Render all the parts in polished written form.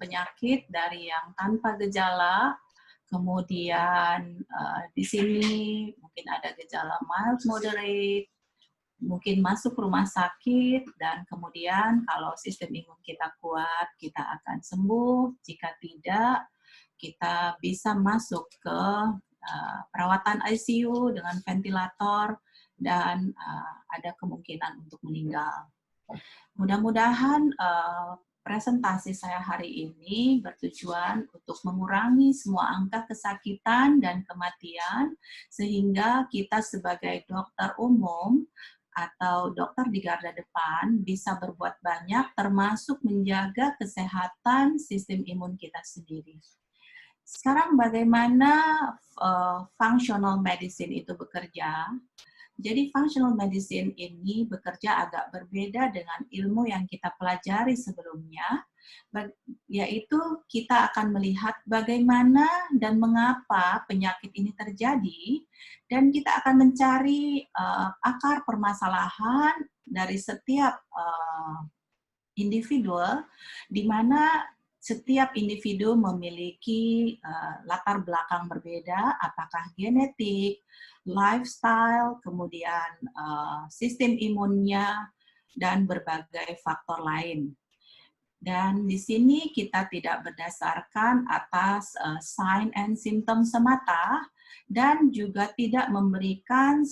penyakit dari yang tanpa gejala, kemudian di sini mungkin ada gejala mild moderate, mungkin masuk rumah sakit, dan kemudian kalau sistem imun kita kuat, kita akan sembuh. Jika tidak, kita bisa masuk ke perawatan ICU dengan ventilator dan ada kemungkinan untuk meninggal. Mudah-mudahan presentasi saya hari ini bertujuan untuk mengurangi semua angka kesakitan dan kematian, sehingga kita sebagai dokter umum atau dokter di garda depan bisa berbuat banyak, termasuk menjaga kesehatan sistem imun kita sendiri. Sekarang bagaimana functional medicine itu bekerja? Jadi functional medicine ini bekerja agak berbeda dengan ilmu yang kita pelajari sebelumnya, yaitu kita akan melihat bagaimana dan mengapa penyakit ini terjadi, dan kita akan mencari akar permasalahan dari setiap individu, di mana setiap individu memiliki latar belakang berbeda, apakah genetik, lifestyle, kemudian sistem imunnya, dan berbagai faktor lain. Dan di sini kita tidak berdasarkan atas sign and symptom semata, dan juga tidak memberikan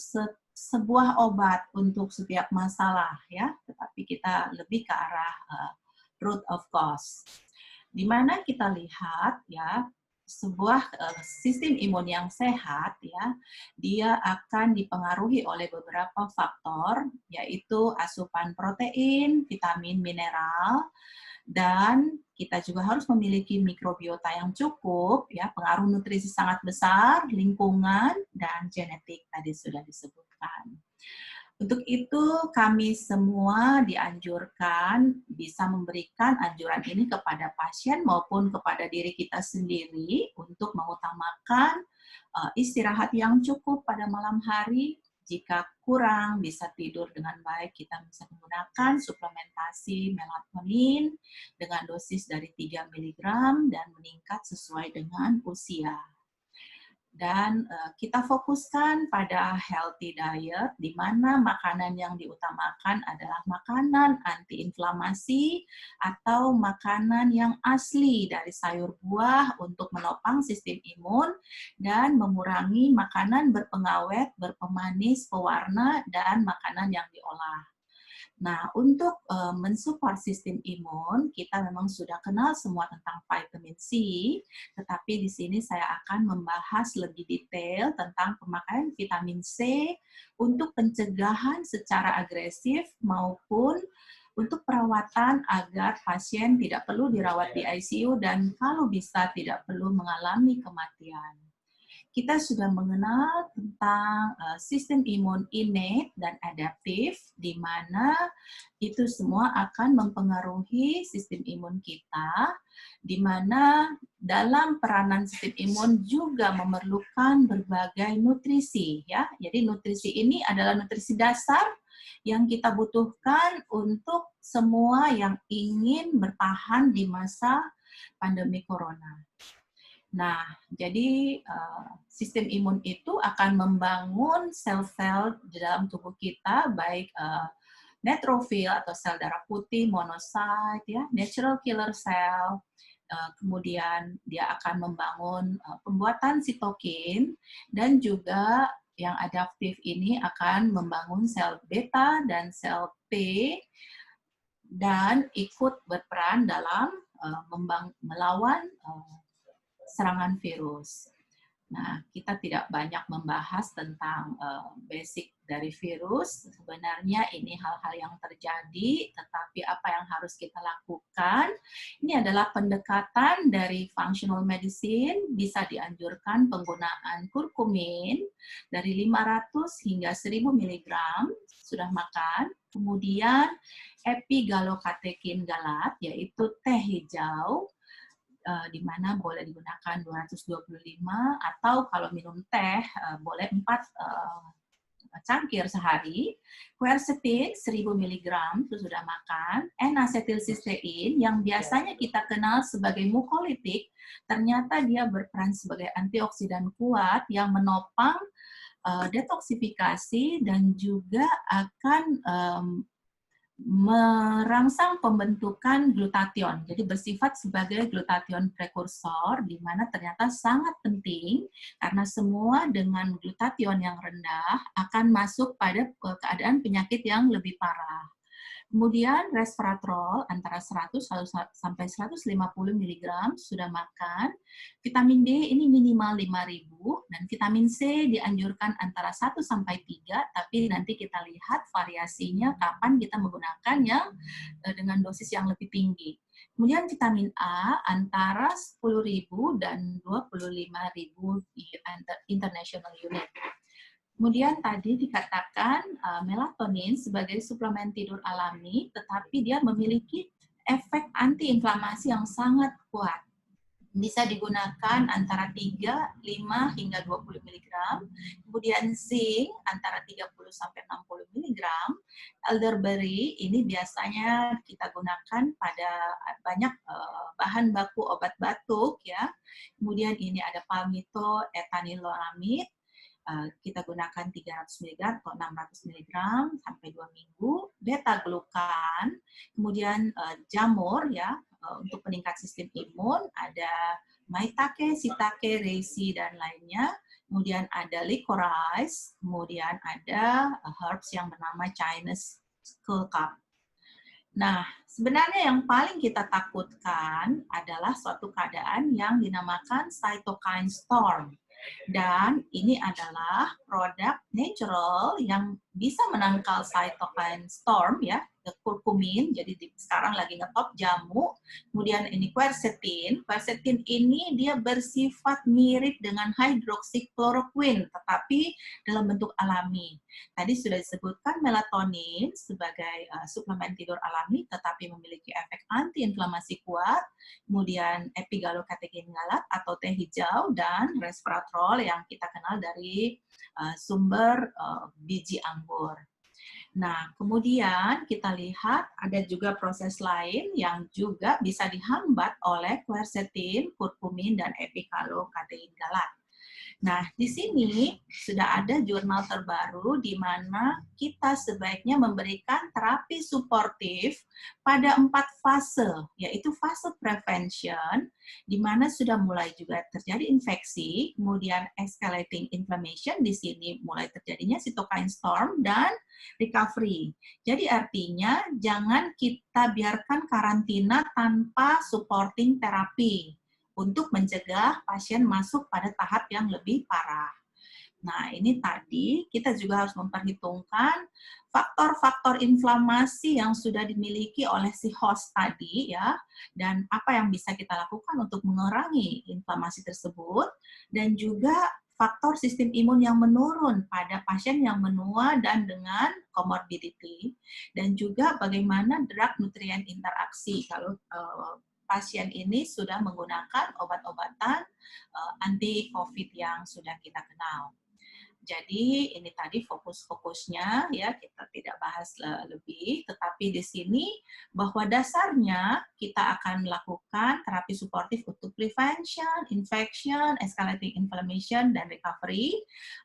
sebuah obat untuk setiap masalah, ya, tetapi kita lebih ke arah root of cause. Di mana kita lihat, ya, sebuah sistem imun yang sehat, ya, dia akan dipengaruhi oleh beberapa faktor, yaitu asupan protein, vitamin, mineral, dan kita juga harus memiliki mikrobiota yang cukup, ya, pengaruh nutrisi sangat besar, lingkungan, dan genetik tadi sudah disebutkan. Untuk itu, kami semua dianjurkan bisa memberikan anjuran ini kepada pasien maupun kepada diri kita sendiri untuk mengutamakan istirahat yang cukup pada malam hari. Jika kurang bisa tidur dengan baik, kita bisa menggunakan suplementasi melatonin dengan dosis dari 3 mg dan meningkat sesuai dengan usia. Dan kita fokuskan pada healthy diet, di mana makanan yang diutamakan adalah makanan antiinflamasi atau makanan yang asli dari sayur buah untuk menopang sistem imun dan mengurangi makanan berpengawet, berpemanis, pewarna, dan makanan yang diolah. Nah, untuk mensupport sistem imun, kita memang sudah kenal semua tentang vitamin C, tetapi di sini saya akan membahas lebih detail tentang pemakaian vitamin C untuk pencegahan secara agresif maupun untuk perawatan agar pasien tidak perlu dirawat di ICU dan kalau bisa tidak perlu mengalami kematian. Kita sudah mengenal tentang sistem imun innate dan adaptif, di mana itu semua akan mempengaruhi sistem imun kita, di mana dalam peranan sistem imun juga memerlukan berbagai nutrisi, ya. Jadi nutrisi ini adalah nutrisi dasar yang kita butuhkan untuk semua yang ingin bertahan di masa pandemi corona. Nah, jadi sistem imun itu akan membangun sel-sel di dalam tubuh kita, baik neutrofil atau sel darah putih, monocyte, ya, natural killer cell. Kemudian dia akan membangun pembuatan sitokin, dan juga yang adaptif ini akan membangun sel beta dan sel T, dan ikut berperan dalam melawan serangan virus. Nah, kita tidak banyak membahas tentang basic dari virus. Sebenarnya ini hal-hal yang terjadi, tetapi apa yang harus kita lakukan? Ini adalah pendekatan dari functional medicine, bisa dianjurkan penggunaan kurkumin dari 500 hingga 1000 mg, sudah makan. Kemudian epigalokatekin galat, yaitu teh hijau, di mana boleh digunakan 225, atau kalau minum teh boleh 4 cangkir sehari, quercetin 1000 mg itu sudah makan, N-asetilsistein yang biasanya kita kenal sebagai mukolitik, ternyata dia berperan sebagai antioksidan kuat yang menopang detoksifikasi dan juga akan merangsang pembentukan glutathione. Jadi bersifat sebagai glutathione prekursor, di mana ternyata sangat penting karena semua dengan glutathione yang rendah akan masuk pada keadaan penyakit yang lebih parah. Kemudian resveratrol antara 100 sampai 150 mg sudah makan. Vitamin D ini minimal 5.000 dan vitamin C dianjurkan antara 1 sampai 3, tapi nanti kita lihat variasinya kapan kita menggunakan yang dengan dosis yang lebih tinggi. Kemudian vitamin A antara 10.000 dan 25.000 international unit. Kemudian tadi dikatakan melatonin sebagai suplemen tidur alami, tetapi dia memiliki efek antiinflamasi yang sangat kuat. Bisa digunakan antara 3, 5, hingga 20 mg. Kemudian zinc antara 30 sampai 60 mg. Elderberry ini biasanya kita gunakan pada banyak bahan baku obat batuk ya. Kemudian ini ada palmito, etaniloramid. Kita gunakan 300 mg atau 600 mg sampai 2 minggu, beta-glukan, kemudian jamur ya untuk peningkat sistem imun, ada maitake, shiitake, reishi, dan lainnya, kemudian ada licorice, kemudian ada herbs yang bernama Chinese skullcap. Nah, sebenarnya yang paling kita takutkan adalah suatu keadaan yang dinamakan cytokine storm. Dan ini adalah produk natural yang bisa menangkal cytokine storm ya, kurkumin, jadi sekarang lagi ngetop jamu. Kemudian ini quercetin. Quercetin ini dia bersifat mirip dengan hydroxychloroquine, tetapi dalam bentuk alami. Tadi sudah disebutkan melatonin sebagai suplemen tidur alami, tetapi memiliki efek antiinflamasi kuat. Kemudian epigalokatekin galat atau teh hijau, dan resveratrol yang kita kenal dari sumber biji anggur. Nah, kemudian kita lihat ada juga proses lain yang juga bisa dihambat oleh quercetin, kurkumin, dan epigalokatekin galat. Nah, di sini sudah ada jurnal terbaru di mana kita sebaiknya memberikan terapi suportif pada 4 fase, yaitu fase prevention, di mana sudah mulai juga terjadi infeksi, kemudian escalating inflammation, di sini mulai terjadinya cytokine storm, dan recovery. Jadi artinya jangan kita biarkan karantina tanpa supporting terapi untuk mencegah pasien masuk pada tahap yang lebih parah. Nah, ini tadi kita juga harus memperhitungkan faktor-faktor inflamasi yang sudah dimiliki oleh si host tadi ya, dan apa yang bisa kita lakukan untuk mengurangi inflamasi tersebut, dan juga faktor sistem imun yang menurun pada pasien yang menua dan dengan comorbidity, dan juga bagaimana drug nutrient interaksi kalau pasien ini sudah menggunakan obat-obatan anti-COVID yang sudah kita kenal. Jadi ini tadi fokus-fokusnya ya, kita tidak bahas lebih, tetapi di sini bahwa dasarnya kita akan melakukan terapi suportif untuk prevention, infection, escalating inflammation, dan recovery.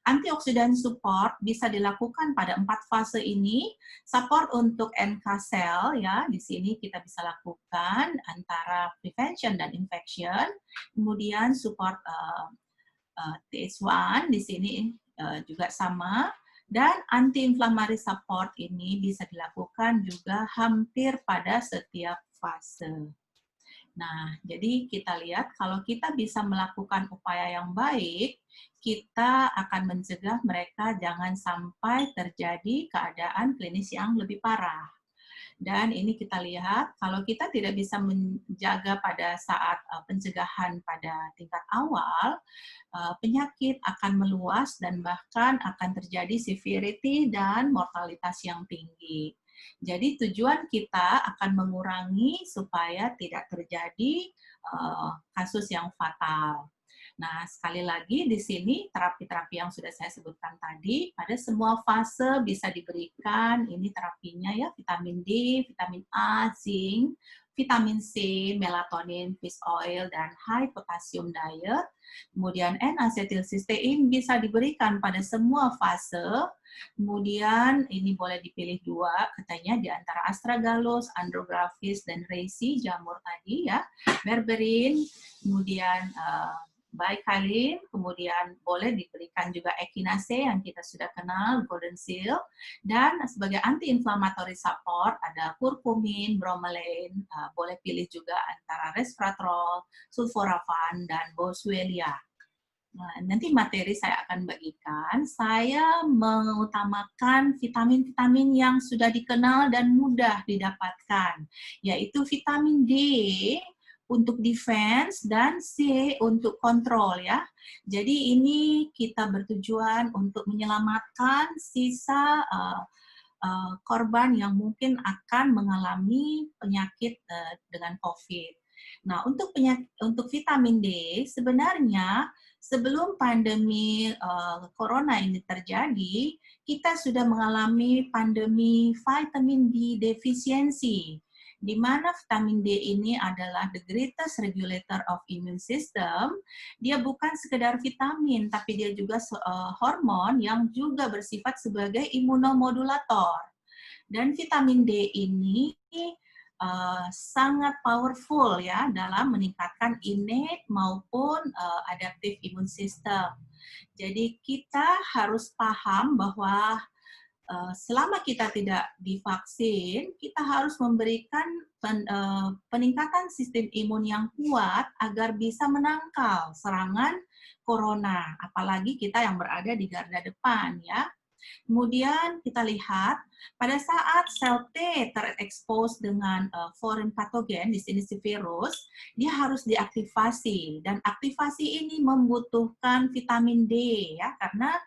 Antioksidan support bisa dilakukan pada 4 fase ini. Support untuk NK cell ya, di sini kita bisa lakukan antara prevention dan infection. Kemudian support TH1 di sini juga sama, dan anti-inflammatory support ini bisa dilakukan juga hampir pada setiap fase. Nah, jadi kita lihat kalau kita bisa melakukan upaya yang baik, kita akan mencegah mereka jangan sampai terjadi keadaan klinis yang lebih parah. Dan ini kita lihat, kalau kita tidak bisa menjaga pada saat pencegahan pada tingkat awal, penyakit akan meluas dan bahkan akan terjadi severity dan mortalitas yang tinggi. Jadi tujuan kita akan mengurangi supaya tidak terjadi kasus yang fatal. Nah, sekali lagi di sini terapi-terapi yang sudah saya sebutkan tadi, pada semua fase bisa diberikan ini terapinya ya, vitamin D, vitamin A, zinc, vitamin C, melatonin, fish oil, dan high potassium diet. Kemudian N-asetilsistein bisa diberikan pada semua fase. Kemudian ini boleh dipilih dua, katanya di antara astragalus, andrographis, dan reishi, jamur tadi ya, berberin, kemudian Baikalin, kemudian boleh diberikan juga Echinacea yang kita sudah kenal, Golden Seal, dan sebagai anti-inflammatory support ada kurkumin, bromelain, boleh pilih juga antara resveratrol, sulforafan, dan boswellia. Nah, nanti materi saya akan bagikan, saya mengutamakan vitamin-vitamin yang sudah dikenal dan mudah didapatkan, yaitu vitamin D untuk defense dan C untuk kontrol ya. Jadi ini kita bertujuan untuk menyelamatkan sisa korban yang mungkin akan mengalami penyakit dengan COVID. Nah, untuk vitamin D sebenarnya sebelum pandemi corona ini terjadi, kita sudah mengalami pandemi vitamin D deficiency, di mana vitamin D ini adalah the greatest regulator of immune system. Dia bukan sekedar vitamin, tapi dia juga hormon yang juga bersifat sebagai imunomodulator. Dan vitamin D ini sangat powerful ya dalam meningkatkan innate maupun adaptive immune system. Jadi kita harus paham bahwa selama kita tidak divaksin, kita harus memberikan peningkatan sistem imun yang kuat agar bisa menangkal serangan corona, apalagi kita yang berada di garda depan ya. Kemudian kita lihat pada saat sel T terekspos dengan foreign pathogen, di sini si virus, dia harus diaktifasi dan aktivasi ini membutuhkan vitamin D ya, karena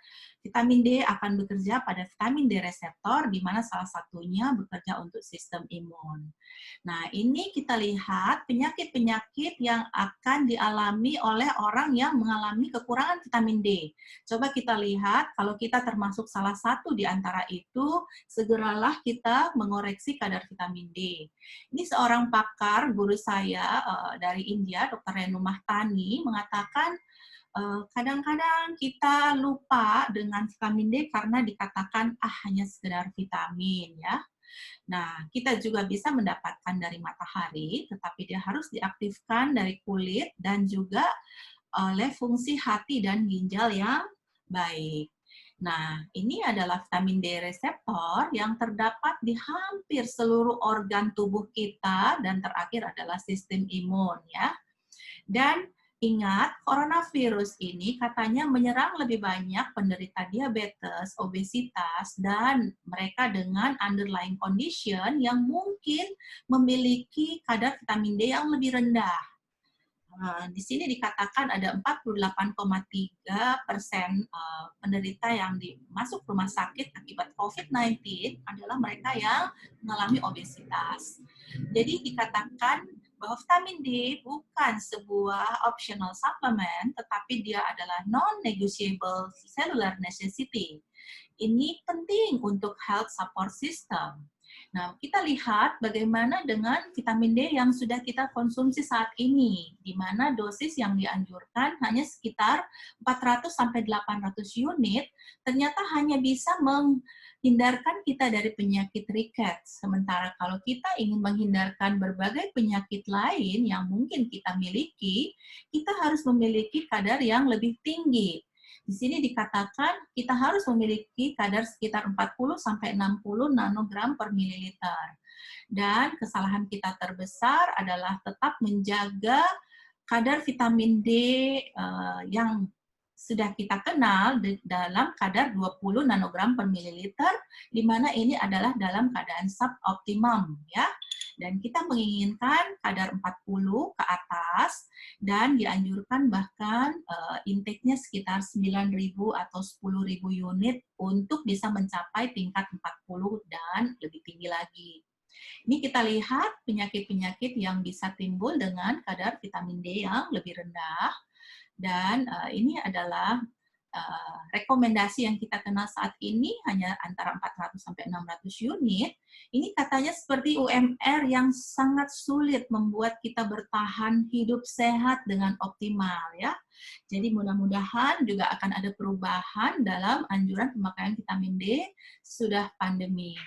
vitamin D akan bekerja pada vitamin D reseptor, di mana salah satunya bekerja untuk sistem imun. Nah, ini kita lihat penyakit-penyakit yang akan dialami oleh orang yang mengalami kekurangan vitamin D. Coba kita lihat, kalau kita termasuk salah satu di antara itu, segeralah kita mengoreksi kadar vitamin D. Ini seorang pakar, guru saya dari India, Dr. Renu Mahtani, mengatakan kadang-kadang kita lupa dengan vitamin D karena dikatakan hanya sekedar vitamin ya. Nah, kita juga bisa mendapatkan dari matahari, tetapi dia harus diaktifkan dari kulit dan juga oleh fungsi hati dan ginjal yang baik. Nah, ini adalah vitamin D reseptor yang terdapat di hampir seluruh organ tubuh kita dan terakhir adalah sistem imun ya. Dan ingat, coronavirus ini katanya menyerang lebih banyak penderita diabetes, obesitas, dan mereka dengan underlying condition yang mungkin memiliki kadar vitamin D yang lebih rendah. Nah, di sini dikatakan ada 48,3% penderita yang masuk rumah sakit akibat COVID-19 adalah mereka yang mengalami obesitas. Jadi dikatakan bahwa vitamin D bukan sebuah optional supplement, tetapi dia adalah non-negotiable cellular necessity. Ini penting untuk health support system. Nah, kita lihat bagaimana dengan vitamin D yang sudah kita konsumsi saat ini, di mana dosis yang dianjurkan hanya sekitar 400-800 unit, ternyata hanya bisa menghindarkan kita dari penyakit rickets. Sementara kalau kita ingin menghindarkan berbagai penyakit lain yang mungkin kita miliki, kita harus memiliki kadar yang lebih tinggi. Di sini dikatakan kita harus memiliki kadar sekitar 40-60 nanogram per mililiter. Dan kesalahan kita terbesar adalah tetap menjaga kadar vitamin D yang sudah kita kenal dalam kadar 20 nanogram per mililiter, di mana ini adalah dalam keadaan suboptimum ya. Dan kita menginginkan kadar 40 ke atas dan dianjurkan bahkan intake-nya sekitar 9.000 atau 10.000 unit untuk bisa mencapai tingkat 40 dan lebih tinggi lagi. Ini kita lihat penyakit-penyakit yang bisa timbul dengan kadar vitamin D yang lebih rendah. Dan ini adalah rekomendasi yang kita kenal saat ini hanya antara 400 sampai 600 unit. Ini katanya seperti UMR yang sangat sulit membuat kita bertahan hidup sehat dengan optimal ya. Jadi mudah-mudahan juga akan ada perubahan dalam anjuran pemakaian vitamin D sudah pandemi.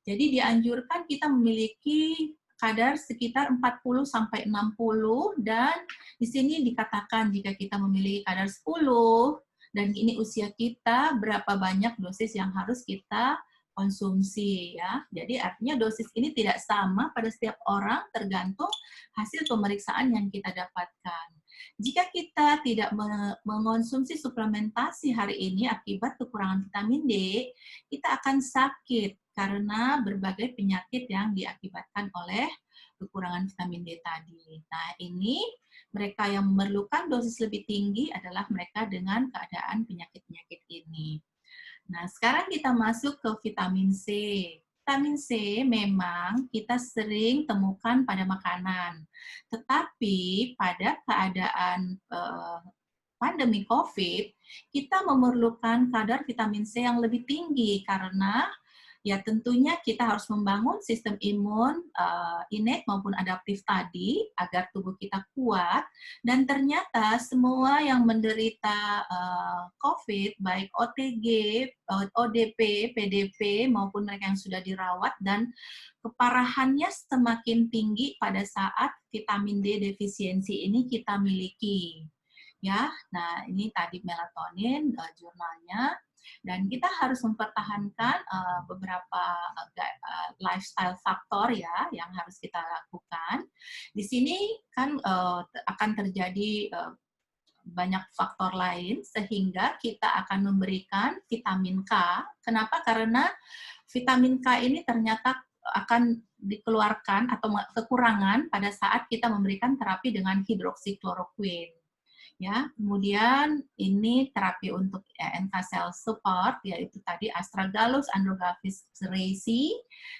Jadi dianjurkan kita memiliki kadar sekitar 40 sampai 60 dan di sini dikatakan jika kita memiliki kadar 10 dan ini usia kita, berapa banyak dosis yang harus kita konsumsi ya. Jadi artinya dosis ini tidak sama pada setiap orang tergantung hasil pemeriksaan yang kita dapatkan. Jika kita tidak mengonsumsi suplementasi hari ini akibat kekurangan vitamin D, kita akan sakit karena berbagai penyakit yang diakibatkan oleh kekurangan vitamin D tadi. Nah, ini mereka yang memerlukan dosis lebih tinggi adalah mereka dengan keadaan penyakit-penyakit ini. Nah, sekarang kita masuk ke vitamin C. Vitamin C memang kita sering temukan pada makanan, tetapi pada keadaan pandemi COVID, kita memerlukan kadar vitamin C yang lebih tinggi karena ya tentunya kita harus membangun sistem imun innate maupun adaptif tadi agar tubuh kita kuat dan ternyata semua yang menderita COVID baik OTG, ODP, PDP maupun mereka yang sudah dirawat dan keparahannya semakin tinggi pada saat vitamin D defisiensi ini kita miliki. Ya, nah ini tadi melatonin jurnalnya. Dan kita harus mempertahankan beberapa lifestyle faktor ya yang harus kita lakukan. Di sini kan akan terjadi banyak faktor lain sehingga kita akan memberikan vitamin K. Kenapa? Karena vitamin K ini ternyata akan dikeluarkan atau kekurangan pada saat kita memberikan terapi dengan hidroksikloroquine. Ya, kemudian ini terapi untuk NK cell support yaitu tadi Astragalus, Androgalvis raceyi,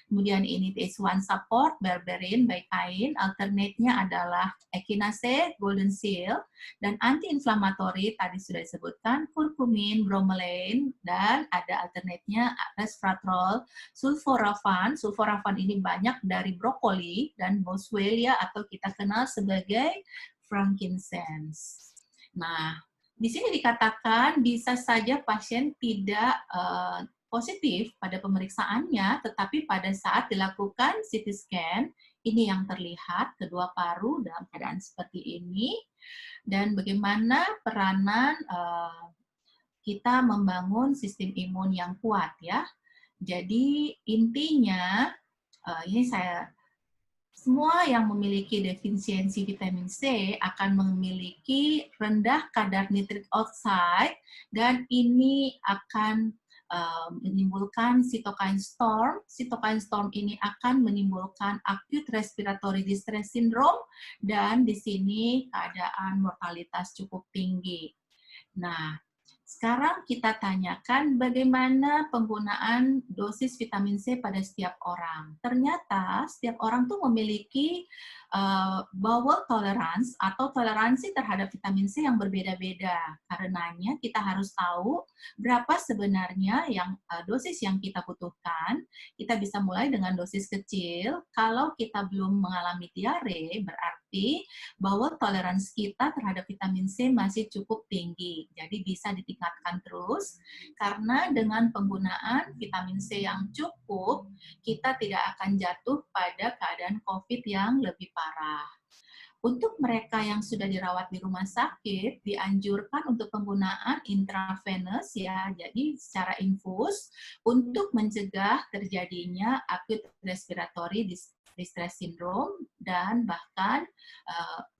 kemudian ini TH1 support, berberin, betaine, alternate-nya adalah echinacea, golden seal, dan anti-inflammatory tadi sudah disebutkan curcumin, bromelain, dan ada alternate-nya resveratrol, sulforafan. Sulforafan ini banyak dari brokoli dan boswellia atau kita kenal sebagai frankincense. Nah, di sini dikatakan bisa saja pasien tidak positif pada pemeriksaannya, tetapi pada saat dilakukan CT scan, ini yang terlihat kedua paru dalam keadaan seperti ini, dan bagaimana peranan kita membangun sistem imun yang kuat ya. Jadi intinya ini semua yang memiliki defisiensi vitamin C akan memiliki rendah kadar nitrik oxide dan ini akan menimbulkan cytokine storm. Cytokine storm ini akan menimbulkan acute respiratory distress syndrome dan di sini keadaan mortalitas cukup tinggi. Nah, sekarang kita tanyakan bagaimana penggunaan dosis vitamin C pada setiap orang. Ternyata setiap orang tuh memiliki bowel tolerance atau toleransi terhadap vitamin C yang berbeda-beda. Karenanya kita harus tahu berapa sebenarnya yang dosis yang kita butuhkan. Kita bisa mulai dengan dosis kecil. Kalau kita belum mengalami diare, berarti bowel tolerance kita terhadap vitamin C masih cukup tinggi. Jadi bisa ditingkatkan terus karena dengan penggunaan vitamin C yang cukup, kita tidak akan jatuh pada keadaan COVID yang lebih parah. Untuk mereka yang sudah dirawat di rumah sakit, dianjurkan untuk penggunaan intravenous ya, jadi secara infus untuk mencegah terjadinya acute respiratory distress syndrome dan bahkan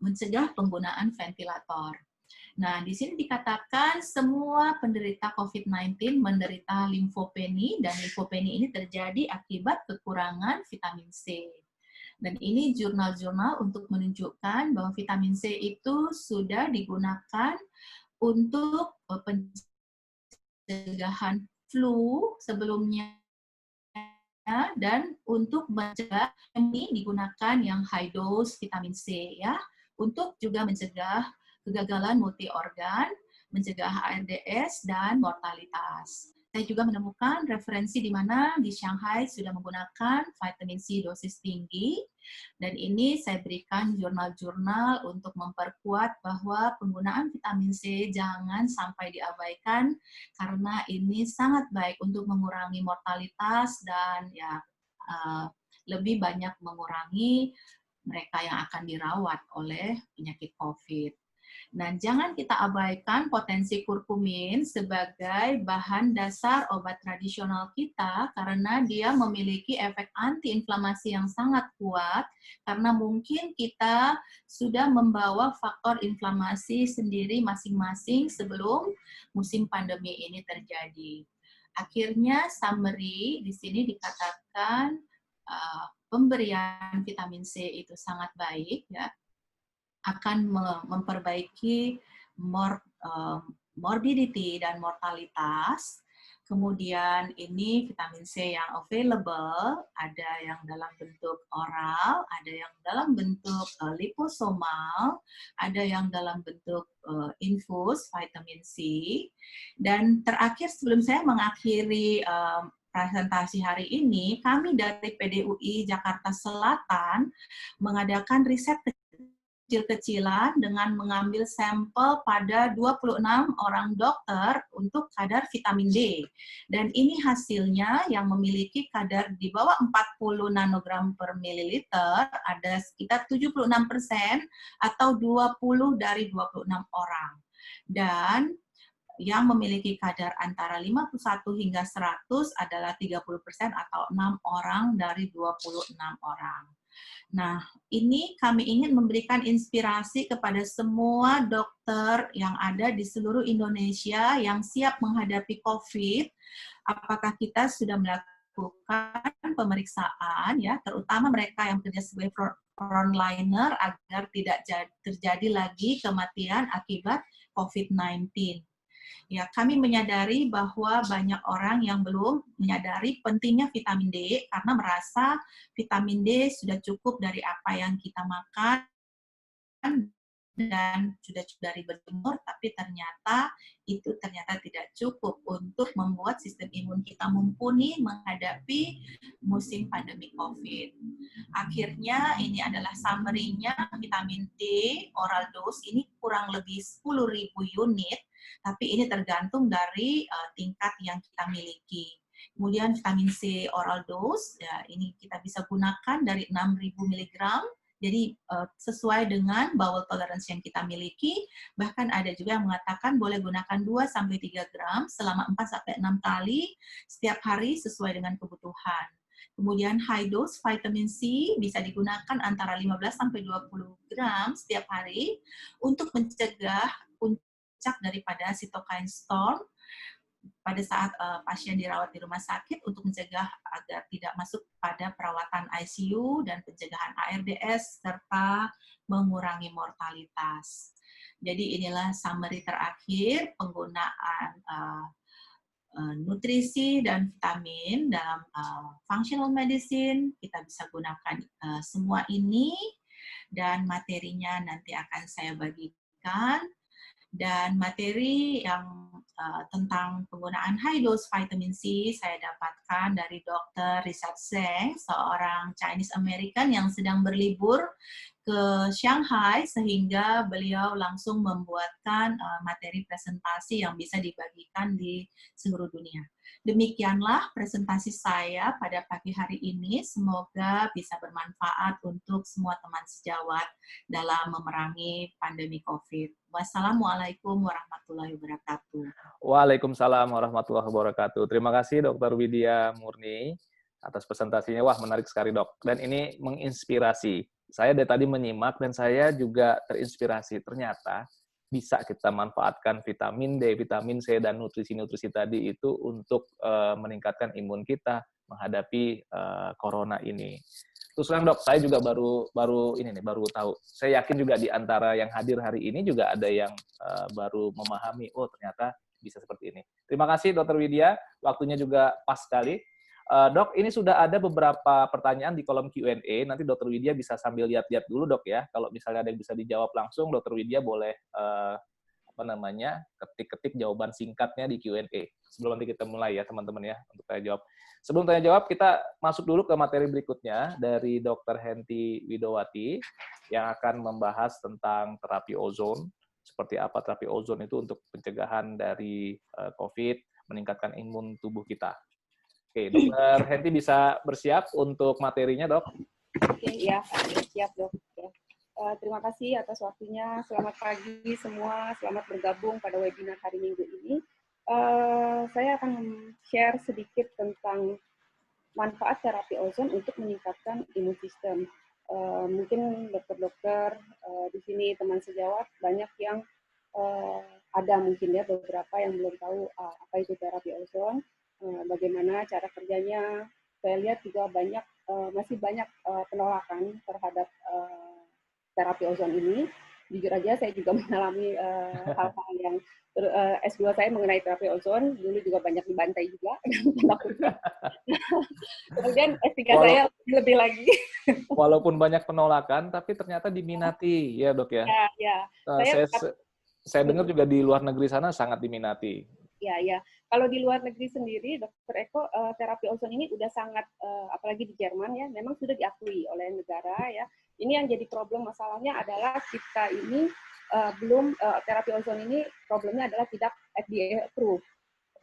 mencegah penggunaan ventilator. Nah, di sini dikatakan semua penderita COVID-19 menderita limfopeni dan limfopeni ini terjadi akibat kekurangan vitamin C. Dan ini jurnal-jurnal untuk menunjukkan bahwa vitamin C itu sudah digunakan untuk pencegahan flu sebelumnya dan untuk mencegah ini digunakan yang high dose vitamin C ya, untuk juga mencegah kegagalan multi organ, mencegah ARDS, dan mortalitas. Saya juga menemukan referensi di mana di Shanghai sudah menggunakan vitamin C dosis tinggi, dan ini saya berikan jurnal-jurnal untuk memperkuat bahwa penggunaan vitamin C jangan sampai diabaikan karena ini sangat baik untuk mengurangi mortalitas dan ya lebih banyak mengurangi mereka yang akan dirawat oleh penyakit COVID. Nah, jangan kita abaikan potensi kurkumin sebagai bahan dasar obat tradisional kita karena dia memiliki efek antiinflamasi yang sangat kuat karena mungkin kita sudah membawa faktor inflamasi sendiri masing-masing sebelum musim pandemi ini terjadi. Akhirnya summary di sini dikatakan pemberian vitamin C itu sangat baik ya, akan memperbaiki morbidity dan mortalitas. Kemudian ini vitamin C yang available, ada yang dalam bentuk oral, ada yang dalam bentuk liposomal, ada yang dalam bentuk infus vitamin C. Dan terakhir sebelum saya mengakhiri presentasi hari ini, kami dari PDUI Jakarta Selatan mengadakan riset kecil-kecilan dengan mengambil sampel pada 26 orang dokter untuk kadar vitamin D. Dan ini hasilnya yang memiliki kadar di bawah 40 nanogram per mililiter, ada sekitar 76% atau 20 dari 26 orang. Dan yang memiliki kadar antara 51 hingga 100 adalah 30% atau 6 orang dari 26 orang. Nah, ini kami ingin memberikan inspirasi kepada semua dokter yang ada di seluruh Indonesia yang siap menghadapi COVID. Apakah kita sudah melakukan pemeriksaan, ya, terutama mereka yang bekerja sebagai frontliner agar tidak terjadi lagi kematian akibat COVID-19. Ya, kami menyadari bahwa banyak orang yang belum menyadari pentingnya vitamin D karena merasa vitamin D sudah cukup dari apa yang kita makan dan sudah cukup dari berjemur, tapi ternyata tidak cukup untuk membuat sistem imun kita mumpuni menghadapi musim pandemi COVID. Akhirnya ini adalah summary-nya vitamin D oral dose ini kurang lebih 10.000 unit, tapi ini tergantung dari tingkat yang kita miliki. Kemudian vitamin C oral dose, ya, ini kita bisa gunakan dari 6.000 mg, jadi sesuai dengan bowel tolerance yang kita miliki, bahkan ada juga yang mengatakan boleh gunakan 2-3 gram selama 4-6 kali setiap hari sesuai dengan kebutuhan. Kemudian high dose vitamin C bisa digunakan antara 15-20 gram setiap hari untuk mencegah puncak daripada cytokine storm pada saat pasien dirawat di rumah sakit untuk mencegah agar tidak masuk pada perawatan ICU dan pencegahan ARDS serta mengurangi mortalitas. Jadi inilah summary terakhir penggunaan nutrisi dan vitamin dalam functional medicine. Kita bisa gunakan semua ini dan materinya nanti akan saya bagikan. Dan materi yang tentang penggunaan high dose vitamin C saya dapatkan dari Dr. Richard Zheng, seorang Chinese American yang sedang berlibur ke Shanghai sehingga beliau langsung membuatkan materi presentasi yang bisa dibagikan di seluruh dunia. Demikianlah presentasi saya pada pagi hari ini. Semoga bisa bermanfaat untuk semua teman sejawat dalam memerangi pandemi COVID. Wassalamualaikum warahmatullahi wabarakatuh. Waalaikumsalam warahmatullahi wabarakatuh. Terima kasih Dr. Widya Murni atas presentasinya. Wah, menarik sekali, Dok. Dan ini menginspirasi. Saya dari tadi menyimak dan saya juga terinspirasi. Ternyata bisa kita manfaatkan vitamin D, vitamin C, dan nutrisi-nutrisi tadi itu untuk meningkatkan imun kita menghadapi corona ini. Terus terang, Dok, saya juga baru tahu. Saya yakin juga di antara yang hadir hari ini juga ada yang baru memahami, oh ternyata bisa seperti ini. Terima kasih Dr. Widya, waktunya juga pas sekali. Dok, ini sudah ada beberapa pertanyaan di kolom Q&A. Nanti Dokter Widya bisa sambil lihat-lihat dulu, Dok ya. Kalau misalnya ada yang bisa dijawab langsung, Dokter Widya boleh ketik-ketik jawaban singkatnya di Q&A. Sebelum nanti kita mulai ya, teman-teman ya, untuk tanya jawab. Sebelum tanya jawab, kita masuk dulu ke materi berikutnya dari Dokter Henti Widowati yang akan membahas tentang terapi ozon. Seperti apa terapi ozon itu untuk pencegahan dari COVID, meningkatkan imun tubuh kita. Oke, Dokter Henti bisa bersiap untuk materinya, Dok? Oke, ya, siap, Dok. Ya. Terima kasih atas waktunya. Selamat pagi semua. Selamat bergabung pada webinar hari Minggu ini. Saya akan share sedikit tentang manfaat terapi ozon untuk meningkatkan imun sistem. Mungkin dokter-dokter di sini, teman sejawat, banyak yang ada mungkin ya beberapa yang belum tahu apa itu terapi ozon. Bagaimana cara kerjanya. Saya lihat juga masih banyak penolakan terhadap terapi ozon ini. Jujur aja saya juga mengalami hal-hal yang S2 saya mengenai terapi ozon, dulu juga banyak dibantai juga. Kemudian S3 saya lebih lagi. Walaupun banyak penolakan, tapi ternyata diminati ya, Dok ya? Ya. Saya dengar juga di luar negeri sana sangat diminati. Ya. Kalau di luar negeri sendiri, Dr. Eko, terapi ozon ini udah sangat, apalagi di Jerman ya, memang sudah diakui oleh negara ya. Ini yang jadi problem masalahnya adalah kita ini terapi ozon ini problemnya adalah tidak FDA approved.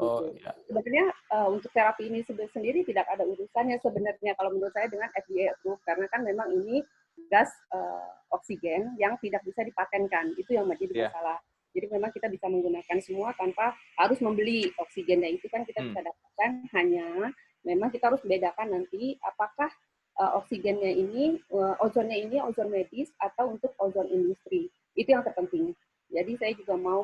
Oh, gitu. ya. Sebenarnya untuk terapi ini sendiri tidak ada urusannya sebenarnya kalau menurut saya dengan FDA approved, karena kan memang ini gas oksigen yang tidak bisa dipatenkan, itu yang menjadi masalah. Jadi memang kita bisa menggunakan semua tanpa harus membeli oksigennya, itu kan kita bisa dapatkan, hanya memang kita harus bedakan nanti apakah oksigennya ini, ozonnya ini ozon medis atau untuk ozon industri. Itu yang terpenting. Jadi saya juga mau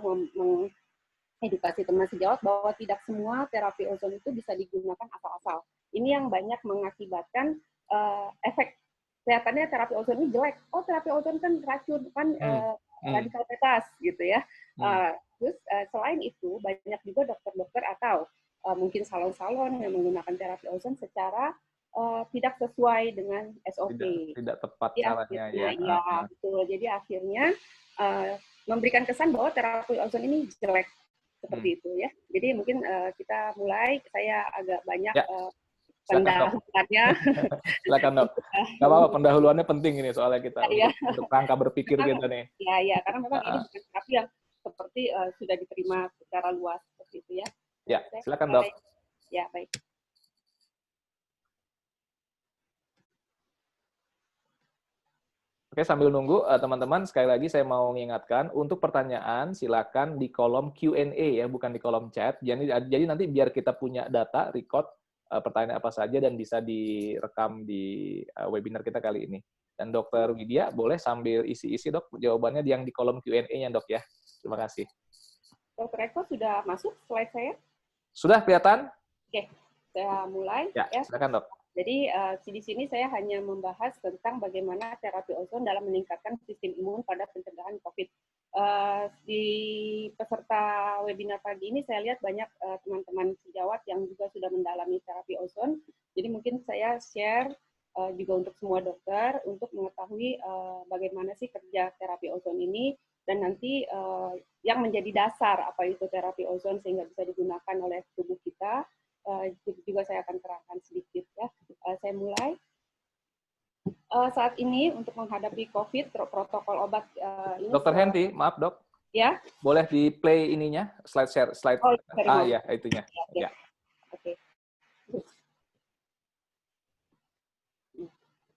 edukasi teman sejawat bahwa tidak semua terapi ozon itu bisa digunakan asal-asal. Ini yang banyak mengakibatkan efek. Kelihatannya terapi ozon ini jelek. Oh, terapi ozon kan racun, kan radikal bebas gitu ya. Terus selain itu banyak juga dokter-dokter atau mungkin salon-salon yang menggunakan terapi ozon secara tidak sesuai dengan SOP. Tidak tepat caranya ya. Iya, betul. Jadi akhirnya memberikan kesan bahwa terapi ozon ini jelek. Seperti itu ya. Jadi mungkin kita mulai, saya agak banyak pendahuluannya. Silakan, Dok. Nggak apa-apa, pendahuluannya penting ini soalnya kita untuk rangka berpikir kita nih. Ya, karena memang ini bukan terapi yang seperti sudah diterima secara luas seperti itu ya. Ya, silakan, Dok. Ya, baik. Oke, sambil nunggu, teman-teman, sekali lagi saya mau mengingatkan, untuk pertanyaan silakan di kolom Q&A ya, bukan di kolom chat. Jadi nanti biar kita punya data, record pertanyaan apa saja, dan bisa direkam di webinar kita kali ini. Dan Dokter Widya, boleh sambil isi-isi, Dok, jawabannya yang di kolom Q&A-nya, Dok ya. Terima kasih. Dokter Eko, sudah masuk slide saya? Sudah kelihatan? Oke, saya mulai. Ya, silakan, Dok. Jadi di sini saya hanya membahas tentang bagaimana terapi ozon dalam meningkatkan sistem imun pada pencegahan COVID. Di peserta webinar pagi ini saya lihat banyak teman-teman sejawat yang juga sudah mendalami terapi ozon. Jadi mungkin saya share juga untuk semua dokter untuk mengetahui bagaimana sih kerja terapi ozon ini, dan nanti yang menjadi dasar apa itu terapi ozon sehingga bisa digunakan oleh tubuh kita. Juga saya akan terangkan sedikit ya. Saya mulai. Saat ini untuk menghadapi COVID, protokol obat ini. Dokter Henti, maaf, Dok. Ya. Boleh di play ininya, slide. Oh, ya, itunya. Ya. Oke.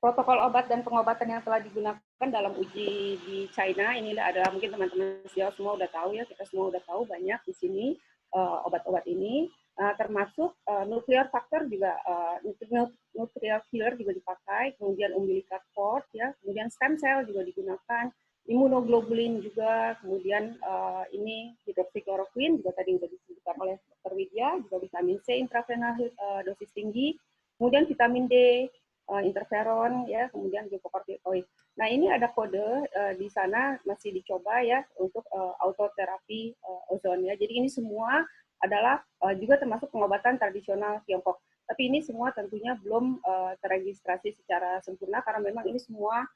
Protokol obat dan pengobatan yang telah digunakan dalam uji di China, ini adalah mungkin teman-teman semua udah tahu ya, kita semua udah tahu banyak di sini obat-obat ini. Termasuk nuclear factor juga, nuclear killer juga dipakai, kemudian umbilical cord ya, kemudian stem cell juga digunakan, immunoglobulin juga, kemudian ini hidroksikloroquine juga tadi sudah disebutkan oleh Dr. Widya, juga vitamin C intravenous dosis tinggi, kemudian vitamin D, interferon ya, kemudian glukokortikoid. Nah, ini ada kode di sana masih dicoba ya untuk autoterapi ozon ya. Jadi ini semua adalah juga termasuk pengobatan tradisional Tiongkok. Tapi ini semua tentunya belum terregistrasi secara sempurna karena memang ini semua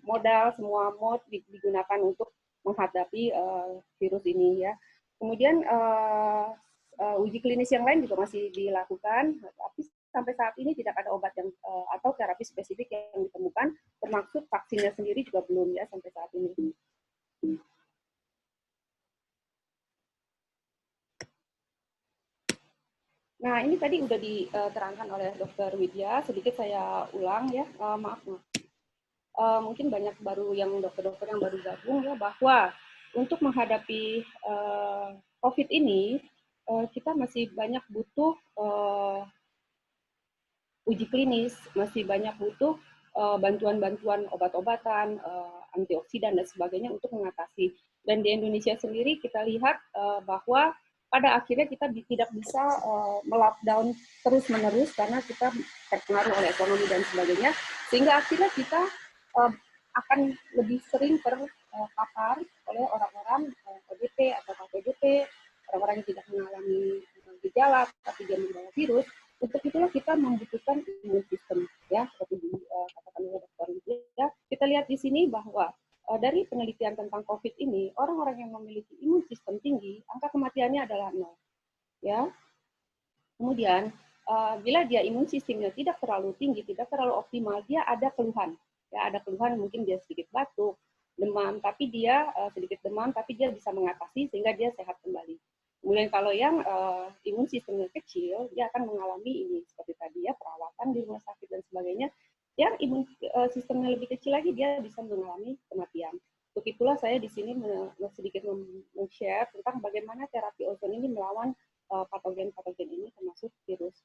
modal, semua mode digunakan untuk menghadapi virus ini ya. Kemudian uji klinis yang lain juga masih dilakukan, tapi sampai saat ini tidak ada obat yang atau terapi spesifik yang ditemukan, termasuk vaksinnya sendiri juga belum ya sampai saat ini. Nah, ini tadi udah diterangkan oleh Dr. Widya, sedikit saya ulang ya, maaf. Mungkin banyak baru yang dokter-dokter yang baru gabung ya, bahwa untuk menghadapi COVID ini, kita masih banyak butuh uji klinis, masih banyak butuh bantuan-bantuan obat-obatan, antioksidan, dan sebagainya untuk mengatasi. Dan di Indonesia sendiri kita lihat bahwa pada akhirnya kita tidak bisa melockdown terus-menerus karena kita terpengaruh oleh ekonomi dan sebagainya, sehingga akhirnya kita akan lebih sering terpapar oleh orang-orang ODP atau KPDP, orang-orang yang tidak mengalami gejala tapi dia membawa virus. Untuk itulah kita membutuhkan imun sistem, ya seperti katakan oleh Dr. Widya. Kita lihat di sini bahwa dari penelitian tentang COVID ini, orang-orang yang memiliki imun sistem tinggi, angka kematiannya adalah 0. Ya. Kemudian, bila dia imun sistemnya tidak terlalu tinggi, tidak terlalu optimal, dia ada keluhan. Ya, ada keluhan, mungkin dia sedikit batuk, demam, tapi dia sedikit demam, tapi dia bisa mengatasi sehingga dia sehat kembali. Kemudian kalau yang imun sistemnya kecil, dia akan mengalami ini seperti tadi ya, perawatan di rumah sakit dan sebagainya. Yang imun sistemnya lebih kecil lagi, dia bisa mengalami kematian. Untuk itulah saya di sini sedikit men-share tentang bagaimana terapi ozon ini melawan patogen-patogen ini, termasuk virus.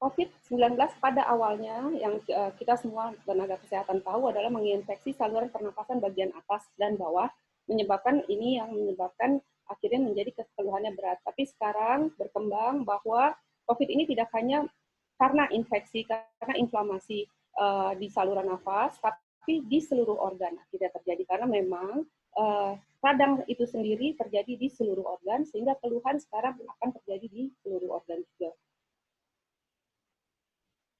COVID-19 pada awalnya yang kita semua tenaga kesehatan tahu adalah menginfeksi saluran pernapasan bagian atas dan bawah, menyebabkan ini yang menyebabkan akhirnya menjadi keluhannya berat. Tapi sekarang berkembang bahwa COVID ini tidak hanya karena infeksi, karena inflamasi di saluran nafas, tapi di seluruh organ akhirnya terjadi. Karena memang radang itu sendiri terjadi di seluruh organ, sehingga keluhan sekarang akan terjadi di seluruh organ juga.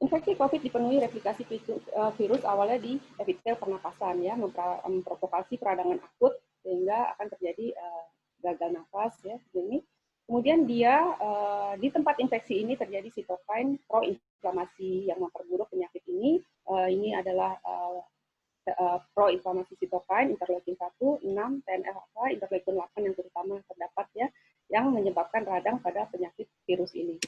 Infeksi COVID dipenuhi replikasi virus awalnya di epitel pernapasan, ya, memprovokasi peradangan akut sehingga akan terjadi gagal nafas, ya, ini. Kemudian dia di tempat infeksi ini terjadi sitokin pro-inflamasi yang memperburuk penyakit ini. Ini adalah pro-inflamasi sitokin, interleukin 1, 6, TNF-alpha, interleukin 8 yang terutama terdapat ya, yang menyebabkan radang pada penyakit virus ini.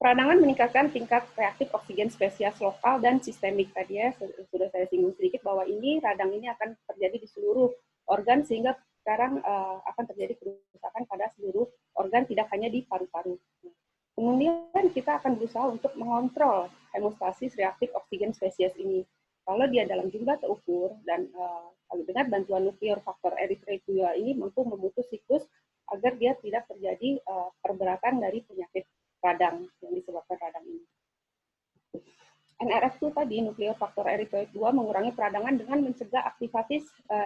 Peradangan meningkatkan tingkat reaktif oksigen spesies lokal dan sistemik. Tadi ya, sudah saya singgung sedikit bahwa ini radang ini akan terjadi di seluruh organ, sehingga sekarang akan terjadi kerusakan pada seluruh organ, tidak hanya di paru-paru. Kemudian kita akan berusaha untuk mengontrol hemostasis reaktif oksigen spesies ini. Kalau dia dalam jumlah terukur dan dengan bantuan nuklear faktor erythroid 2 ini mampu memutus siklus agar dia tidak terjadi perberatan dari penyakit radang yang disebabkan radang ini. NRF2 tadi, nuklear faktor erythroid 2, mengurangi peradangan dengan mencegah aktivasi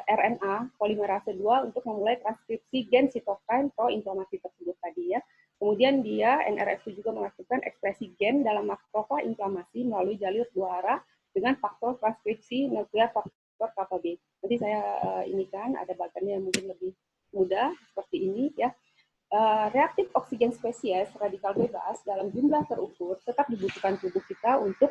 RNA polimerase 2 untuk memulai transkripsi gen sitokin pro-inflamasi tersebut tadi ya. Kemudian dia, NRF2 juga mengaktifkan ekspresi gen dalam makrofag inflamasi melalui jalur 2 arah dengan faktor transkripsi nuklear faktor kappa B. Nanti saya ini kan ada bagiannya yang mungkin lebih mudah seperti ini ya. Reaktif oksigen spesies radikal bebas dalam jumlah terukur tetap dibutuhkan tubuh kita untuk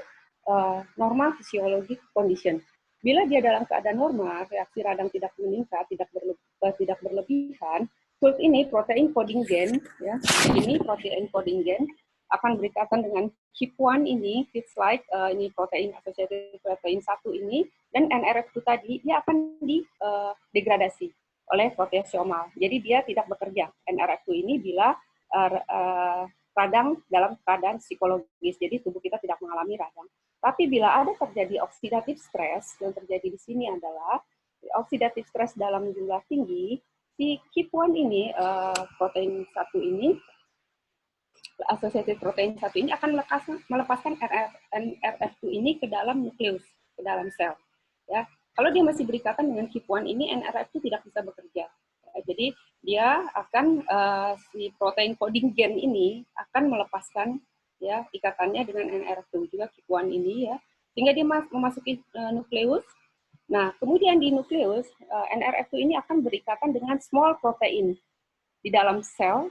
normal physiologic condition. Bila dia dalam keadaan normal, reaksi radang tidak meningkat, tidak berlebihan, kult ini protein coding gen, ya, ini protein coding gen akan berikatan dengan HIP1 ini, fits like ini protein associated protein 1 ini, dan NRF2 tadi, dia akan degradasi oleh proteasomal. Jadi dia tidak bekerja. NRF2 ini bila radang dalam keadaan psikologis, jadi tubuh kita tidak mengalami radang. Tapi bila ada terjadi oxidative stress, yang terjadi di sini adalah oxidative stress dalam jumlah tinggi, si HIP1 ini, protein 1 ini, associated protein 1 ini akan melepaskan NRF2 ini ke dalam nukleus, ke dalam sel. Ya. Kalau dia masih berikatan dengan HIP1 ini, NRF2 tidak bisa bekerja. Jadi dia akan si protein coding gen ini akan melepaskan ya ikatannya dengan NRF2 juga KIP1 ini ya, sehingga dia memasuki nukleus. Nah, kemudian di nukleus NRF2 ini akan berikatan dengan small protein di dalam sel,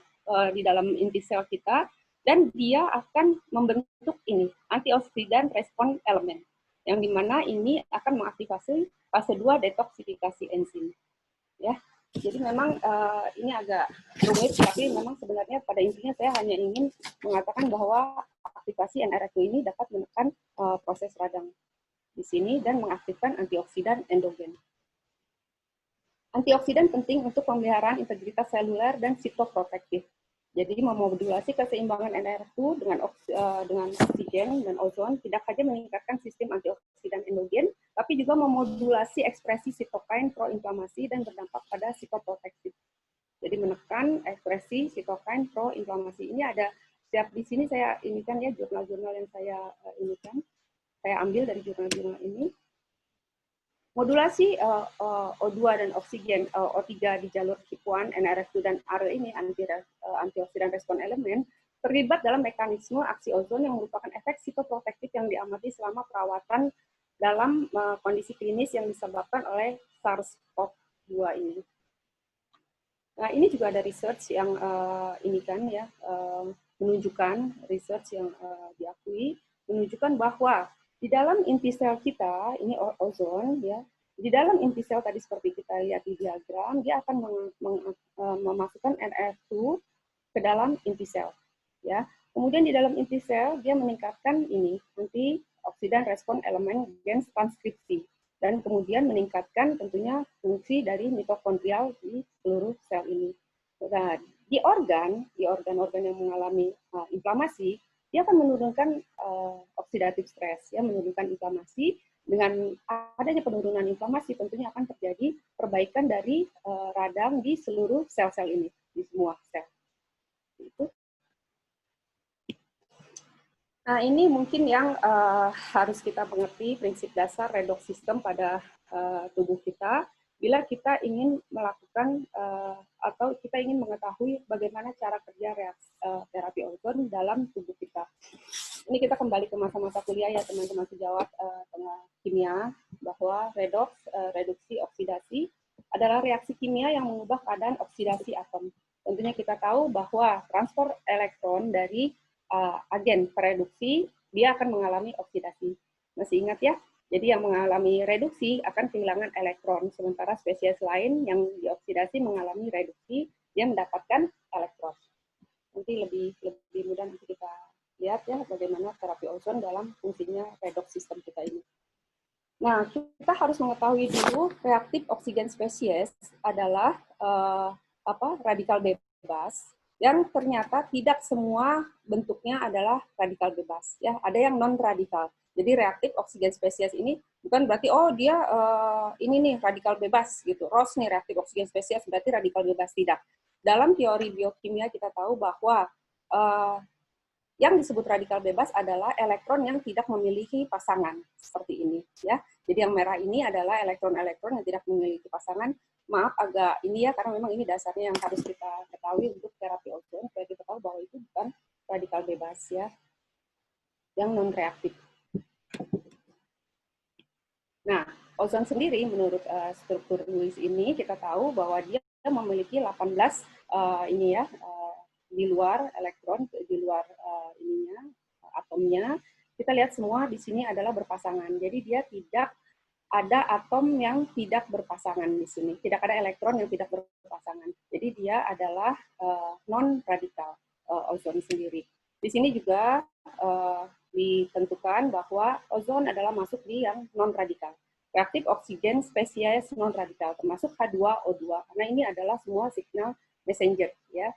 di dalam inti sel kita, dan dia akan membentuk ini antioksidan respon elemen, yang dimana ini akan mengaktifasi fase 2 detoksifikasi enzim. Ya, jadi memang ini agak rumit, tapi memang sebenarnya pada intinya saya hanya ingin mengatakan bahwa aktivasi NRF2 ini dapat menekan proses radang di sini dan mengaktifkan antioksidan endogen. Antioksidan penting untuk pemeliharaan integritas seluler dan sitoprotektif. Jadi memodulasi keseimbangan NRF2 dengan oksigen dan ozon tidak hanya meningkatkan sistem antioksidan endogen, tapi juga memodulasi ekspresi sitokain proinflamasi dan berdampak pada sitoprotektif. Jadi menekan ekspresi sitokain proinflamasi. Ini ada di sini saya inikan ya jurnal-jurnal yang saya inikan. Saya ambil dari jurnal-jurnal ini. Modulasi O2 dan oksigen O3 di jalur KIP1, NRF2 dan ARE ini antioksidan respon elemen terlibat dalam mekanisme aksi ozon yang merupakan efek sitoprotektif yang diamati selama perawatan dalam kondisi klinis yang disebabkan oleh SARS-CoV-2 ini. Nah, ini juga ada research yang ini kan ya menunjukkan research yang diakui menunjukkan bahwa di dalam inti sel kita, ini ozon ya, di dalam inti sel tadi seperti kita lihat di diagram, dia akan memasukkan NRF2 ke dalam inti sel. Ya. Kemudian di dalam inti sel, dia meningkatkan ini, antioksidan respon elemen gen transkripsi. Dan kemudian meningkatkan tentunya fungsi dari mitokondrial di seluruh sel ini. Nah, di organ-organ yang mengalami inflamasi, dia akan menurunkan oksidatif stres, ya, menurunkan inflamasi. Dengan adanya penurunan inflamasi, tentunya akan terjadi perbaikan dari radang di seluruh sel-sel ini, di semua sel. Itu. Nah, ini mungkin yang harus kita mengerti prinsip dasar redox system pada tubuh kita. Bila kita ingin melakukan atau kita ingin mengetahui bagaimana cara kerja terapi ozon dalam tubuh kita. Ini kita kembali ke masa-masa kuliah ya teman-teman sejawat kimia, bahwa reduksi oksidasi adalah reaksi kimia yang mengubah keadaan oksidasi atom. Tentunya kita tahu bahwa transfer elektron dari agen pereduksi, dia akan mengalami oksidasi. Masih ingat ya? Jadi yang mengalami reduksi akan kehilangan elektron, sementara spesies lain yang dioksidasi mengalami reduksi, dia mendapatkan elektron. Nanti lebih mudah nanti kita lihat ya bagaimana terapi ozon dalam fungsinya redox system kita ini. Nah, kita harus mengetahui dulu reaktif oksigen spesies adalah radikal bebas yang ternyata tidak semua bentuknya adalah radikal bebas ya, ada yang non radikal. Jadi reaktif oksigen spesies ini bukan berarti oh dia ini nih radikal bebas gitu. ROS nih reaktif oksigen spesies berarti radikal bebas, tidak. Dalam teori biokimia kita tahu bahwa yang disebut radikal bebas adalah elektron yang tidak memiliki pasangan seperti ini ya. Jadi yang merah ini adalah elektron-elektron yang tidak memiliki pasangan. Maaf agak ini ya karena memang ini dasarnya yang harus kita ketahui untuk terapi ozon supaya kita tahu bahwa itu bukan radikal bebas ya. Yang non reaktif. Nah, ozon sendiri menurut struktur Lewis ini kita tahu bahwa dia memiliki 18 ini ya di luar elektron, di luar ininya atomnya. Kita lihat semua di sini adalah berpasangan. Jadi dia tidak ada atom yang tidak berpasangan di sini. Tidak ada elektron yang tidak berpasangan. Jadi dia adalah non radikal ozon sendiri. Di sini juga ditentukan bahwa ozon adalah masuk di yang non-radikal. Reaktif oksigen spesies non-radikal, termasuk H2O2. Karena ini adalah semua signal messenger, ya,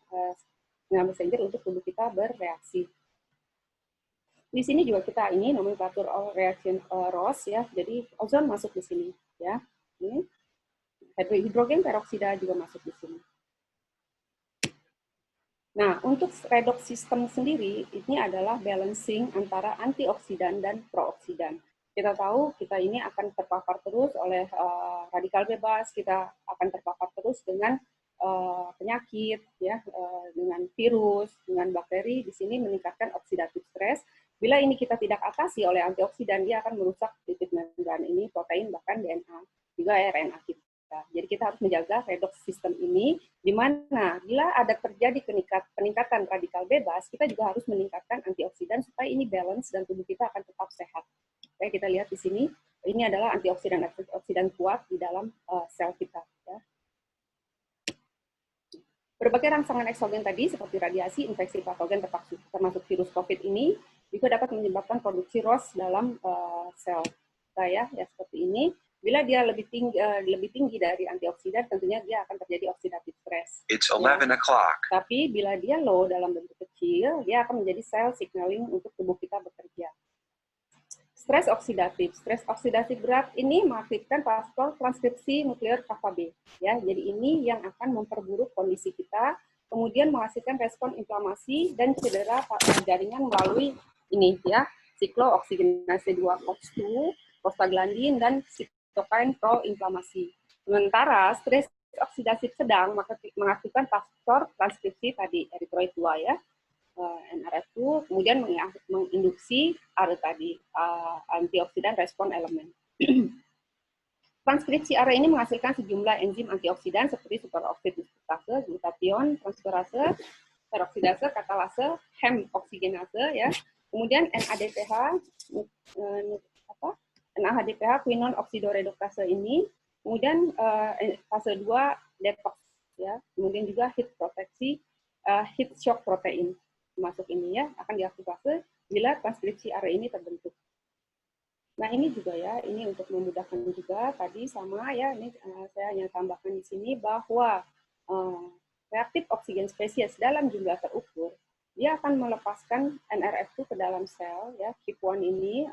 signal messenger untuk tubuh kita bereaksi. Di sini juga kita ini nomenklatur reaction ROS, ya, jadi ozon masuk di sini, ya. Ini hidrogen peroksida juga masuk di sini. Nah, untuk redox system sendiri, ini adalah balancing antara antioksidan dan prooksidan. Kita tahu kita ini akan terpapar terus oleh radikal bebas, kita akan terpapar terus dengan penyakit, ya, dengan virus, dengan bakteri, di sini meningkatkan oksidatif stres. Bila ini kita tidak atasi oleh antioksidan, dia akan merusak lipid membran ini, protein, bahkan DNA, juga RNA kita. Jadi kita harus menjaga redox sistem ini, di mana bila ada terjadi peningkatan radikal bebas, kita juga harus meningkatkan antioksidan supaya ini balance dan tubuh kita akan tetap sehat. Oke, kita lihat di sini, ini adalah antioksidan kuat di dalam sel kita. Ya. Berbagai rangsangan eksogen tadi, seperti radiasi, infeksi patogen, termasuk virus COVID ini, juga dapat menyebabkan produksi ROS dalam sel kita, ya seperti ini. Bila dia lebih tinggi dari antioksidan, tentunya dia akan terjadi oxidative stress. It's 11 o'clock. Tapi bila dia low dalam bentuk kecil, dia akan menjadi cell signaling untuk tubuh kita bekerja. Stres oksidatif berat ini mengaktifkan faktor transkripsi nuklear kappa B. Ya, jadi ini yang akan memperburuk kondisi kita, kemudian menghasilkan respon inflamasi dan cedera jaringan melalui ini, ya, siklooksigenase 2 COX-2, prostaglandin, dan sitokain pro-inflamasi. Sementara stres oksidatif sedang mengaktifkan faktor transkripsi tadi, eritroid 2, ya, NRF2, kemudian menginduksi tadi, antioksidan respon elemen. Transkripsi ARE ini menghasilkan sejumlah enzim antioksidan seperti superoksid dismutase, glutathione, transferase, peroksidase, katalase, hem-oksigenase, ya. Kemudian NADPH, quinone oksidoreduktase ini, kemudian fase 2 detox, ya. Kemudian juga heat shock protein masuk ini, ya, akan diaktifasi bila transkripsi ARE ini terbentuk. Nah, ini juga, ya, ini untuk memudahkan juga tadi sama, ya, ini saya hanya tambahkan di sini bahwa reaktif oksigen spesies dalam jumlah terukur, dia akan melepaskan NRF2 ke dalam sel, ya, KIP1 ini,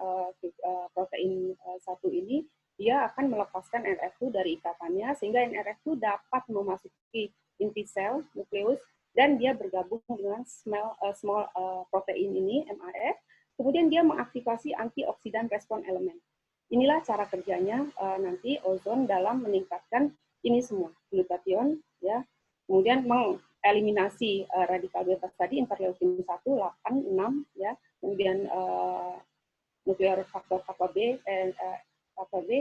protein 1 ini, dia akan melepaskan NRF2 dari ikatannya, sehingga NRF2 dapat memasuki inti sel, nukleus, dan dia bergabung dengan small protein ini, MAF, kemudian dia mengaktifasi antioksidan respon elemen. Inilah cara kerjanya nanti ozon dalam meningkatkan ini semua, glutathione, ya, kemudian mengeliminasi radikal bebas tadi, interleukin 1, 8, 6, ya, kemudian nuklear faktor kappa B,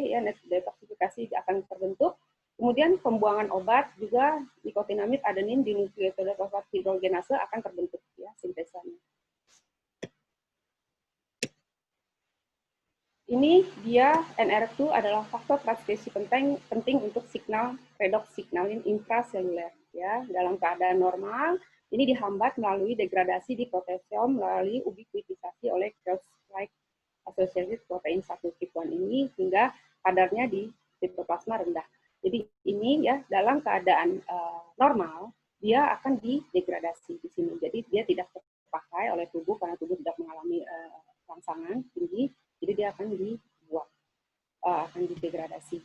ya, detoksifikasi akan terbentuk. Kemudian pembuangan obat juga nikotinamid adenin dinukleotida fosfat hidrogenase akan terbentuk, ya, sintesanya. Ini dia NRF2 adalah faktor transkripsi penting untuk signal redox signalin intraseluler, ya. Dalam keadaan normal ini dihambat melalui degradasi di proteasome melalui ubiquitisasi oleh Krebs-like associated protein 1 KIP1 ini hingga kadarnya di sitoplasma rendah. Jadi ini, ya, dalam keadaan normal dia akan didegradasi di sini. Jadi dia tidak terpakai oleh tubuh karena tubuh tidak mengalami rangsangan tinggi. Jadi dia akan dibuang, akan didegradasi.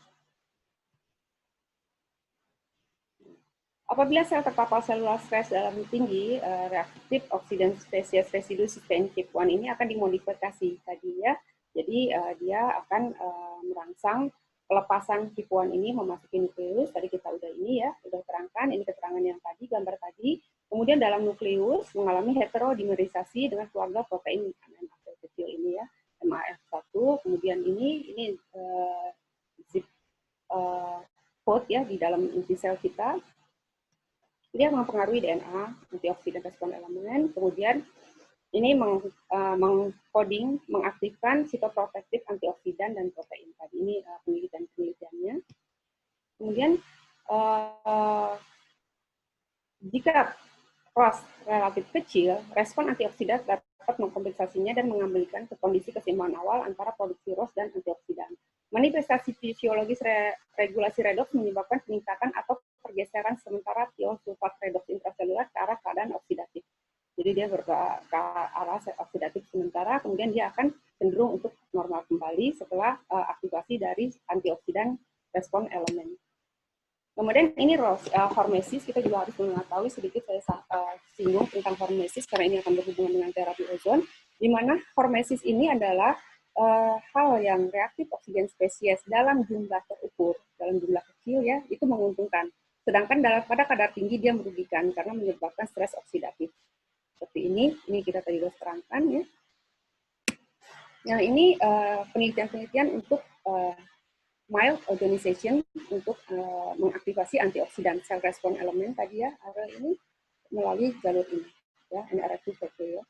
Apabila sel terpapar selular stres dalam tinggi, reaktif oksidan spesies residu sistem KIP1 ini akan dimodifikasi tadi, ya. Jadi dia akan merangsang pelepasan KIP1 ini memasuki nukleus, tadi kita udah ini, ya, udah terangkan, ini keterangan yang tadi, gambar tadi. Kemudian dalam nukleus mengalami heterodimerisasi dengan keluarga protein MAF kecil ini, ya, MAF1, kemudian ini zip code, ya, di dalam inti sel kita. Dia mempengaruhi DNA, antioksidan respon elemen, kemudian ini mengcoding, mengaktifkan sitoprotektif antioksidan dan protein. Tadi ini penelitiannya. Kemudian jika ROS relatif kecil, respon antioksidan dapat mengkompensasinya dan mengembalikan ke kondisi keseimbangan awal antara produksi ROS dan antioksidan. Manifestasi fisiologis regulasi redoks menyebabkan peningkatan atau pergeseran sementara tiosulfat redoks intraseluler ke arah keadaan oksidatif. Jadi dia ke arah oksidatif sementara, kemudian dia akan cenderung untuk normal kembali setelah aktivasi dari antioksidan respon elemen. Kemudian ini hormesis, kita juga harus mengetahui sedikit, saya singgung tentang hormesis karena ini akan berhubungan dengan terapi ozon, di mana hormesis ini adalah hal yang reaktif oksigen spesies dalam jumlah terukur, dalam jumlah kecil, ya, itu menguntungkan. Sedangkan pada kadar tinggi dia merugikan karena menyebabkan stres oksidatif. Seperti ini kita tadi sudah terangkan ya. Nah ini penelitian-penelitian untuk mild ozonization untuk mengaktifasi antioksidan cell response element tadi ya, ini melalui jalur ini ya, NRF2 ya.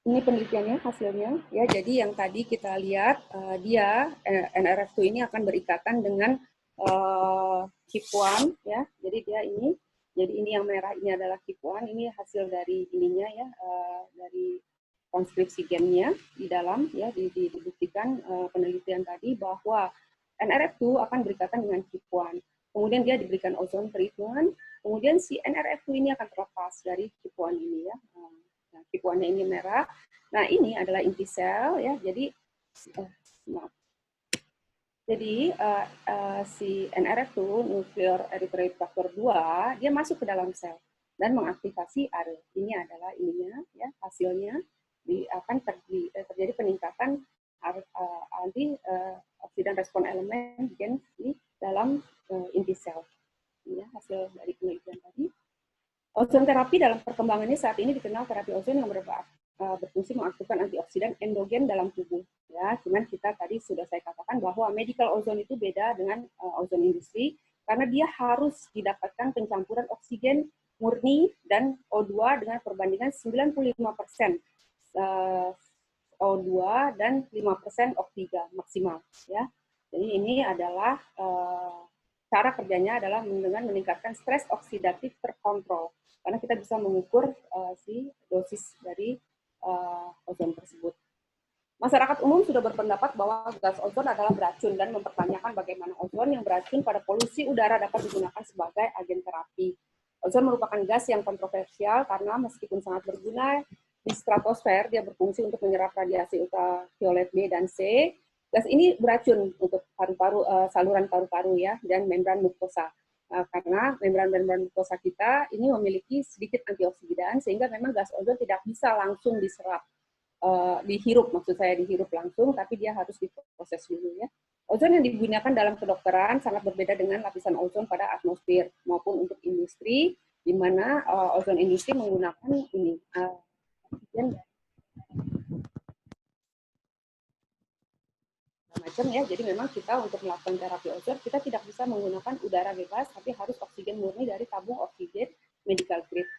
Ini penelitiannya hasilnya ya. Jadi yang tadi kita lihat dia NRF2 ini akan berikatan dengan KEAP1 ya. Jadi dia ini, jadi ini yang merah ini adalah KEAP1, ini hasil dari ininya ya, dari transkripsi gennya di dalam ya, dibuktikan penelitian tadi bahwa NRF2 akan berikatan dengan KEAP1. Kemudian dia diberikan ozone treatment, kemudian si NRF2 ini akan terlepas dari KEAP1 ini ya. Nah, KEAP1-nya ini merah. Nah, ini adalah inti sel ya. Jadi si NRF2, nuclear erythroid factor 2, dia masuk ke dalam sel dan mengaktifasi ARE. Ini adalah ininya ya, hasilnya akan terjadi peningkatan antioksidan respon elemen gen di dalam inti sel. Ini ya, hasil dari penelitian tadi. Ozon terapi dalam perkembangannya saat ini dikenal terapi ozon yang berfungsi mengaktifkan antioksidan endogen dalam tubuh. Ya, cuman kita tadi sudah saya katakan bahwa medical ozone itu beda dengan ozon industri karena dia harus didapatkan pencampuran oksigen murni dan O2 dengan perbandingan 95% O2 dan 5% O3 maksimal. Ya, jadi ini adalah cara kerjanya adalah dengan meningkatkan stres oksidatif terkontrol. Karena kita bisa mengukur si dosis dari ozon tersebut. Masyarakat umum sudah berpendapat bahwa gas ozon adalah beracun dan mempertanyakan bagaimana ozon yang beracun pada polusi udara dapat digunakan sebagai agen terapi. Ozon merupakan gas yang kontroversial karena meskipun sangat berguna di stratosfer, dia berfungsi untuk menyerap radiasi ultraviolet B dan C. Gas ini beracun untuk paru-paru, saluran paru-paru ya, dan membran mukosa. Karena membran-membran mukosa kita ini memiliki sedikit antioksidan sehingga memang gas ozon tidak bisa langsung diserap, dihirup, maksud saya dihirup langsung, tapi dia harus diproses dulu ya. Ozon yang digunakan dalam kedokteran sangat berbeda dengan lapisan ozon pada atmosfer maupun untuk industri, di mana ozon industri menggunakan ini oksigen macam ya. Jadi memang kita untuk melakukan terapi ozon kita tidak bisa menggunakan udara bebas, tapi harus oksigen murni dari tabung oksigen medical grade.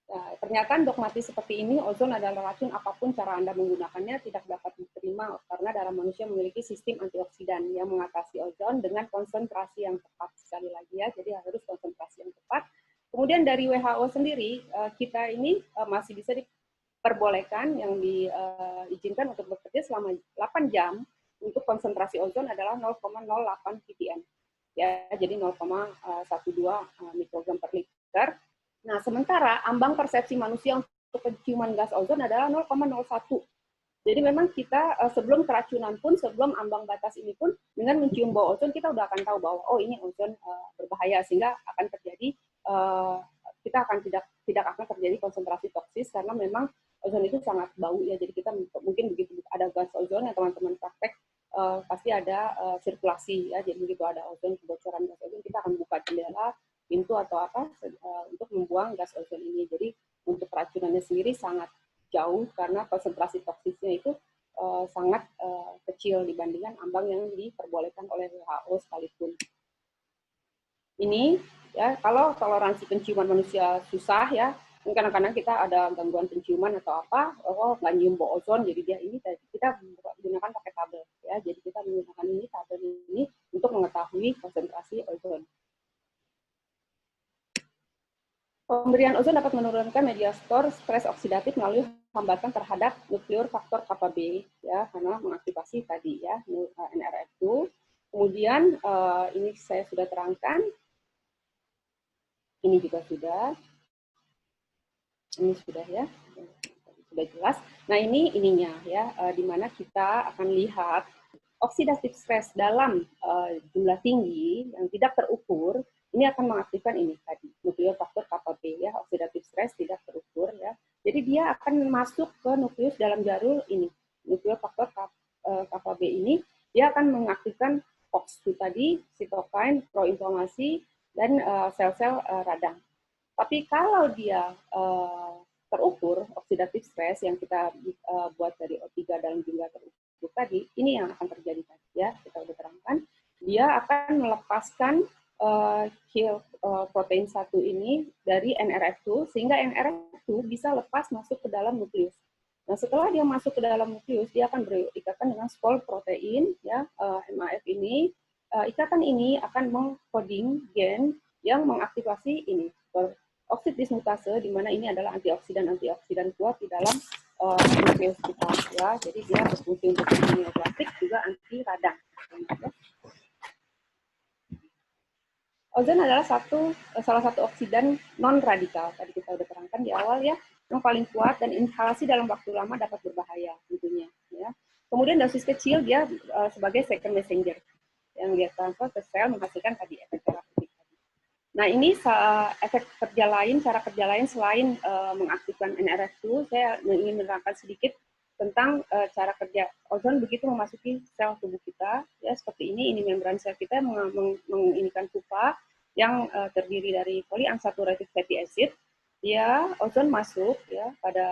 Nah, pernyataan dogmatis seperti ini, ozon adalah racun apapun cara Anda menggunakannya tidak dapat diterima karena darah manusia memiliki sistem antioksidan yang mengatasi ozon dengan konsentrasi yang tepat. Sekali lagi ya, jadi harus konsentrasi yang tepat. Kemudian dari WHO sendiri, kita ini masih bisa diperbolehkan yang diizinkan untuk bekerja selama 8 jam untuk konsentrasi ozon adalah 0,08 ppm. Ya, jadi 0,12 mikrogram per liter. Nah, sementara ambang persepsi manusia untuk penciuman gas ozon adalah 0,01. Jadi memang kita sebelum keracunan pun, sebelum ambang batas ini pun, dengan mencium bau ozon kita udah akan tahu bahwa oh ini ozon berbahaya, sehingga akan terjadi kita akan tidak akan terjadi konsentrasi toksis karena memang ozon itu sangat bau ya. Jadi kita mungkin begitu ada gas ozon ya teman-teman praktek pasti ada sirkulasi ya. Jadi begitu ada ozon, kebocoran gas ozon, kita akan buka jendela, pintu atau apa untuk membuang gas ozon ini. Jadi untuk keracunannya sendiri sangat jauh karena konsentrasi toksisnya itu sangat kecil dibandingkan ambang yang diperbolehkan oleh WHO sekalipun. Ini ya, kalau toleransi penciuman manusia susah ya, kadang-kadang kita ada gangguan penciuman atau apa, oh nggak nyium bau ozon, jadi dia ini kita gunakan pakai tabel ya, jadi kita menggunakan ini tabel ini untuk mengetahui konsentrasi ozon. Pemberian ozon dapat menurunkan mediator stres oksidatif melalui hambatan terhadap nuklear faktor kappa B ya, karena mengaktifasi tadi ya NRF2. Kemudian ini saya sudah terangkan. Ini juga sudah. Ini sudah ya. Sudah jelas. Nah, ini ininya ya, di mana kita akan lihat oksidatif stres dalam jumlah tinggi yang tidak terukur. Ini akan mengaktifkan ini tadi, nuklear faktor kappa B ya, oksidatif stres tidak terukur ya. Jadi dia akan masuk ke nukleus dalam jalur ini. Nuklear faktor kappa B ini dia akan mengaktifkan COX-2 tadi, sitokin, proinflamasi, dan sel-sel radang. Tapi kalau dia terukur, oxidative stress yang kita buat dari O3 dalam jumlah terukur tadi, ini yang akan terjadi tadi ya, kita udah terangkan. Dia akan melepaskan kill protein 1 ini dari NRF2, sehingga NRF2 bisa lepas masuk ke dalam nukleus. Nah, setelah dia masuk ke dalam nukleus, dia akan berikatan dengan spike protein, ya, MAF ini. Ikatan ini akan mengkoding gen yang mengaktifasi ini, oksid dismutase, di mana ini adalah antioksidan kuat di dalam nukleus kita, ya. Jadi dia berfungsi untuk neoplastik, juga anti radang. Ozon adalah salah satu oksidan non radikal. Tadi kita udah terangkan di awal ya, yang paling kuat dan inhalasi dalam waktu lama dapat berbahaya tentunya. Ya. Kemudian dosis kecil dia sebagai second messenger yang dia transfer ke sel menghasilkan tadi efek terapeutik. Nah ini efek kerja lain, cara kerja lain selain mengaktifkan NRF2, saya ingin menerangkan sedikit tentang cara kerja ozon begitu memasuki sel tubuh kita, ya seperti ini membran sel kita menginikan pupa yang terdiri dari polyunsaturated fatty acid. Ya, ozon masuk ya pada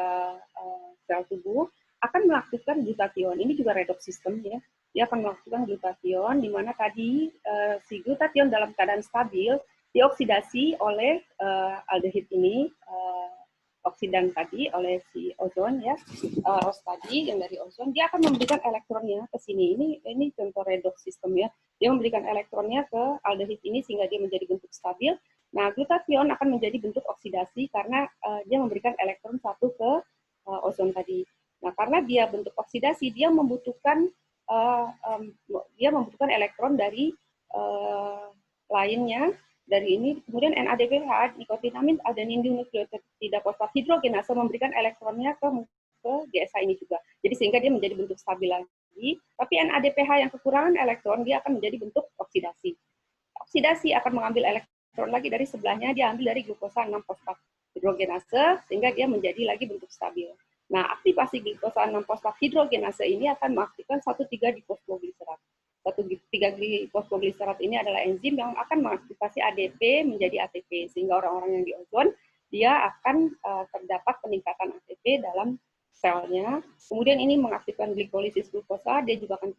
sel tubuh akan mengaktifkan glutathione. Ini juga redox system ya. Dia akan melakukan glutathione di mana tadi si glutathione dalam keadaan stabil dioksidasi oleh aldehid ini. Oksidan tadi oleh si ozon ya, ROS tadi yang dari ozon, dia akan memberikan elektronnya ke sini. Ini contoh redox system ya. Dia memberikan elektronnya ke aldehid ini sehingga dia menjadi bentuk stabil. Nah, glutathione akan menjadi bentuk oksidasi karena dia memberikan elektron satu ke ozon tadi. Nah, karena dia bentuk oksidasi, dia membutuhkan elektron dari lainnya. Dari ini, kemudian NADPH, nikotinamin adenin dinukleotida fosfat hidrogenase memberikan elektronnya ke GSA ini juga. Jadi sehingga dia menjadi bentuk stabil lagi. Tapi NADPH yang kekurangan elektron, dia akan menjadi bentuk oksidasi. Oksidasi akan mengambil elektron lagi dari sebelahnya, dia ambil dari glukosa 6-fosfat hidrogenase, sehingga dia menjadi lagi bentuk stabil. Nah, aktivasi glukosa 6-fosfat hidrogenase ini akan mengaktifkan 1,3-glikosfosfoliserat. 1,3-glikosfosfoliserat ini adalah enzim yang akan mengaktifasi ADP menjadi ATP, sehingga orang-orang yang di ozon dia akan terdapat peningkatan ATP dalam selnya. Kemudian ini mengaktifkan glikolisis glukosa, dia juga akan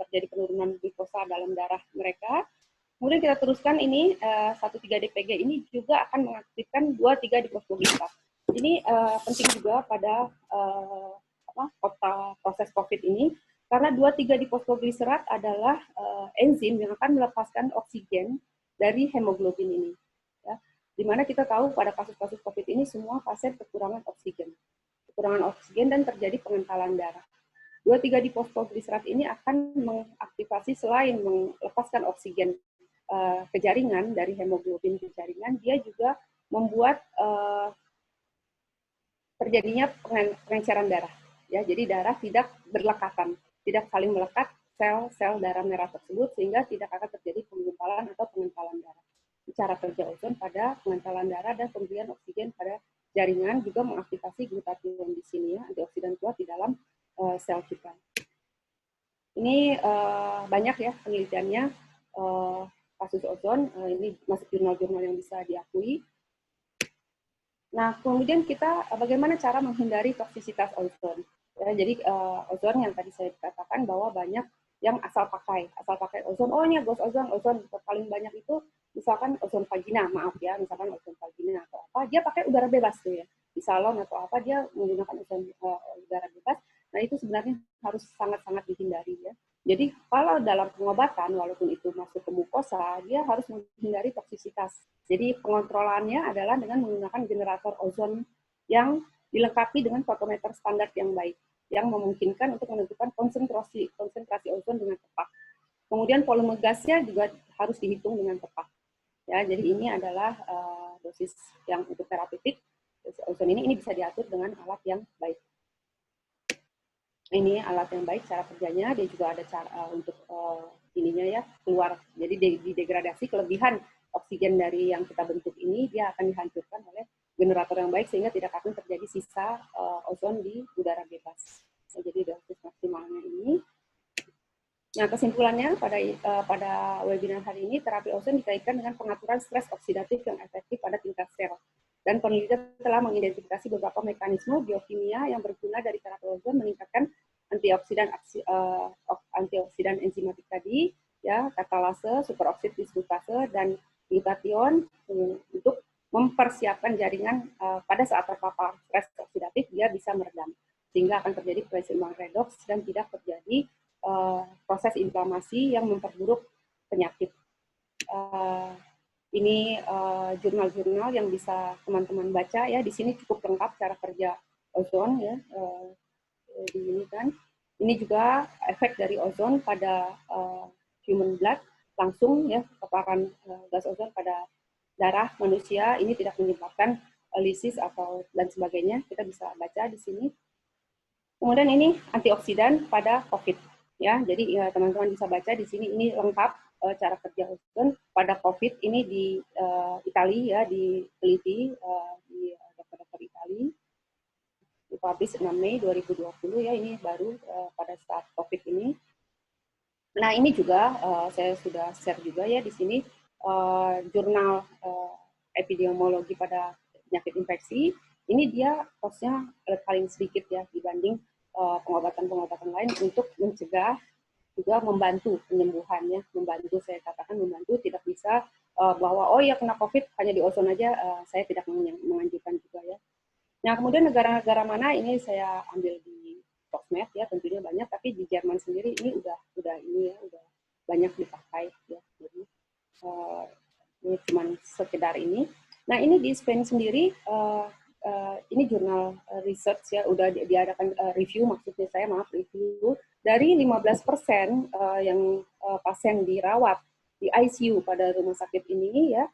terjadi penurunan glukosa dalam darah mereka. Kemudian kita teruskan ini 1,3-DPG ini juga akan mengaktifkan 2,3-glikosfosfoliserat. Ini penting juga pada proses COVID ini. Karena 2,3-glikosfosfoliserat adalah enzim yang akan melepaskan oksigen dari hemoglobin ini. Ya. Di mana kita tahu pada kasus-kasus COVID ini semua pasien kekurangan oksigen. Kekurangan oksigen dan terjadi pengentalan darah. 2,3-glikosfosfoliserat ini akan mengaktifasi selain melepaskan oksigen ke jaringan dari hemoglobin ke jaringan, dia juga membuat terjadinya pengenceran darah. Ya, jadi darah tidak berlekatan. Tidak saling melekat sel-sel darah merah tersebut sehingga tidak akan terjadi penggumpalan atau pengentalan darah. Cara kerja ozon pada pengentalan darah dan pemberian oksigen pada jaringan juga mengaktifasi glutathione di sini ya, antioksidan kuat di dalam sel kita. Ini banyak ya penelitiannya kasus ozon, ini masuk jurnal-jurnal yang bisa diakui. Nah, kemudian kita bagaimana cara menghindari toksisitas ozon? Ya, jadi ozon yang tadi saya katakan bahwa banyak yang asal pakai ozon. Oh ini ghost ozon paling banyak itu misalkan ozon vagina, misalkan ozon vagina atau apa, dia pakai udara bebas tuh ya di salon atau apa dia menggunakan ozon udara bebas. Nah itu sebenarnya harus sangat-sangat dihindari ya. Jadi kalau dalam pengobatan walaupun itu masuk ke mukosa, dia harus menghindari toksisitas. Jadi pengontrolannya adalah dengan menggunakan generator ozon yang dilengkapi dengan fotometer standar yang baik, yang memungkinkan untuk menentukan konsentrasi ozon dengan tepat. Kemudian volume gasnya juga harus dihitung dengan tepat. Ya, jadi ini adalah dosis yang untuk terapeutik. Dosis ozon ini bisa diatur dengan alat yang baik. Ini alat yang baik cara kerjanya, dia juga ada cara untuk ininya ya keluar. Jadi didegradasi kelebihan oksigen dari yang kita bentuk ini dia akan dihancurkan oleh generator yang baik sehingga tidak akan terjadi sisa ozon di udara bebas. Jadi dosis maksimalnya ini. Nah, kesimpulannya pada webinar hari ini, terapi ozon dikaitkan dengan pengaturan stres oksidatif yang efektif pada tingkat sel. Dan penelitian telah mengidentifikasi beberapa mekanisme biokimia yang berguna dari terapi ozon meningkatkan antioksidan enzimatik tadi, ya, katalase, superoksid dismutase, dan glutation untuk mempersiapkan jaringan pada saat terpapar stres oksidatif, dia bisa meredam. Sehingga akan terjadi keseimbangan redoks dan tidak terjadi proses inflamasi yang memperburuk penyakit. Ini jurnal-jurnal yang bisa teman-teman baca ya. Di sini cukup lengkap cara kerja ozon ya. Di ini kan. Ini juga efek dari ozon pada human blood langsung ya, paparan gas ozon pada darah manusia ini tidak menyebabkan lisis atau dan sebagainya. Kita bisa baca di sini. Kemudian ini antioksidan pada COVID. Ya, jadi ya, teman-teman bisa baca di sini ini lengkap cara kerja ozon pada COVID ini di Italia ya, diteliti di dokter-dokter Italia, dipublish 6 Mei 2020 ya, ini baru pada saat COVID ini. Nah ini juga saya sudah share juga ya di sini jurnal epidemiologi pada penyakit infeksi. Ini dia kosnya paling sedikit ya dibanding pengobatan-pengobatan lain untuk mencegah juga membantu penyembuhannya, membantu saya katakan membantu, tidak bisa bahwa oh ya kena COVID hanya di ozon aja, saya tidak menganjurkan juga ya. Nah kemudian negara-negara mana ini saya ambil di sosmed ya, tentunya banyak, tapi di Jerman sendiri ini udah ini ya udah banyak dipakai ya, jadi ini cuma sekedar ini. Nah ini di Spain sendiri ini jurnal research ya, udah diadakan review, maksudnya saya maaf review, dari 15% yang pasien dirawat di ICU pada rumah sakit ini ya,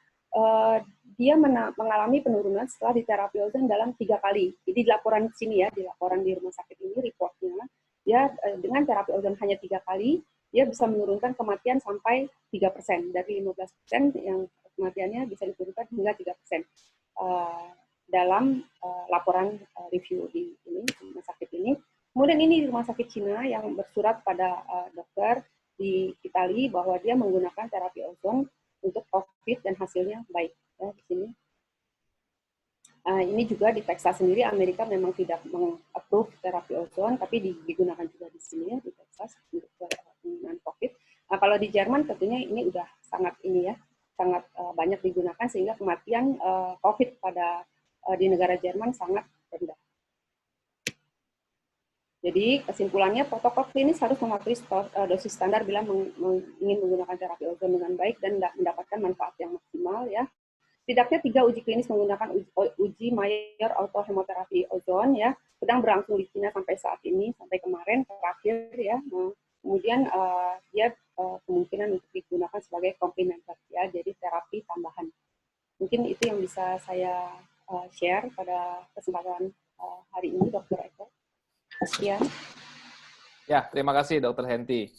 dia mengalami penurunan setelah diterapi ozon dalam 3 kali. Jadi di laporan sini ya, di laporan di rumah sakit ini reportnya, ya dengan terapi ozon hanya 3 kali, dia bisa menurunkan kematian sampai 3%. Dari 15% yang kematiannya bisa diturunkan hingga 3%. Dalam laporan review di ini rumah sakit ini. Kemudian ini di rumah sakit Cina yang bersurat pada dokter di Italia bahwa dia menggunakan terapi ozon untuk COVID dan hasilnya baik. Ya, di sini. Ini juga di Texas sendiri, Amerika memang tidak meng-approve terapi ozon, tapi digunakan juga di sini di Texas untuk penggunaan COVID. Nah, kalau di Jerman tentunya ini udah sangat ini ya, sangat banyak digunakan sehingga kematian COVID pada di negara Jerman sangat rendah. Jadi kesimpulannya protokol klinis harus mematuhi dosis standar bila ingin menggunakan terapi ozon dengan baik dan mendapatkan manfaat yang maksimal ya. Setidaknya 3 uji klinis menggunakan uji mayor autohemoterapi ozon ya, sedang berlangsung di China sampai saat ini, sampai kemarin terakhir ya. Kemudian dia kemungkinan untuk digunakan sebagai komplementer ya, jadi terapi tambahan. Mungkin itu yang bisa saya share pada kesempatan hari ini, Dr. Eko. Sekian. Ya, terima kasih Dr. Henti.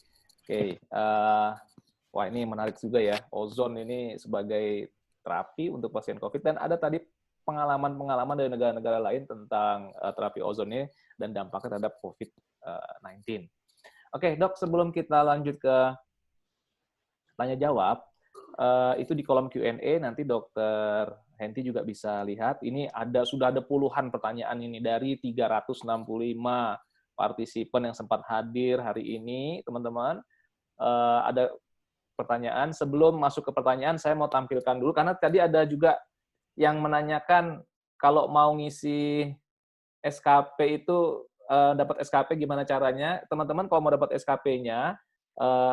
Oke, wah ini menarik juga ya, ozon ini sebagai terapi untuk pasien COVID, dan ada tadi pengalaman-pengalaman dari negara-negara lain tentang terapi ozon ini dan dampaknya terhadap COVID-19. Oke, Dok, sebelum kita lanjut ke tanya jawab, itu di kolom Q&A nanti Dr. Henti juga bisa lihat. Ini sudah ada puluhan pertanyaan ini dari 365 partisipan yang sempat hadir hari ini, teman-teman. Ada pertanyaan. Sebelum masuk ke pertanyaan, saya mau tampilkan dulu karena tadi ada juga yang menanyakan kalau mau ngisi SKP itu dapat SKP gimana caranya? Teman-teman kalau mau dapat SKP-nya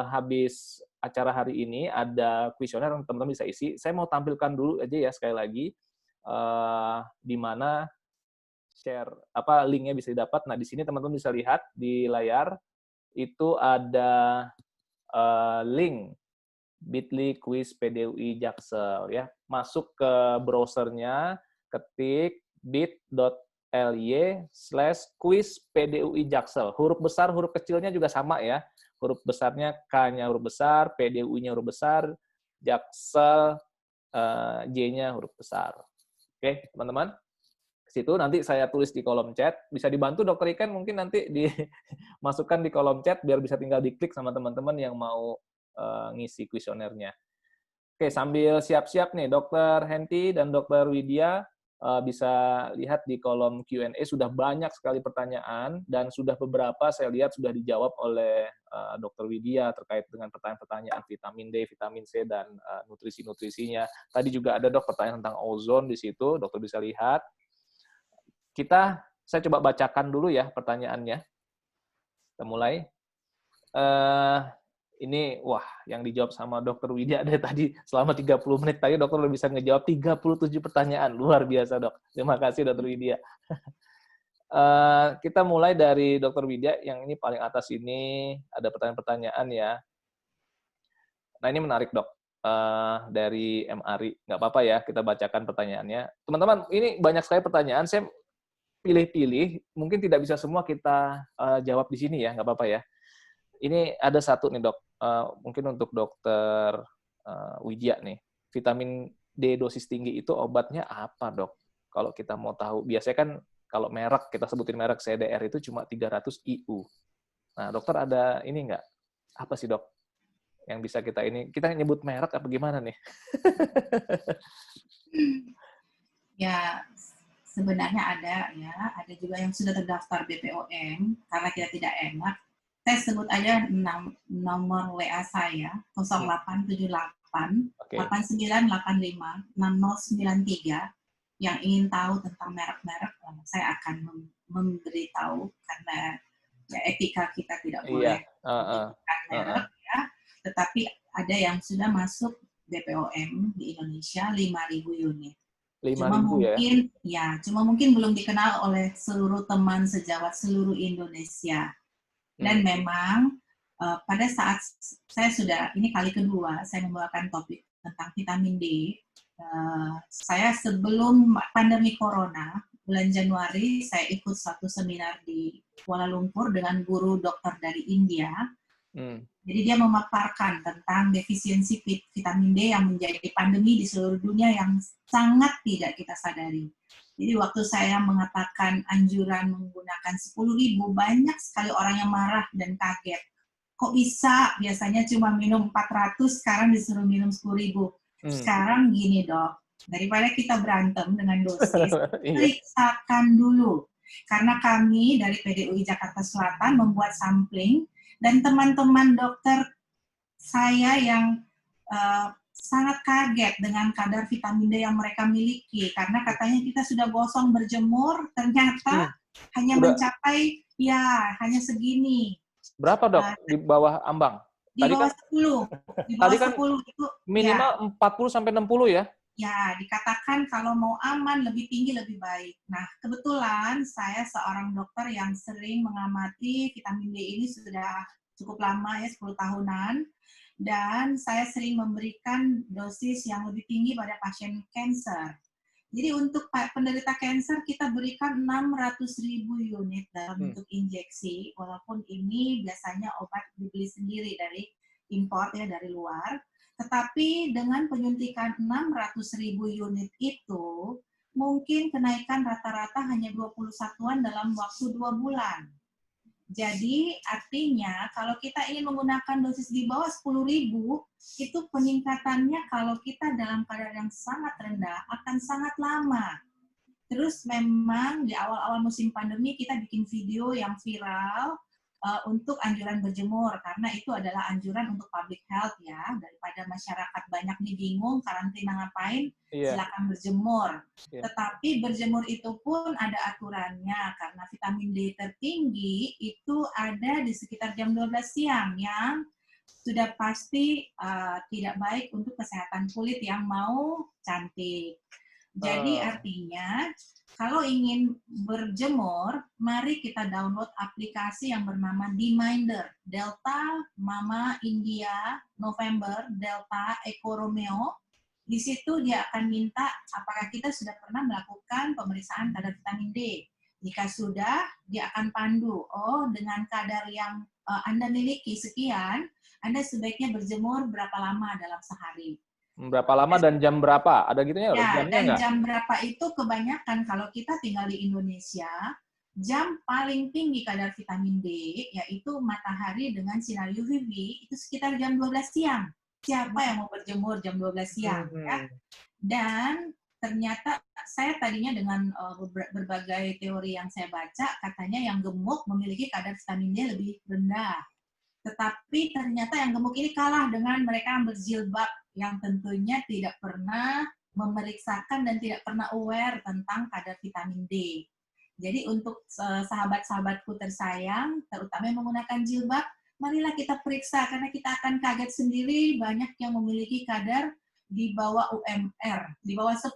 habis acara hari ini ada kuesioner yang teman-teman bisa isi. Saya mau tampilkan dulu aja ya sekali lagi di mana share linknya bisa didapat. Nah di sini teman-teman bisa lihat di layar itu ada link bit.ly quiz PDUI Jaksel ya. Masuk ke browsernya, ketik bit.ly/quiz PDUI Jaksel. Huruf besar, huruf kecilnya juga sama ya. Huruf besarnya K-nya huruf besar, PDUI-nya huruf besar, Jaksel J-nya huruf besar. Oke, teman-teman. situ, nanti saya tulis di kolom chat. Bisa dibantu Dokter Iken mungkin nanti dimasukkan di kolom chat biar bisa tinggal diklik sama teman-teman yang mau ngisi kuesionernya. Oke, sambil siap-siap nih, Dokter Henti dan Dokter Widya bisa lihat di kolom Q&A sudah banyak sekali pertanyaan dan sudah beberapa saya lihat sudah dijawab oleh Dokter Widya terkait dengan pertanyaan-pertanyaan vitamin D, vitamin C dan nutrisi-nutrisinya. Tadi juga ada Dok pertanyaan tentang ozon di situ, Dokter bisa lihat. Saya coba bacakan dulu ya pertanyaannya. Kita mulai. Ini, wah, yang dijawab sama Dokter Widya ada tadi selama 30 menit tadi, dokter udah bisa ngejawab 37 pertanyaan. Luar biasa, Dok. Terima kasih, Dokter Widya. Kita mulai dari Dokter Widya, yang ini paling atas ini, ada pertanyaan-pertanyaan ya. Nah, ini menarik, Dok. Dari M. Ari. Nggak apa-apa ya, kita bacakan pertanyaannya. Teman-teman, ini banyak sekali pertanyaan, saya pilih-pilih, mungkin tidak bisa semua kita jawab di sini ya, nggak apa-apa ya. Ini ada satu nih dok, mungkin untuk Dokter Widya nih, vitamin D dosis tinggi itu obatnya apa dok? Kalau kita mau tahu, biasanya kan kalau merek, kita sebutin merek CDR itu cuma 300 IU. Nah dokter ada ini nggak? Apa sih dok? Yang bisa kita nyebut merek apa gimana nih? Ya, sebenarnya ada juga yang sudah terdaftar BPOM, karena kita tidak enak. Saya sebut aja nomor WA saya, 0878 8985 6093. Yang ingin tahu tentang merek-merek, saya akan memberitahu, karena ya, etika kita tidak boleh menyebutkan merek, ya. Tetapi ada yang sudah masuk BPOM di Indonesia 5.000 unit. Cuma mungkin belum dikenal oleh seluruh teman sejawat seluruh Indonesia. Dan memang pada saat ini kali kedua saya membawakan topik tentang vitamin D. Saya sebelum pandemi Corona, bulan Januari, saya ikut satu seminar di Kuala Lumpur dengan guru dokter dari India. Jadi dia memaparkan tentang defisiensi vitamin D yang menjadi pandemi di seluruh dunia yang sangat tidak kita sadari. Jadi waktu saya mengatakan anjuran menggunakan 10.000, banyak sekali orang yang marah dan kaget. Kok bisa? Biasanya cuma minum 400, sekarang disuruh minum 10.000. Sekarang gini dok, daripada kita berantem dengan dosis, periksakan dulu. Karena kami dari PDUI Jakarta Selatan membuat sampling, dan teman-teman dokter saya yang sangat kaget dengan kadar vitamin D yang mereka miliki, karena katanya kita sudah gosong berjemur, ternyata hanya mencapai hanya segini. Berapa dok di bawah ambang? Di bawah 10. Di bawah 10 itu minimal 40 sampai 60 ya? Ya, dikatakan kalau mau aman lebih tinggi lebih baik. Nah, kebetulan saya seorang dokter yang sering mengamati vitamin D ini sudah cukup lama ya, 10 tahunan. Dan saya sering memberikan dosis yang lebih tinggi pada pasien kanker. Jadi untuk penderita kanker kita berikan 600.000 unit dalam bentuk injeksi, walaupun ini biasanya obat dibeli sendiri dari impor ya, dari luar. Tetapi dengan penyuntikan 600.000 unit itu, mungkin kenaikan rata-rata hanya 20 satuan dalam waktu 2 bulan. Jadi artinya kalau kita ingin menggunakan dosis di bawah 10.000, itu peningkatannya kalau kita dalam kadar yang sangat rendah akan sangat lama. Terus memang di awal-awal musim pandemi kita bikin video yang viral untuk anjuran berjemur, karena itu adalah anjuran untuk public health ya, daripada masyarakat banyak nih bingung karantina ngapain, silakan berjemur. Tetapi berjemur itu pun ada aturannya, karena vitamin D tertinggi itu ada di sekitar jam 12 siang yang sudah pasti tidak baik untuk kesehatan kulit yang mau cantik. Jadi artinya kalau ingin berjemur, mari kita download aplikasi yang bernama D-Minder. Delta, Mama, India, November, Delta, Echo, Romeo. Di situ dia akan minta apakah kita sudah pernah melakukan pemeriksaan kadar vitamin D. Jika sudah, dia akan pandu. Oh, dengan kadar yang Anda miliki sekian, Anda sebaiknya berjemur berapa lama dalam sehari. Berapa lama dan jam berapa? Ada gitunya? Ya, Jamnya dan nggak? jam berapa itu kebanyakan kalau kita tinggal di Indonesia, jam paling tinggi kadar vitamin D, yaitu matahari dengan sinar UVB, itu sekitar jam 12 siang. Siapa yang mau berjemur jam 12 siang? Ya? Dan ternyata saya tadinya dengan berbagai teori yang saya baca, katanya yang gemuk memiliki kadar vitamin D lebih rendah. Tetapi ternyata yang gemuk ini kalah dengan mereka yang berjilbab, yang tentunya tidak pernah memeriksakan dan tidak pernah aware tentang kadar vitamin D. Jadi untuk sahabat-sahabatku tersayang, terutama yang menggunakan jilbab, marilah kita periksa, karena kita akan kaget sendiri banyak yang memiliki kadar di bawah UMR, di bawah 10.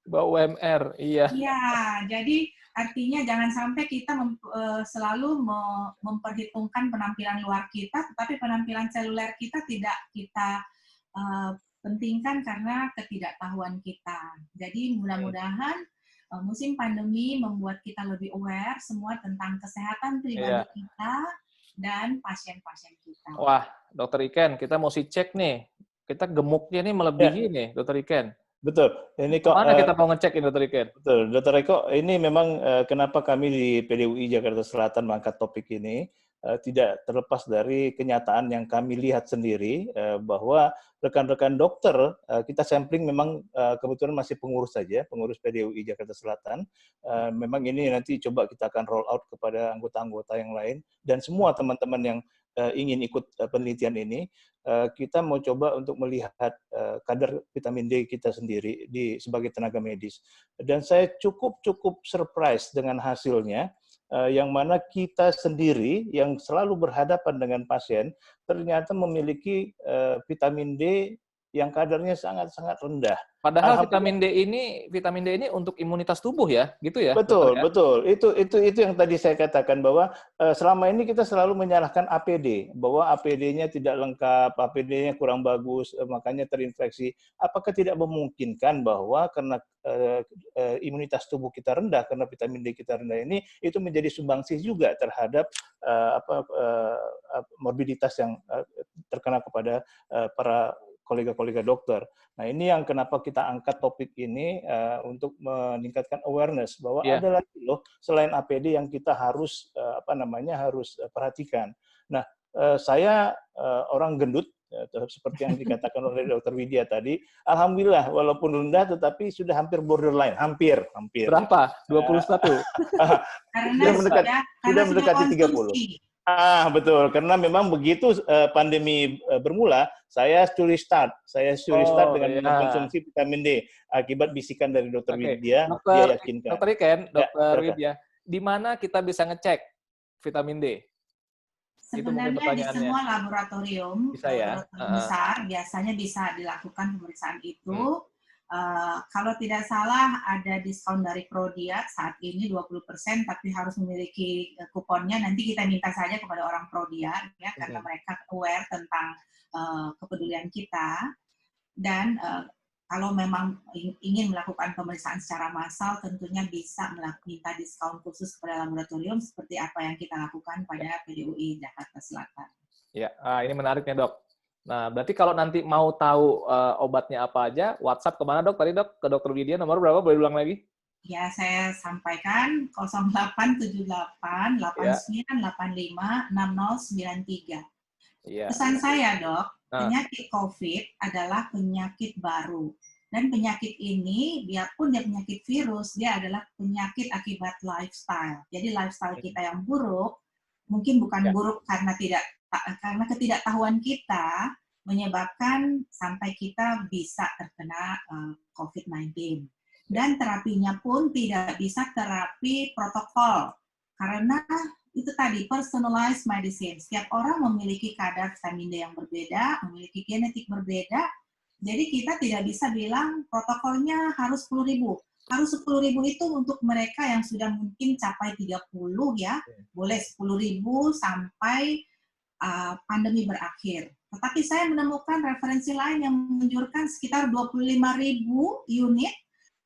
Di bawah UMR, iya. Iya, jadi artinya jangan sampai kita selalu memperhitungkan penampilan luar kita, tetapi penampilan seluler kita tidak kita pentingkan karena ketidaktahuan kita. Jadi mudah-mudahan musim pandemi membuat kita lebih aware semua tentang kesehatan pribadi kita dan pasien-pasien kita. Wah, Dokter Iken, kita mesti cek nih. Kita gemuknya nih melebihi nih, Dokter Iken. Betul. Ini kok mana kita mau ngecek ini, Dokter Iken? Betul, Dokter Eko. Ini memang kenapa kami di PDUI Jakarta Selatan mengangkat topik ini tidak terlepas dari kenyataan yang kami lihat sendiri bahwa rekan-rekan dokter kita sampling memang kebetulan masih pengurus saja, pengurus PDUI Jakarta Selatan. Memang ini nanti coba kita akan roll out kepada anggota-anggota yang lain dan semua teman-teman yang ingin ikut penelitian ini. Kita mau coba untuk melihat kadar vitamin D kita sendiri sebagai tenaga medis. Dan saya cukup surprise dengan hasilnya, yang mana kita sendiri yang selalu berhadapan dengan pasien ternyata memiliki vitamin D yang kadarnya sangat-sangat rendah. Padahal vitamin D ini untuk imunitas tubuh ya, gitu ya? Betul, ya? betul. Itu yang tadi saya katakan bahwa selama ini kita selalu menyalahkan APD, bahwa APD-nya tidak lengkap, APD-nya kurang bagus, makanya terinfeksi. Apakah tidak memungkinkan bahwa karena imunitas tubuh kita rendah, karena vitamin D kita rendah ini, itu menjadi sumbangsih juga terhadap morbiditas yang terkena kepada para kolega-kolega dokter. Nah, ini yang kenapa kita angkat topik ini untuk meningkatkan awareness bahwa ada lagi loh selain APD yang kita harus harus perhatikan. Nah, saya orang gendut seperti yang dikatakan oleh Dr. Widya tadi, alhamdulillah walaupun rendah tetapi sudah hampir borderline, hampir. Berapa? 21. Sudah mendekati 30. Betul, karena memang begitu pandemi bermula, saya curi start dengan mengkonsumsi vitamin D akibat bisikan dari Dr. Widya, dia yakinkan. Dokter Iken, Dr. Widya, di mana kita bisa ngecek vitamin D? Sebenarnya di semua laboratorium besar biasanya bisa dilakukan pemeriksaan itu. Kalau tidak salah ada diskon dari Prodiat saat ini 20%, tapi harus memiliki kuponnya. Nanti kita minta saja kepada orang Prodiat ya, karena mereka aware tentang kepedulian kita. Dan kalau memang ingin melakukan pemeriksaan secara massal, tentunya bisa minta diskon khusus kepada laboratorium seperti apa yang kita lakukan pada PDUI Jakarta Selatan. Ya, ini menarik nih, Dok. Nah, berarti kalau nanti mau tahu obatnya apa aja, WhatsApp kemana, Dok? Tadi, Dok, ke Dr. Widya, nomor berapa? Boleh ulang lagi? Ya, saya sampaikan 0878 8985 6093. Ya. Pesan saya, Dok, penyakit COVID adalah penyakit baru. Dan penyakit ini, biarpun dia penyakit virus, dia adalah penyakit akibat lifestyle. Jadi lifestyle kita yang buruk, mungkin bukan buruk karena ketidaktahuan kita menyebabkan sampai kita bisa terkena COVID-19. Dan terapinya pun tidak bisa terapi protokol. Karena itu tadi, personalized medicine. Setiap orang memiliki kadar vitamin D yang berbeda, memiliki genetik berbeda. Jadi kita tidak bisa bilang protokolnya harus 10.000. Harus 10.000 itu untuk mereka yang sudah mungkin capai 30 ya. Boleh 10.000 sampai pandemi berakhir. Tetapi saya menemukan referensi lain yang menunjukkan sekitar 25.000 unit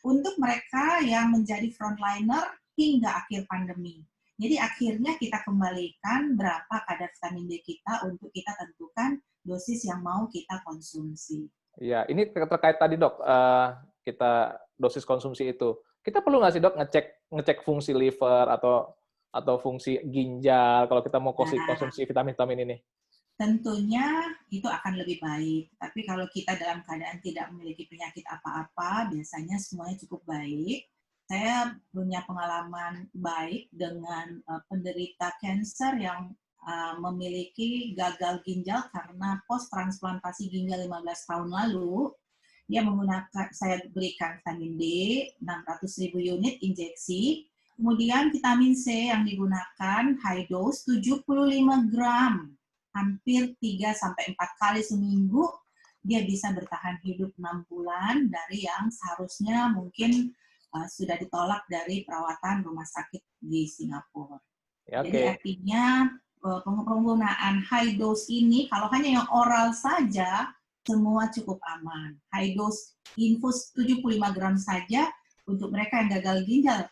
untuk mereka yang menjadi frontliner hingga akhir pandemi. Jadi akhirnya kita kembalikan berapa kadar vitamin D kita untuk kita tentukan dosis yang mau kita konsumsi. Iya, ini terkait tadi dok, kita dosis konsumsi itu. Kita perlu nggak sih dok ngecek fungsi liver atau fungsi ginjal kalau kita mau Nah, konsumsi vitamin-vitamin ini? tentunya itu akan lebih baik. Tapi kalau kita dalam keadaan tidak memiliki penyakit apa-apa, biasanya semuanya cukup baik. Saya punya pengalaman baik dengan penderita kanker yang memiliki gagal ginjal karena post transplantasi ginjal 15 tahun lalu. Dia menggunakan, saya berikan vitamin D 600.000 unit injeksi. Kemudian vitamin C yang digunakan high dose 75 gram, hampir 3-4 kali seminggu. Dia bisa bertahan hidup 6 bulan dari yang seharusnya mungkin sudah ditolak dari perawatan rumah sakit di Singapura. Ya, Jadi oke. artinya penggunaan high dose ini kalau hanya yang oral saja semua cukup aman. High dose infus 75 gram saja untuk mereka yang gagal ginjal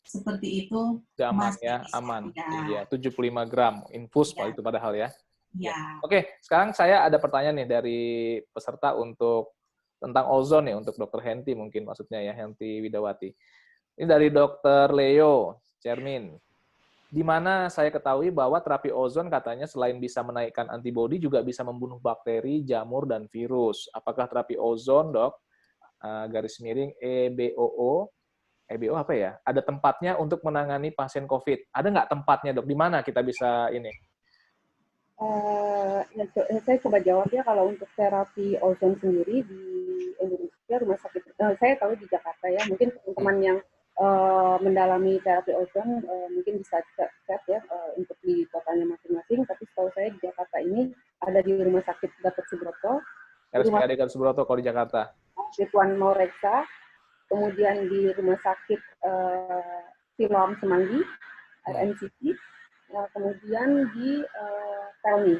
seperti itu Udah aman masih ya, bisa. aman. Ya. Iya, 75 gram infus Ya. itu padahal ya. Ya. Ya. Oke, sekarang saya ada pertanyaan nih dari peserta tentang ozon nih untuk Dr. Henti mungkin maksudnya ya, Henti Widawati. Ini dari Dr. Leo Cermin. Di mana saya ketahui bahwa terapi ozon katanya selain bisa menaikkan antibodi juga bisa membunuh bakteri, jamur, dan virus. Apakah terapi ozon, dok, garis miring EBOO apa ya? Ada tempatnya untuk menangani pasien COVID? Ada nggak tempatnya, dok? Di mana kita bisa ini? Saya coba jawab ya, kalau untuk terapi ozon sendiri di Indonesia, rumah sakit, saya tahu di Jakarta ya, mungkin teman-teman yang mendalami terapi ozon mungkin bisa cek ya untuk di kotanya masing-masing, tapi setahu saya di Jakarta ini ada di Rumah Sakit Gatot Subroto, RSPAD Gatot Subroto kalau di Jakarta. Di Tuan Maureksa, kemudian di Rumah Sakit Siloam Semanggi, RMCC, kemudian di Pelni.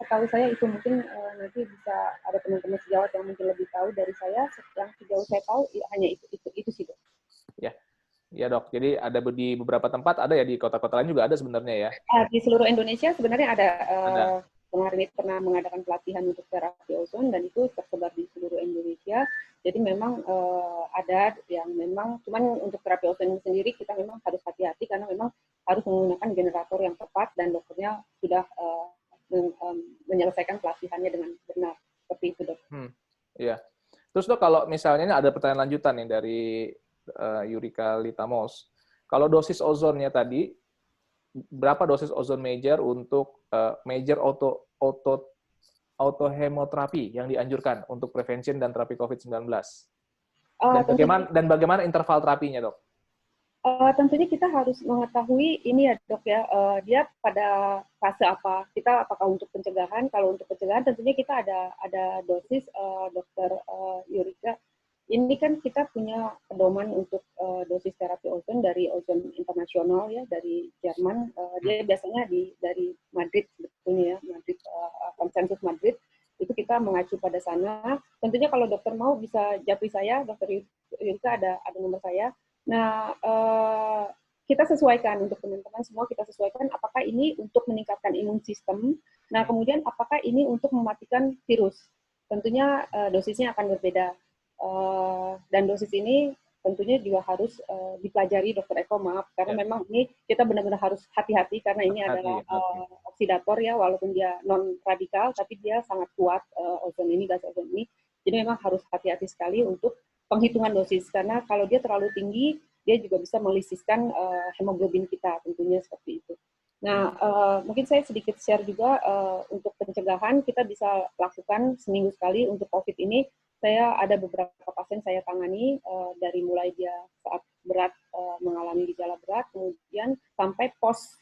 Setahu saya itu mungkin nanti bisa ada teman-teman sejawat yang mungkin lebih tahu dari saya. Yang sejauh saya tahu hanya itu sih, dok. Ya dok, jadi ada di beberapa tempat, ada ya di kota-kota lain juga ada sebenarnya ya? Di seluruh Indonesia sebenarnya ada. Kemarin pernah mengadakan pelatihan untuk terapi ozon dan itu tersebar di seluruh Indonesia. Jadi memang ada yang memang, cuman untuk terapi ozon sendiri kita memang harus hati-hati karena memang harus menggunakan generator yang tepat dan dokternya sudah menyelesaikan pelatihannya dengan benar. Seperti itu, dok. Iya. Terus dok, kalau misalnya ini ada pertanyaan lanjutan nih dari Yurika Litamos. Kalau dosis ozonnya tadi, berapa dosis ozon major untuk major autohemoterapi yang dianjurkan untuk prevention dan terapi COVID-19? Dan bagaimana interval terapinya, dok? Tentunya kita harus mengetahui ini ya, dok ya, dia pada fase apa. Kita apakah untuk pencegahan? Kalau untuk pencegahan tentunya kita ada dosis, dokter Yurika. Ini kan kita punya pedoman untuk dosis terapi ozon dari ozon internasional ya, dari Jerman. Dia biasanya dari Madrid sebetulnya ya, Madrid, konsensus Madrid. Itu kita mengacu pada sana. Tentunya kalau dokter mau bisa japri saya, dokter Yurika ada nomor saya. Nah, kita sesuaikan untuk teman-teman semua, kita sesuaikan apakah ini untuk meningkatkan imun sistem. Nah, kemudian apakah ini untuk mematikan virus. Tentunya dosisnya akan berbeda. Dan dosis ini tentunya juga harus dipelajari, Dokter Eko, maaf, karena memang ini kita benar-benar harus hati-hati karena ini adalah oksidator ya, walaupun dia non-radikal, tapi dia sangat kuat ozon ini, gas ozon ini. Jadi memang harus hati-hati sekali untuk penghitungan dosis, karena kalau dia terlalu tinggi, dia juga bisa melisiskan hemoglobin kita, tentunya seperti itu. Nah, mungkin saya sedikit share juga untuk pencegahan, kita bisa lakukan seminggu sekali untuk COVID ini. Saya ada beberapa pasien saya tangani dari mulai dia saat berat mengalami gejala berat, kemudian sampai post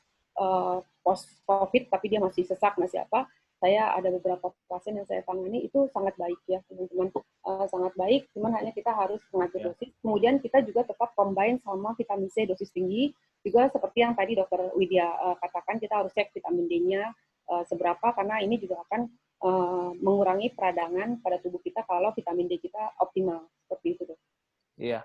COVID, tapi dia masih sesak, masih apa. Saya ada beberapa pasien yang saya tangani itu sangat baik ya, teman-teman, sangat baik. Cuman hanya kita harus mengatur dosis. Kemudian kita juga tetap combine sama vitamin C dosis tinggi. Juga seperti yang tadi Dokter Widya katakan, kita harus cek vitamin D-nya seberapa, karena ini juga akan mengurangi peradangan pada tubuh kita kalau vitamin D kita optimal, seperti itu, dok. Iya.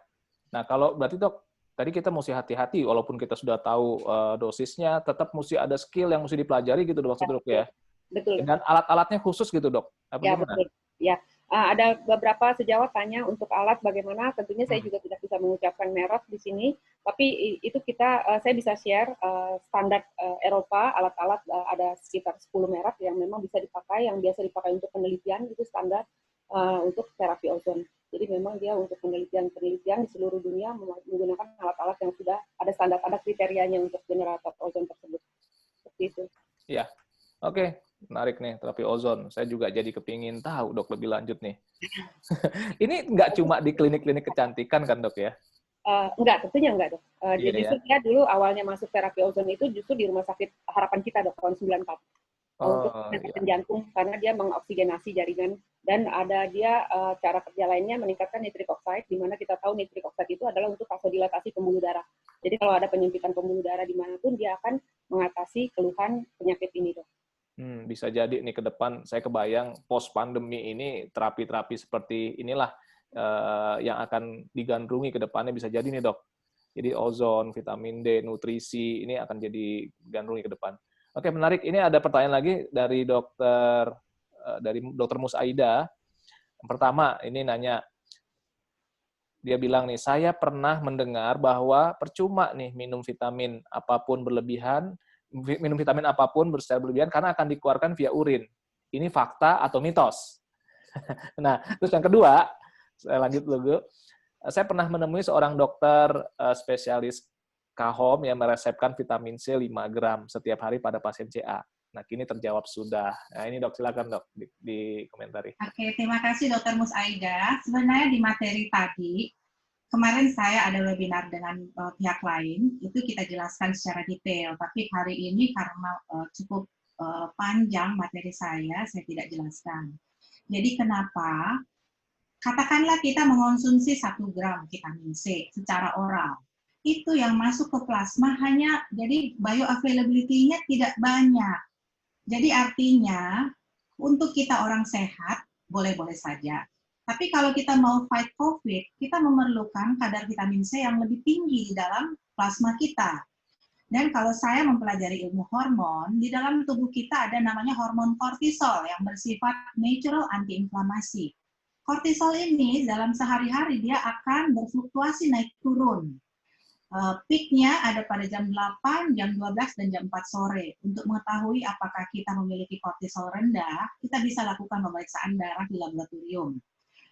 Nah, kalau berarti dok, tadi kita mesti hati-hati, walaupun kita sudah tahu dosisnya, tetap mesti ada skill yang mesti dipelajari gitu, dok, ya? Betul. Dan alat-alatnya khusus gitu, dok? Apa ya, gimana? betul. Ya, ada beberapa sejawat tanya untuk alat bagaimana. Tentunya saya juga tidak bisa mengucapkan merek di sini, tapi itu saya bisa share standar Eropa, alat-alat ada sekitar 10 merek yang memang bisa dipakai, yang biasa dipakai untuk penelitian, itu standar untuk terapi ozon. Jadi memang dia untuk penelitian di seluruh dunia menggunakan alat-alat yang sudah ada standar, ada kriterianya untuk generator ozon tersebut. Seperti itu. Iya, oke. Menarik nih, terapi ozon. Saya juga jadi kepingin tahu, Dok, lebih lanjut nih. Ini nggak cuma di klinik-klinik kecantikan kan, Dok, ya? Enggak, tentunya enggak, Dok. Iya, Justru ya? dia dulu awalnya masuk terapi ozon itu justru di Rumah Sakit Harapan Kita, Dok, tahun 94. Untuk meningkatkan jantung, karena dia mengoksigenasi jaringan. Dan ada dia cara kerja lainnya meningkatkan nitric oxide, di mana kita tahu nitric oxide itu adalah untuk vasodilatasi pembuluh darah. Jadi kalau ada penyempitan pembuluh darah dimanapun, dia akan mengatasi keluhan penyakit ini, Dok. Bisa jadi nih ke depan saya kebayang post pandemi ini terapi-terapi seperti inilah yang akan digandrungi ke depannya, bisa jadi nih, Dok. Jadi ozon, vitamin D, nutrisi ini akan jadi gandrungi ke depan. Oke, menarik. Ini ada pertanyaan lagi dari Dokter Musaida. Yang pertama, ini nanya, dia bilang nih, saya pernah mendengar bahwa percuma nih minum vitamin apapun secara berlebihan karena akan dikeluarkan via urin. Ini fakta atau mitos? Nah, terus yang kedua, saya lanjut dulu. Saya pernah menemui seorang dokter spesialis KHOM yang meresepkan vitamin C 5 gram setiap hari pada pasien CA. Nah, kini terjawab sudah. Nah, ini Dok, silakan Dok, di komentari. Oke, terima kasih Dr. Musaida. Sebenarnya di materi tadi, kemarin saya ada webinar dengan pihak lain, itu kita jelaskan secara detail. Tapi hari ini karena cukup panjang materi saya tidak jelaskan. Jadi kenapa? Katakanlah kita mengonsumsi 1 gram vitamin C secara oral. Itu yang masuk ke plasma hanya, jadi bioavailability-nya tidak banyak. Jadi artinya, untuk kita orang sehat, boleh-boleh saja. Tapi kalau kita mau fight COVID, kita memerlukan kadar vitamin C yang lebih tinggi di dalam plasma kita. Dan kalau saya mempelajari ilmu hormon, di dalam tubuh kita ada namanya hormon kortisol yang bersifat natural anti-inflamasi. Kortisol ini dalam sehari-hari dia akan berfluktuasi naik turun. Peak-nya ada pada jam 8, jam 12, dan jam 4 sore. Untuk mengetahui apakah kita memiliki kortisol rendah, kita bisa lakukan pemeriksaan darah di laboratorium.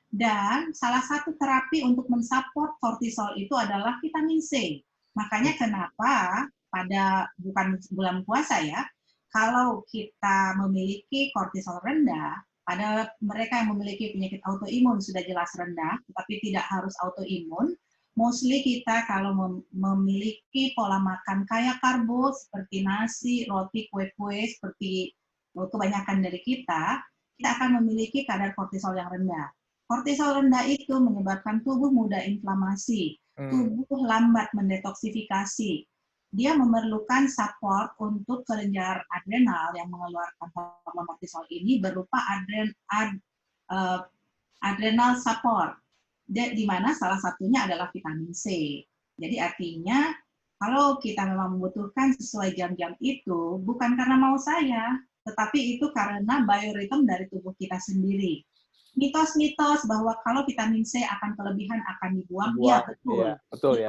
Dan salah satu terapi untuk mensupport kortisol itu adalah vitamin C. Makanya kenapa pada bukan bulan puasa ya, kalau kita memiliki kortisol rendah, pada mereka yang memiliki penyakit autoimun sudah jelas rendah, tetapi tidak harus autoimun. Mostly kita kalau memiliki pola makan kaya karbo seperti nasi, roti, kue-kue seperti kebanyakan dari kita akan memiliki kadar kortisol yang rendah. Kortisol rendah itu menyebabkan tubuh mudah inflamasi, tubuh lambat mendetoksifikasi. Dia memerlukan support untuk kelenjar adrenal yang mengeluarkan hormon kortisol ini berupa adrenal support, di mana salah satunya adalah vitamin C. Jadi artinya kalau kita memang membutuhkan sesuai jam-jam itu, bukan karena mau saya, tetapi itu karena bioritme dari tubuh kita sendiri. Mitos-mitos bahwa kalau vitamin C akan kelebihan akan dibuang, ya betul. Iya, betul. Ya.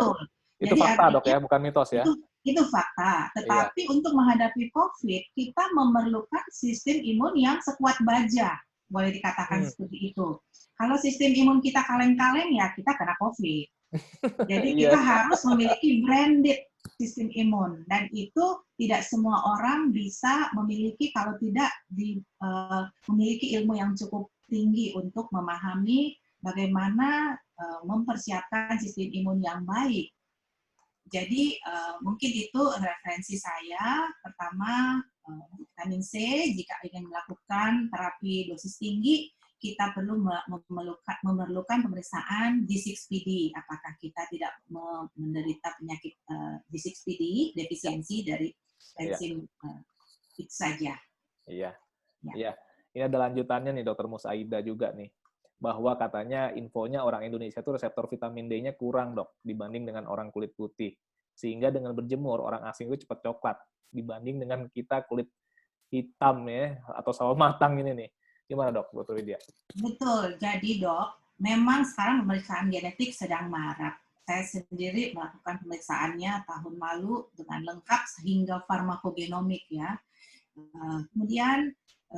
Itu Jadi fakta, Dok, ya, bukan mitos ya. Itu fakta. Tetapi untuk menghadapi COVID, kita memerlukan sistem imun yang sekuat baja. Boleh dikatakan seperti itu. Kalau sistem imun kita kaleng-kaleng, ya kita kena COVID. Jadi kita harus memiliki branded sistem imun. Dan itu tidak semua orang bisa memiliki kalau tidak memiliki ilmu yang cukup tinggi untuk memahami bagaimana mempersiapkan sistem imun yang baik. Jadi mungkin itu referensi saya. Pertama, vitamin C, jika ingin melakukan terapi dosis tinggi, kita perlu memerlukan pemeriksaan D6PD. Apakah kita tidak menderita penyakit D6PD, defisiensi dari enzim itu saja. Iya. Ini ada lanjutannya nih, Dr. Musaida juga nih. Bahwa katanya infonya orang Indonesia itu reseptor vitamin D-nya kurang, Dok, dibanding dengan orang kulit putih. Sehingga dengan berjemur, orang asing itu cepat coklat dibanding dengan kita kulit hitam ya, atau sawo matang ini nih. Gimana dok, Dr. Widya? Betul, jadi dok, memang sekarang pemeriksaan genetik sedang marak. Saya sendiri melakukan pemeriksaannya tahun lalu dengan lengkap sehingga farmakogenomik ya. Kemudian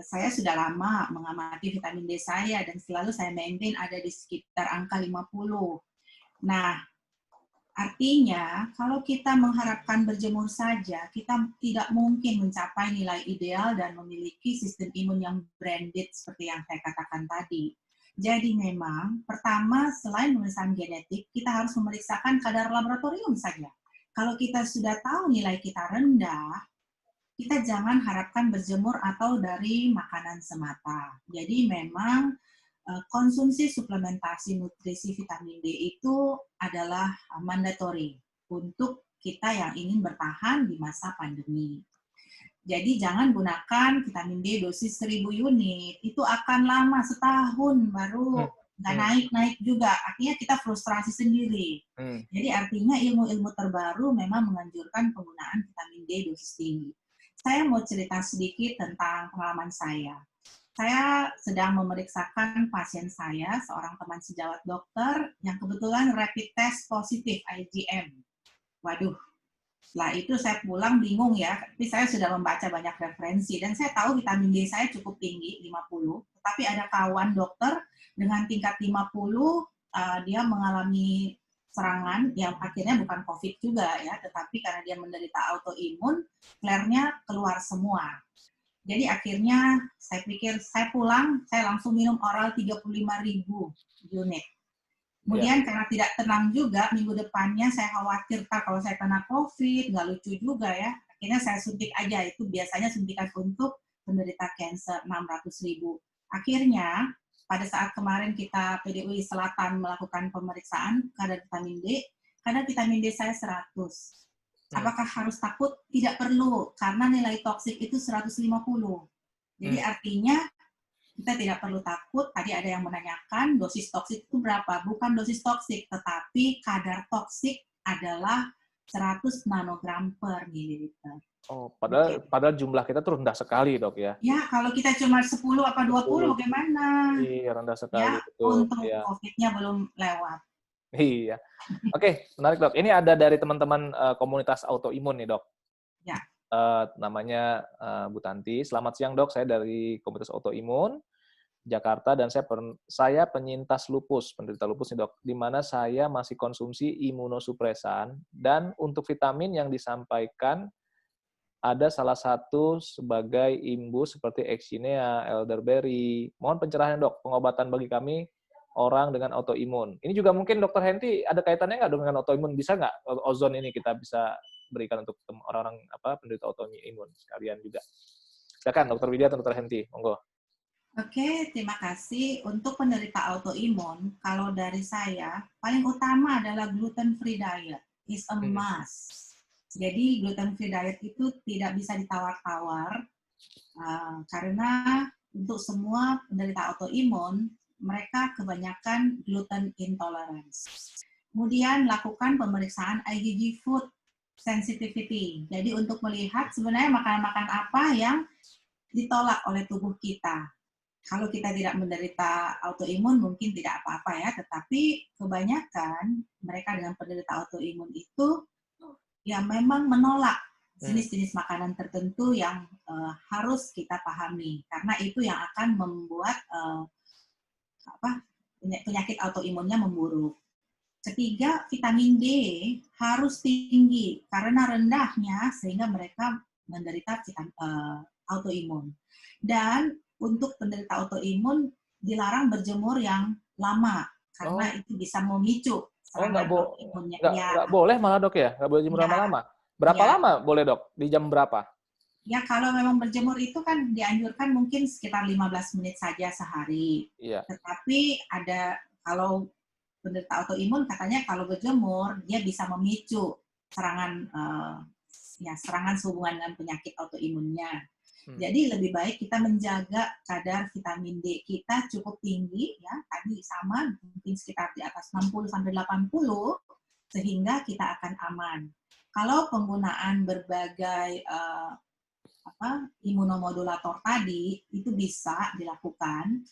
saya sudah lama mengamati vitamin D saya dan selalu saya maintain ada di sekitar angka 50. Nah, artinya kalau kita mengharapkan berjemur saja, kita tidak mungkin mencapai nilai ideal dan memiliki sistem imun yang branded seperti yang saya katakan tadi. Jadi memang pertama selain pemeriksaan genetik, kita harus memeriksakan kadar laboratorium saja. Kalau kita sudah tahu nilai kita rendah, kita jangan harapkan berjemur atau dari makanan semata. Jadi memang konsumsi suplementasi nutrisi vitamin D itu adalah mandatory untuk kita yang ingin bertahan di masa pandemi. Jadi jangan gunakan vitamin D dosis 1000 unit, itu akan lama setahun baru nggak naik-naik juga, artinya kita frustrasi sendiri. Jadi artinya ilmu-ilmu terbaru memang menganjurkan penggunaan vitamin D dosis tinggi. Saya mau cerita sedikit tentang pengalaman saya. Saya sedang memeriksakan pasien saya, seorang teman sejawat dokter, yang kebetulan rapid test positif IgM. Waduh, setelah itu saya pulang bingung ya, tapi saya sudah membaca banyak referensi, dan saya tahu vitamin D saya cukup tinggi, 50, tetapi ada kawan dokter dengan tingkat 50, dia mengalami serangan yang akhirnya bukan COVID juga ya, tetapi karena dia menderita autoimun, flare-nya keluar semua. Jadi akhirnya saya pikir saya pulang, saya langsung minum oral 35.000 unit. Kemudian karena tidak tenang juga, minggu depannya saya khawatir kalau saya kena COVID, nggak lucu juga ya. Akhirnya saya suntik aja, itu biasanya suntikan untuk penderita cancer 600.000. Akhirnya pada saat kemarin kita PDUI Selatan melakukan pemeriksaan kadar vitamin D saya 100. Apakah harus takut? Tidak perlu, karena nilai toksik itu 150. Jadi artinya kita tidak perlu takut. Tadi ada yang menanyakan dosis toksik itu berapa? Bukan dosis toksik, tetapi kadar toksik adalah 100 nanogram per mililiter. Oh, padahal jumlah kita tuh rendah sekali, dok ya? Ya, kalau kita cuma 10 apa 20, bagaimana? Iya, rendah sekali. Ya, betul. untuk COVID-nya belum lewat. Iya. Oke, menarik dok. Ini ada dari teman-teman komunitas autoimun nih dok. Ya. Namanya Bu Tanti. Selamat siang dok, saya dari komunitas autoimun Jakarta dan saya penyintas lupus, penderita lupus nih dok, di mana saya masih konsumsi imunosupresan dan untuk vitamin yang disampaikan ada salah satu sebagai imbus seperti Exinea, elderberry. Mohon pencerahan dok, pengobatan bagi kami orang dengan autoimun. Ini juga mungkin Dr. Henti ada kaitannya nggak dengan autoimun? Bisa nggak ozon ini kita bisa berikan untuk orang-orang penderita autoimun sekalian juga? Silakan Dr. Widya atau Dr. Henti, monggo. Oke, terima kasih. Untuk penderita autoimun, kalau dari saya, paling utama adalah gluten-free diet. Is a must. Jadi gluten-free diet itu tidak bisa ditawar-tawar, karena untuk semua penderita autoimun, mereka kebanyakan gluten intolerance. Kemudian lakukan pemeriksaan IgG food sensitivity. Jadi untuk melihat sebenarnya makanan-makanan apa yang ditolak oleh tubuh kita. Kalau kita tidak menderita autoimun mungkin tidak apa-apa ya, tetapi kebanyakan mereka dengan penderita autoimun itu ya memang menolak jenis-jenis makanan tertentu yang harus kita pahami, karena itu yang akan membuat penyakit autoimunnya memburuk. Ketiga, vitamin D harus tinggi karena rendahnya sehingga mereka menderita autoimun. Dan untuk penderita autoimun dilarang berjemur yang lama karena itu bisa memicu serangan autoimunnya. Nggak boleh malah dok ya? Nggak boleh jemur lama-lama? Berapa lama boleh dok? Di jam berapa? Ya kalau memang berjemur itu kan dianjurkan mungkin sekitar 15 menit saja sehari. Iya. Tetapi kalau penderita autoimun katanya kalau berjemur dia bisa memicu serangan sehubungan dengan penyakit autoimunnya. Jadi lebih baik kita menjaga kadar vitamin D kita cukup tinggi ya, tadi sama mungkin sekitar di atas 60 sampai 80 sehingga kita akan aman. Kalau penggunaan berbagai imunomodulator tadi itu bisa dilakukan.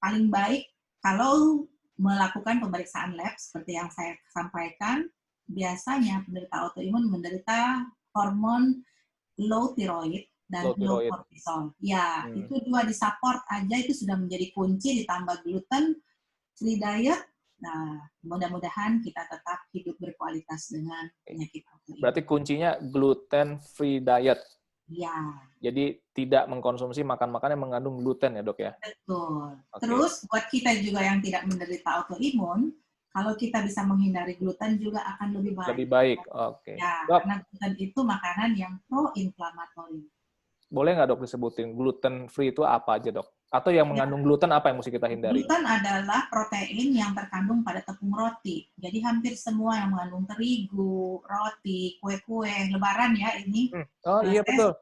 Paling baik kalau melakukan pemeriksaan lab seperti yang saya sampaikan, biasanya penderita autoimun menderita hormon low thyroid dan low cortisol. Ya, itu dua disupport aja itu sudah menjadi kunci, ditambah gluten free diet. Nah, mudah-mudahan kita tetap hidup berkualitas dengan penyakit autoimun. Berarti kuncinya gluten free diet. Ya. Jadi tidak mengkonsumsi makan-makan yang mengandung gluten ya, Dok ya? Betul. Okay. Terus buat kita juga yang tidak menderita autoimun, kalau kita bisa menghindari gluten juga akan lebih baik. Lebih baik, oke. Ya, karena gluten itu makanan yang pro-inflamatori. Boleh nggak, Dok, disebutin gluten free itu apa aja, Dok? Atau yang mengandung gluten apa yang mesti kita hindari? Gluten adalah protein yang terkandung pada tepung roti. Jadi hampir semua yang mengandung terigu, roti, kue-kue, lebaran ya ini. Oh iya, betul.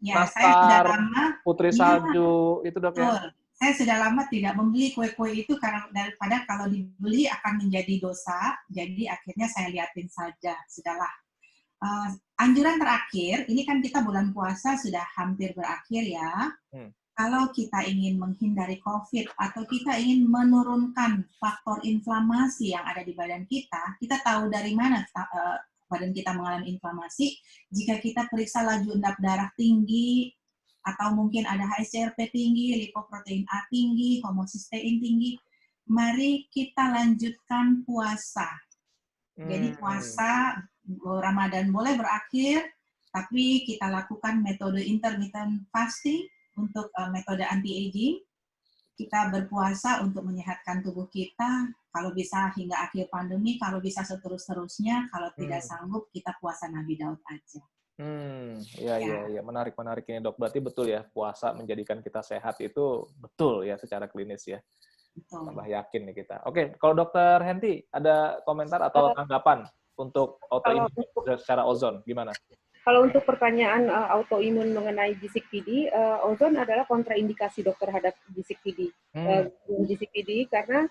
Ya, Nastar, saya sudah lama putri salju, itu, Dok, betul. ya? Saya sudah lama tidak membeli kue-kue itu karena daripada kalau dibeli akan menjadi dosa. Jadi akhirnya saya liatin saja, sudahlah. Anjuran terakhir, ini kan kita bulan puasa sudah hampir berakhir ya. Kalau kita ingin menghindari COVID atau kita ingin menurunkan faktor inflamasi yang ada di badan kita tahu dari mana badan kita mengalami inflamasi. Jika kita periksa laju endap darah tinggi, atau mungkin ada HSCRP tinggi, lipoprotein A tinggi, homocysteine tinggi, mari kita lanjutkan puasa. Jadi puasa Ramadan boleh berakhir, tapi kita lakukan metode intermittent fasting untuk metode anti-aging. Kita berpuasa untuk menyehatkan tubuh kita, kalau bisa hingga akhir pandemi, kalau bisa seterus-terusnya, kalau tidak sanggup kita puasa Nabi Daud aja. Iya, menarik ini, Dok. Berarti betul ya, puasa menjadikan kita sehat itu betul ya secara klinis ya. Betul. Tambah yakin nih kita. Oke, kalau Dokter Henti ada komentar atau tanggapan untuk autoimun secara ozon, gimana? Kalau untuk pertanyaan autoimun mengenai G6PD, ozon adalah kontraindikasi dok terhadap G6PD. G6PD karena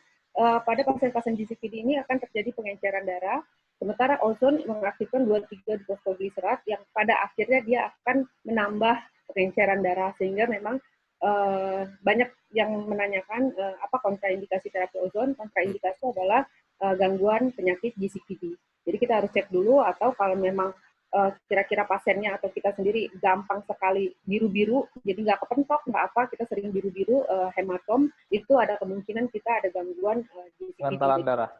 pada pasien-pasien G6PD ini akan terjadi pengenceran darah, sementara ozon mengaktifkan 2,3 glukogliserat yang pada akhirnya dia akan menambah pengenceran darah, sehingga memang banyak yang menanyakan apa kontraindikasi terapi ozon. Kontraindikasi adalah gangguan penyakit G6PD. Jadi kita harus cek dulu, atau kalau memang kira-kira pasiennya atau kita sendiri gampang sekali biru-biru, jadi nggak kepentok, nggak apa, kita sering biru-biru, hematom, itu ada kemungkinan kita ada gangguan pengentalan darah.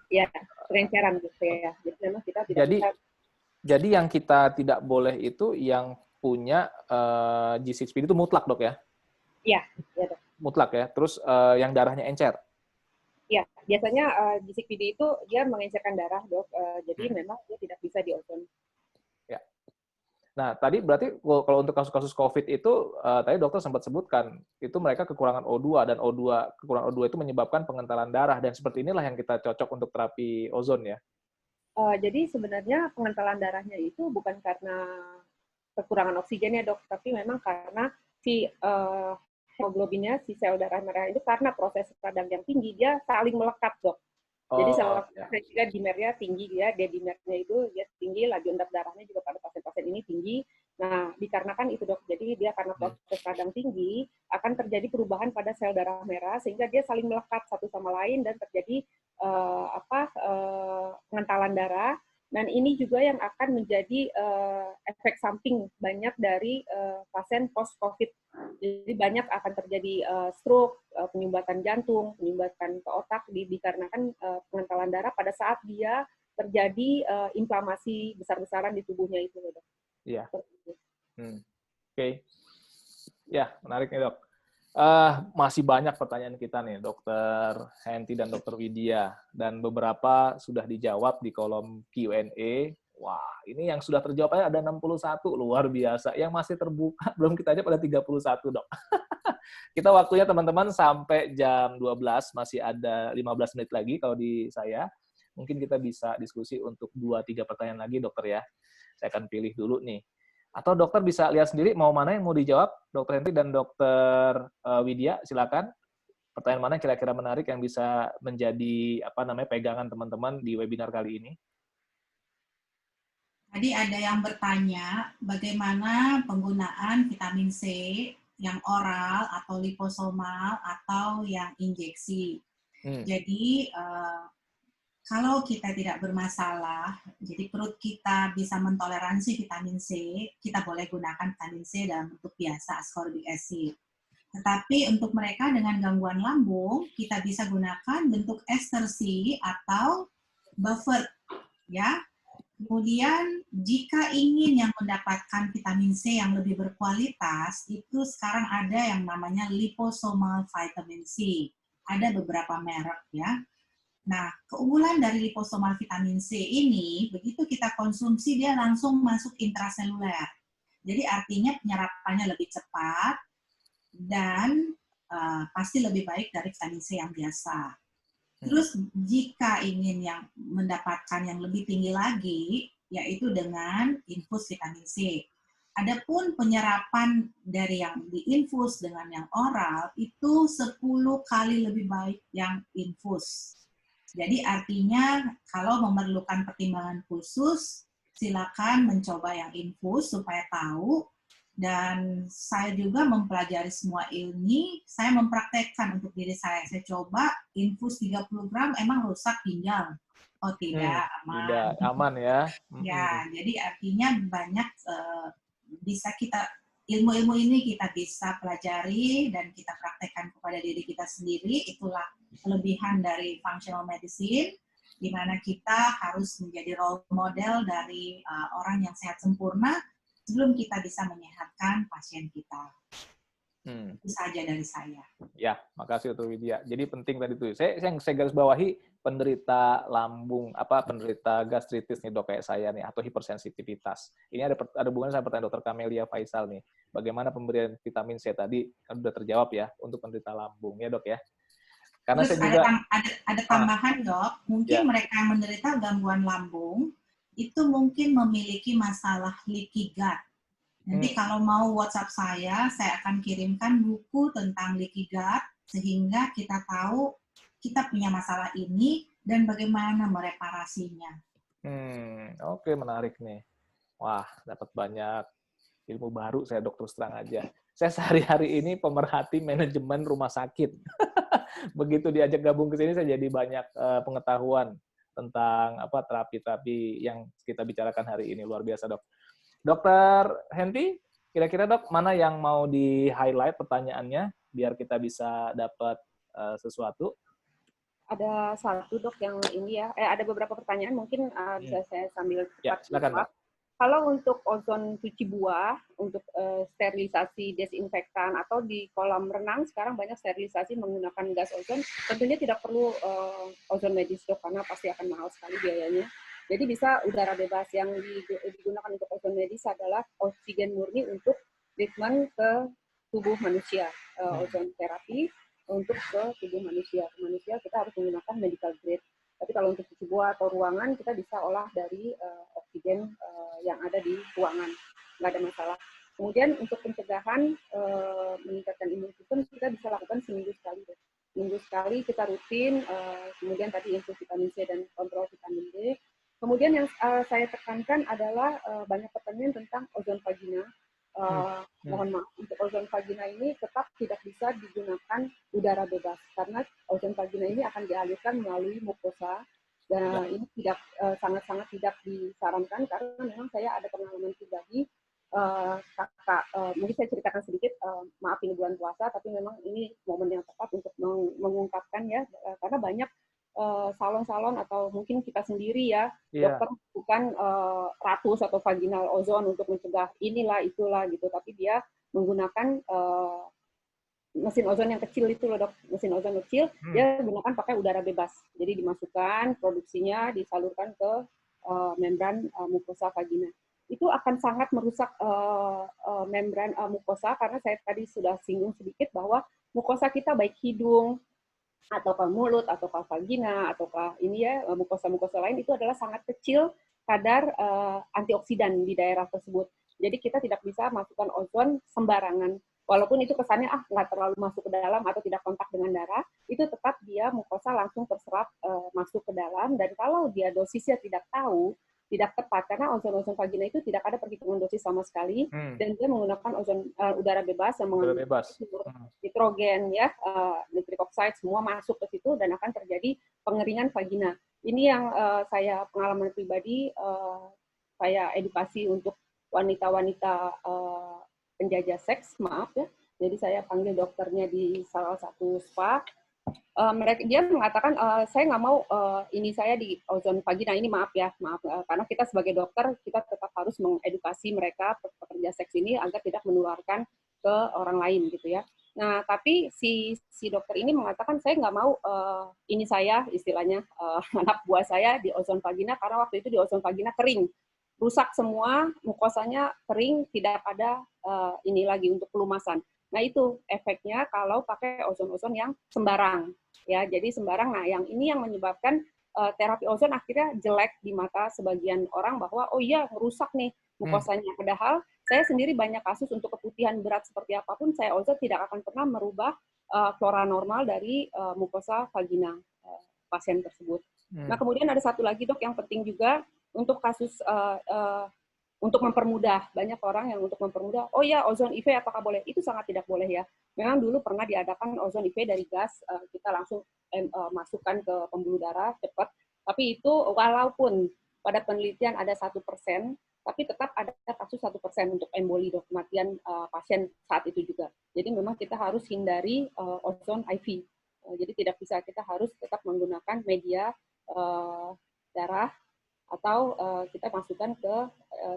Ya, pengenceran gitu ya. Jadi memang kita tidak bisa. Jadi yang kita tidak boleh itu yang punya G6PD itu mutlak, Dok ya? Iya, ya, Dok. Mutlak ya. Terus yang darahnya encer? Ya, biasanya G6PD itu dia mengencerkan darah, Dok. Jadi memang dia tidak bisa di ozon. Ya. Nah, tadi berarti kalau untuk kasus-kasus COVID itu, tadi dokter sempat sebutkan, itu mereka kekurangan O2, dan kekurangan O2 itu menyebabkan pengentalan darah, dan seperti inilah yang kita cocok untuk terapi ozon ya? Jadi sebenarnya pengentalan darahnya itu bukan karena kekurangan oksigennya, Dok, tapi memang karena si hemoglobinnya, si sel darah merah itu karena proses radang yang tinggi, dia saling melekat, Dok. Jadi sel dimernya tinggi, dia D-dimernya itu dia tinggi, laju endap darahnya juga pada pasien-pasien ini tinggi. Nah, dikarenakan itu, Dok, jadi dia karena proses radang tinggi akan terjadi perubahan pada sel darah merah sehingga dia saling melekat satu sama lain dan terjadi pengentalan darah. Dan ini juga yang akan menjadi efek samping banyak dari pasien post-COVID. Jadi banyak akan terjadi stroke, penyumbatan jantung, penyumbatan ke otak dikarenakan pengentalan darah pada saat dia terjadi inflamasi besar-besaran di tubuhnya itu, Dok. Iya. Oke. Ya, menarik nih, Dok. Masih banyak pertanyaan kita nih, Dokter Henti dan Dokter Widya, dan beberapa sudah dijawab di kolom Q&A. Wah, ini yang sudah terjawab ada 61, luar biasa. Yang masih terbuka belum kita jawab ada 31, Dok. Kita waktunya teman-teman sampai jam 12, masih ada 15 menit lagi kalau di saya. Mungkin kita bisa diskusi untuk 2-3 pertanyaan lagi, Dokter ya. Saya akan pilih dulu nih. Atau dokter bisa lihat sendiri mau mana yang mau dijawab, Dokter Henti dan Dokter Widya, silakan. Pertanyaan mana kira-kira menarik yang bisa menjadi pegangan teman-teman di webinar kali ini? Tadi ada yang bertanya bagaimana penggunaan vitamin C yang oral atau liposomal atau yang injeksi. Jadi kalau kita tidak bermasalah, jadi perut kita bisa mentoleransi vitamin C, kita boleh gunakan vitamin C dalam bentuk biasa, ascorbic acid. Tetapi untuk mereka dengan gangguan lambung, kita bisa gunakan bentuk ester C atau buffer, ya. Kemudian jika ingin yang mendapatkan vitamin C yang lebih berkualitas, itu sekarang ada yang namanya liposomal vitamin C. Ada beberapa merek, ya. Nah, keunggulan dari liposomal vitamin C ini, begitu kita konsumsi, dia langsung masuk intraseluler. Jadi artinya penyerapannya lebih cepat dan pasti lebih baik dari vitamin C yang biasa. Terus jika ingin yang mendapatkan yang lebih tinggi lagi, yaitu dengan infus vitamin C. Adapun penyerapan dari yang diinfus dengan yang oral, itu 10 kali lebih baik yang infus. Jadi artinya kalau memerlukan pertimbangan khusus, silakan mencoba yang infus supaya tahu. Dan saya juga mempelajari semua ini, saya mempraktekkan untuk diri saya. Saya coba infus 30 gram, emang rusak ginjal? Oh tidak, aman. Tidak, aman ya. Ya, jadi artinya banyak bisa kita, ilmu-ilmu ini kita bisa pelajari dan kita praktekkan kepada diri kita sendiri. Itulah kelebihan dari functional medicine, di mana kita harus menjadi role model dari orang yang sehat sempurna sebelum kita bisa menyehatkan pasien kita. Itu saja dari saya. Ya, makasih Dr. Widya. Jadi penting tadi tuh. Saya garis bawahi penderita lambung, penderita gastritis nih dok kayak saya nih, atau hipersensitivitas. Ini ada hubungannya sama pertanyaan Dr. Kamelia Faisal nih. Bagaimana pemberian vitamin C tadi kan sudah terjawab ya untuk penderita lambung ya dok ya. Karena terus saya juga ada tambahan dok, mungkin mereka yang menderita gangguan lambung itu mungkin memiliki masalah leaky gut. Nanti kalau mau WhatsApp saya akan kirimkan buku tentang leaky gut, sehingga kita tahu kita punya masalah ini dan bagaimana mereparasinya. Oke, menarik nih. Wah, dapat banyak ilmu baru saya dok, terus terang aja. Saya sehari-hari ini pemerhati manajemen rumah sakit. Begitu diajak gabung ke sini, saya jadi banyak pengetahuan tentang terapi-terapi yang kita bicarakan hari ini. Luar biasa dok. Dokter Henti, kira-kira dok, mana yang mau di-highlight pertanyaannya, biar kita bisa dapat sesuatu? Ada satu dok yang ini ya, ada beberapa pertanyaan, mungkin bisa saya sambil cepat silakan, jawab. Kalau untuk ozon cuci buah, untuk sterilisasi desinfektan, atau di kolam renang, sekarang banyak sterilisasi menggunakan gas ozon, tentunya tidak perlu ozon medis dok, karena pasti akan mahal sekali biayanya. Jadi bisa udara bebas. Yang digunakan untuk ozon medis adalah oksigen murni untuk treatment ke tubuh manusia, ozon terapi untuk ke tubuh manusia. Manusia kita harus menggunakan medical grade. Tapi kalau untuk cuci buah atau ruangan, kita bisa olah dari oksigen yang ada di ruangan. Nggak ada masalah. Kemudian untuk pencegahan meningkatkan imun sistem, kita bisa lakukan seminggu sekali. Seminggu sekali kita rutin, kemudian tadi infus vitamin C dan kontrol vitamin D. Kemudian yang saya tekankan adalah banyak pertanyaan tentang ozon vagina. Mohon maaf, untuk ozon vagina ini tetap tidak bisa digunakan udara bebas, karena ozon vagina ini akan dialirkan melalui mukosa, dan ini tidak sangat-sangat tidak disarankan, karena memang saya ada pengalaman pribadi. Mungkin saya ceritakan sedikit, maaf ini bulan puasa, tapi memang ini momen yang tepat untuk mengungkapkan ya, karena banyak salon-salon atau mungkin kita sendiri ya, dokter bukan ratus atau vaginal ozon untuk mencegah inilah itulah gitu, tapi dia menggunakan mesin ozon yang kecil itu loh dok, mesin ozon kecil, dia gunakan pakai udara bebas, jadi dimasukkan produksinya disalurkan ke membran mukosa vagina. Itu akan sangat merusak membran mukosa, karena saya tadi sudah singgung sedikit bahwa mukosa kita baik hidung ataukah mulut, ataukah vagina, ataukah ini ya, mukosa-mukosa lain itu adalah sangat kecil kadar antioksidan di daerah tersebut. Jadi kita tidak bisa masukkan ozon sembarangan. Walaupun itu kesannya nggak terlalu masuk ke dalam atau tidak kontak dengan darah, itu tetap dia mukosa langsung terserap masuk ke dalam, dan kalau dia dosisnya tidak tahu, tidak tepat karena ozon vagina itu tidak ada perhitungan dosis sama sekali dan dia menggunakan udara bebas yang mengandung nitrogen ya, nitric oxide semua masuk ke situ dan akan terjadi pengeringan vagina. Ini yang saya pengalaman pribadi saya edukasi untuk wanita-wanita penjajah seks, maaf ya. Jadi saya panggil dokternya di salah satu spa. Dia mengatakan saya nggak mau ini saya di ozon vagina ini maaf karena kita sebagai dokter kita tetap harus mengedukasi mereka pekerja seks ini agar tidak menularkan ke orang lain gitu ya. Nah tapi si dokter ini mengatakan saya nggak mau ini saya istilahnya anak buah saya di ozon vagina karena waktu itu di ozon vagina kering, rusak semua, mukosanya kering, tidak ada ini lagi untuk pelumasan. Nah itu efeknya kalau pakai ozon-ozon yang sembarang, ya. Jadi sembarang. Nah yang ini yang menyebabkan terapi ozon akhirnya jelek di mata sebagian orang bahwa oh iya rusak nih mukosanya. Padahal saya sendiri banyak kasus untuk keputihan berat seperti apapun saya ozon tidak akan pernah merubah flora normal dari mukosa vagina pasien tersebut. Nah kemudian ada satu lagi dok yang penting juga untuk kasus untuk mempermudah, banyak orang yang untuk mempermudah, oh ya ozon IV apakah boleh? Itu sangat tidak boleh ya. Memang dulu pernah diadakan ozon IV dari gas, kita langsung masukkan ke pembuluh darah cepat, tapi itu walaupun pada penelitian ada 1%, tapi tetap ada kasus 1% untuk emboli dok, kematian pasien saat itu juga. Jadi memang kita harus hindari ozon IV. Jadi tidak bisa, kita harus tetap menggunakan media darah, atau kita masukkan ke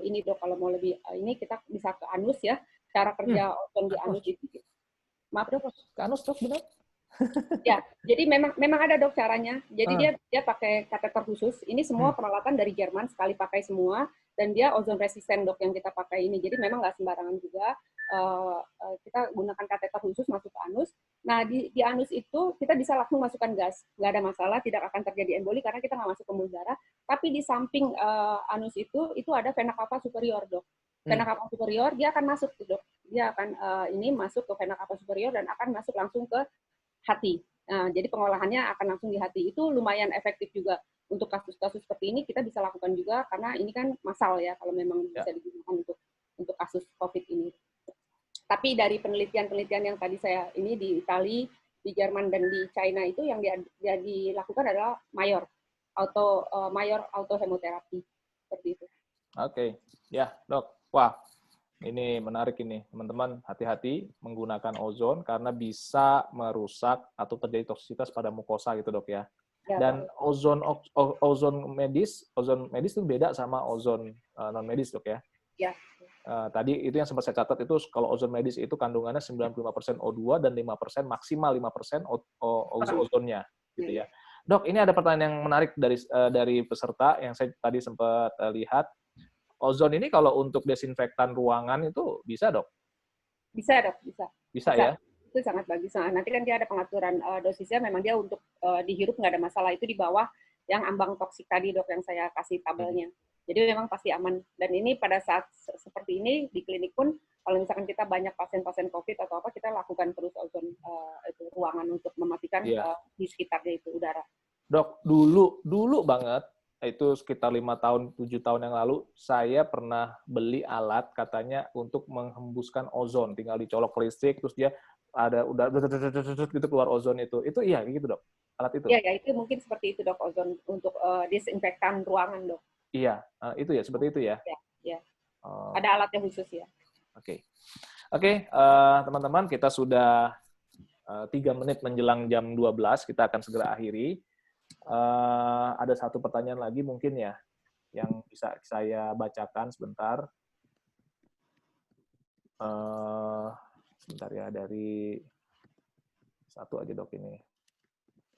ini dok, kalau mau lebih ini kita bisa ke anus ya, cara kerja ozon di anus itu. Maaf dok, ke anus dok benar? Ya, jadi memang ada dok caranya. Jadi dia pakai kateter khusus. Ini semua peralatan dari Jerman, sekali pakai semua, dan dia ozon resisten dok yang kita pakai ini. Jadi memang nggak sembarangan juga. Kita gunakan kateter khusus masuk ke anus. Nah di anus itu kita bisa langsung masukkan gas, nggak ada masalah, tidak akan terjadi emboli karena kita nggak masuk pembuluh darah. Tapi di samping anus itu ada vena cava superior dok. Vena cava superior dia akan masuk dok. Dia akan ini masuk ke vena cava superior dan akan masuk langsung ke hati. Nah, jadi pengolahannya akan langsung di hati. Itu lumayan efektif juga. Untuk kasus-kasus seperti ini kita bisa lakukan juga karena ini kan massal ya kalau memang bisa digunakan untuk kasus COVID ini. Tapi dari penelitian-penelitian yang tadi saya ini di Italia, di Jerman dan di China itu yang dilakukan adalah mayor auto hemoterapi seperti itu. Oke, ya dok. Wah, ini menarik ini teman-teman. Hati-hati menggunakan ozon karena bisa merusak atau terjadi toksisitas pada mukosa gitu dok ya. Dan ozon medis itu beda sama ozon non medis dok ya. Ya. Tadi itu yang sempat saya catat itu kalau ozon medis itu kandungannya 95% O2 dan 5% maksimal 5% ozonnya gitu ya. Dok, ini ada pertanyaan yang menarik dari peserta yang saya tadi sempat lihat. Ozon ini kalau untuk desinfektan ruangan itu bisa, Dok? Bisa, Dok, bisa. Bisa ya? Itu sangat bagus. Nah, nanti kan dia ada pengaturan dosisnya, memang dia untuk dihirup nggak ada masalah. Itu di bawah yang ambang toksik tadi, Dok, yang saya kasih tabelnya. Jadi memang pasti aman. Dan ini pada saat seperti ini di klinik pun, kalau misalkan kita banyak pasien-pasien COVID atau apa, kita lakukan terus ozon ruangan untuk mematikan di sekitarnya itu udara. Dok, dulu banget, itu sekitar 5 tahun, 7 tahun yang lalu, saya pernah beli alat katanya untuk menghembuskan ozon. Tinggal dicolok listrik, terus dia ada udah gitu keluar ozon itu. Itu iya gitu, Dok? Alat itu? Iya, ya, itu mungkin seperti itu, Dok, ozon untuk disinfektan ruangan, Dok. Iya, itu ya, seperti itu ya? Iya. Ada alatnya khusus ya. Oke, teman-teman, kita sudah 3 menit menjelang jam 12, kita akan segera akhiri. Ada satu pertanyaan lagi mungkin ya, yang bisa saya bacakan sebentar. Sebentar ya, dari satu aja dok ini.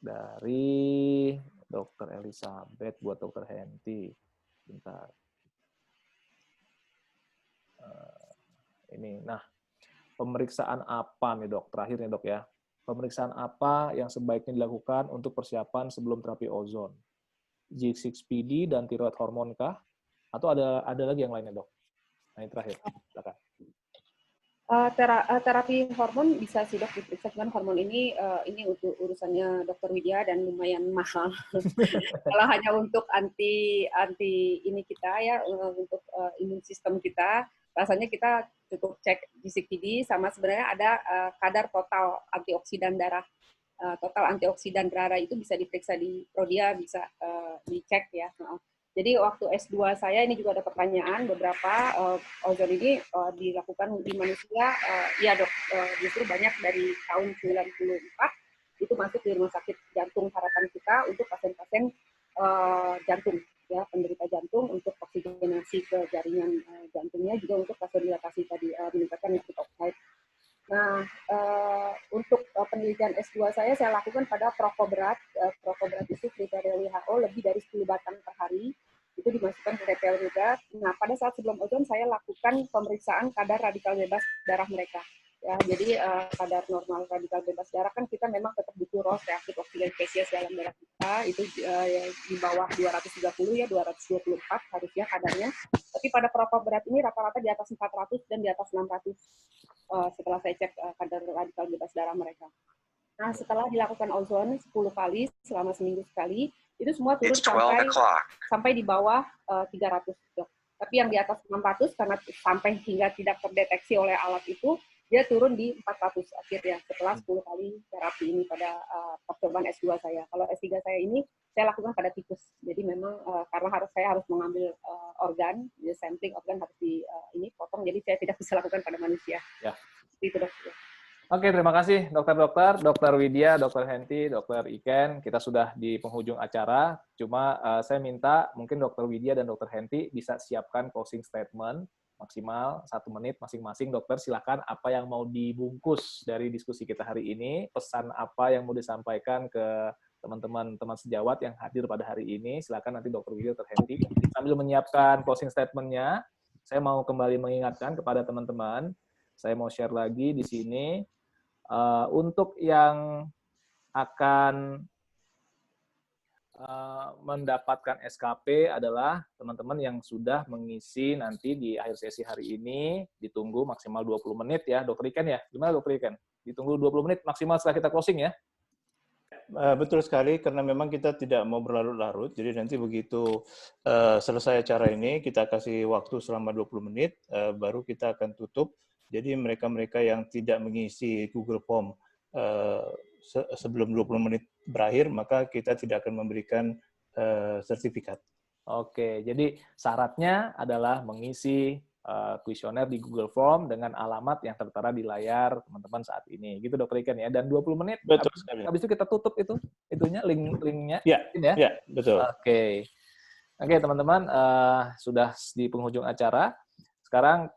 Dari Dr. Elizabeth buat Dr. Henti. Bentar. Ini, nah, pemeriksaan apa nih dok? Terakhir nih dok ya. Pemeriksaan apa yang sebaiknya dilakukan untuk persiapan sebelum terapi ozon? G6PD dan tiroid hormon kah? Atau ada lagi yang lainnya dok? Nah, ini terakhir. Silakan. Terapi hormon bisa sih dok diperiksa, cuman hormon ini untuk urusannya dokter Widya dan lumayan mahal. Kalau hanya untuk anti ini kita ya, untuk imun sistem kita, rasanya kita cukup cek GCPD sama sebenarnya ada kadar total antioksidan darah. Total antioksidan darah itu bisa diperiksa di Prodia, bisa dicek ya. Jadi waktu S2 saya ini juga ada pertanyaan beberapa ozon ini dilakukan di manusia, ya dok, justru banyak dari tahun 94 itu masuk di rumah sakit jantung harapan kita untuk pasien-pasien jantung, ya penderita jantung untuk oksigenasi ke jaringan jantungnya, juga untuk vasodilatasi tadi, meningkatkan nitric oxide. Nah, untuk penelitian S2 saya lakukan pada perokok berat. Perokok berat itu kriteria WHO lebih dari 10 batang per hari, itu dimasukkan ke kriteria. Nah, pada saat sebelum ozon saya lakukan pemeriksaan kadar radikal bebas darah mereka. Ya, jadi kadar normal radikal bebas darah kan kita memang tetap butuh ROS, reaktif oksigen spesies dalam darah kita, itu di bawah 230 ya, 224 harusnya kadarnya. Tapi pada perokok berat ini rata-rata di atas 400 dan di atas 600 setelah saya cek kadar radikal bebas darah mereka. Nah, setelah dilakukan ozon 10 kali selama seminggu sekali, itu semua turun sampai di bawah 300. Tapi yang di atas 600 karena sampai hingga tidak terdeteksi oleh alat itu, dia turun di 400 akhirnya setelah 10 kali terapi ini pada percobaan S2 saya. Kalau S3 saya ini saya lakukan pada tikus. Jadi memang karena saya harus mengambil organ, sampling organ harus potong, jadi saya tidak bisa lakukan pada manusia. Ya. Itu dok. Oke, terima kasih dokter-dokter, Dokter Widya, Dokter Henti, Dokter Iken. Kita sudah di penghujung acara. Cuma saya minta mungkin Dokter Widya dan Dokter Henti bisa siapkan closing statement maksimal 1 menit masing-masing. Dokter, silakan apa yang mau dibungkus dari diskusi kita hari ini, pesan apa yang mau disampaikan ke teman-teman sejawat yang hadir pada hari ini. Silakan nanti Dokter Widya, Dokter Henti. Sambil menyiapkan closing statement-nya, saya mau kembali mengingatkan kepada teman-teman, saya mau share lagi di sini. Untuk yang akan mendapatkan SKP adalah teman-teman yang sudah mengisi nanti di akhir sesi hari ini, ditunggu maksimal 20 menit ya, Dokter Iken ya? Gimana Dokter Iken? Ditunggu 20 menit maksimal setelah kita closing ya? Betul sekali, karena memang kita tidak mau berlarut-larut, jadi nanti begitu selesai acara ini, kita kasih waktu selama 20 menit, baru kita akan tutup. Jadi mereka-mereka yang tidak mengisi Google Form sebelum 20 menit berakhir, maka kita tidak akan memberikan sertifikat. Oke, jadi syaratnya adalah mengisi kuesioner di Google Form dengan alamat yang tertera di layar teman-teman saat ini. Gitu Dokter Iken ya. Dan 20 menit, Betul sekali. habis itu kita tutup itunya, link-nya. Ya, betul. Oke, teman-teman, sudah di penghujung acara. Sekarang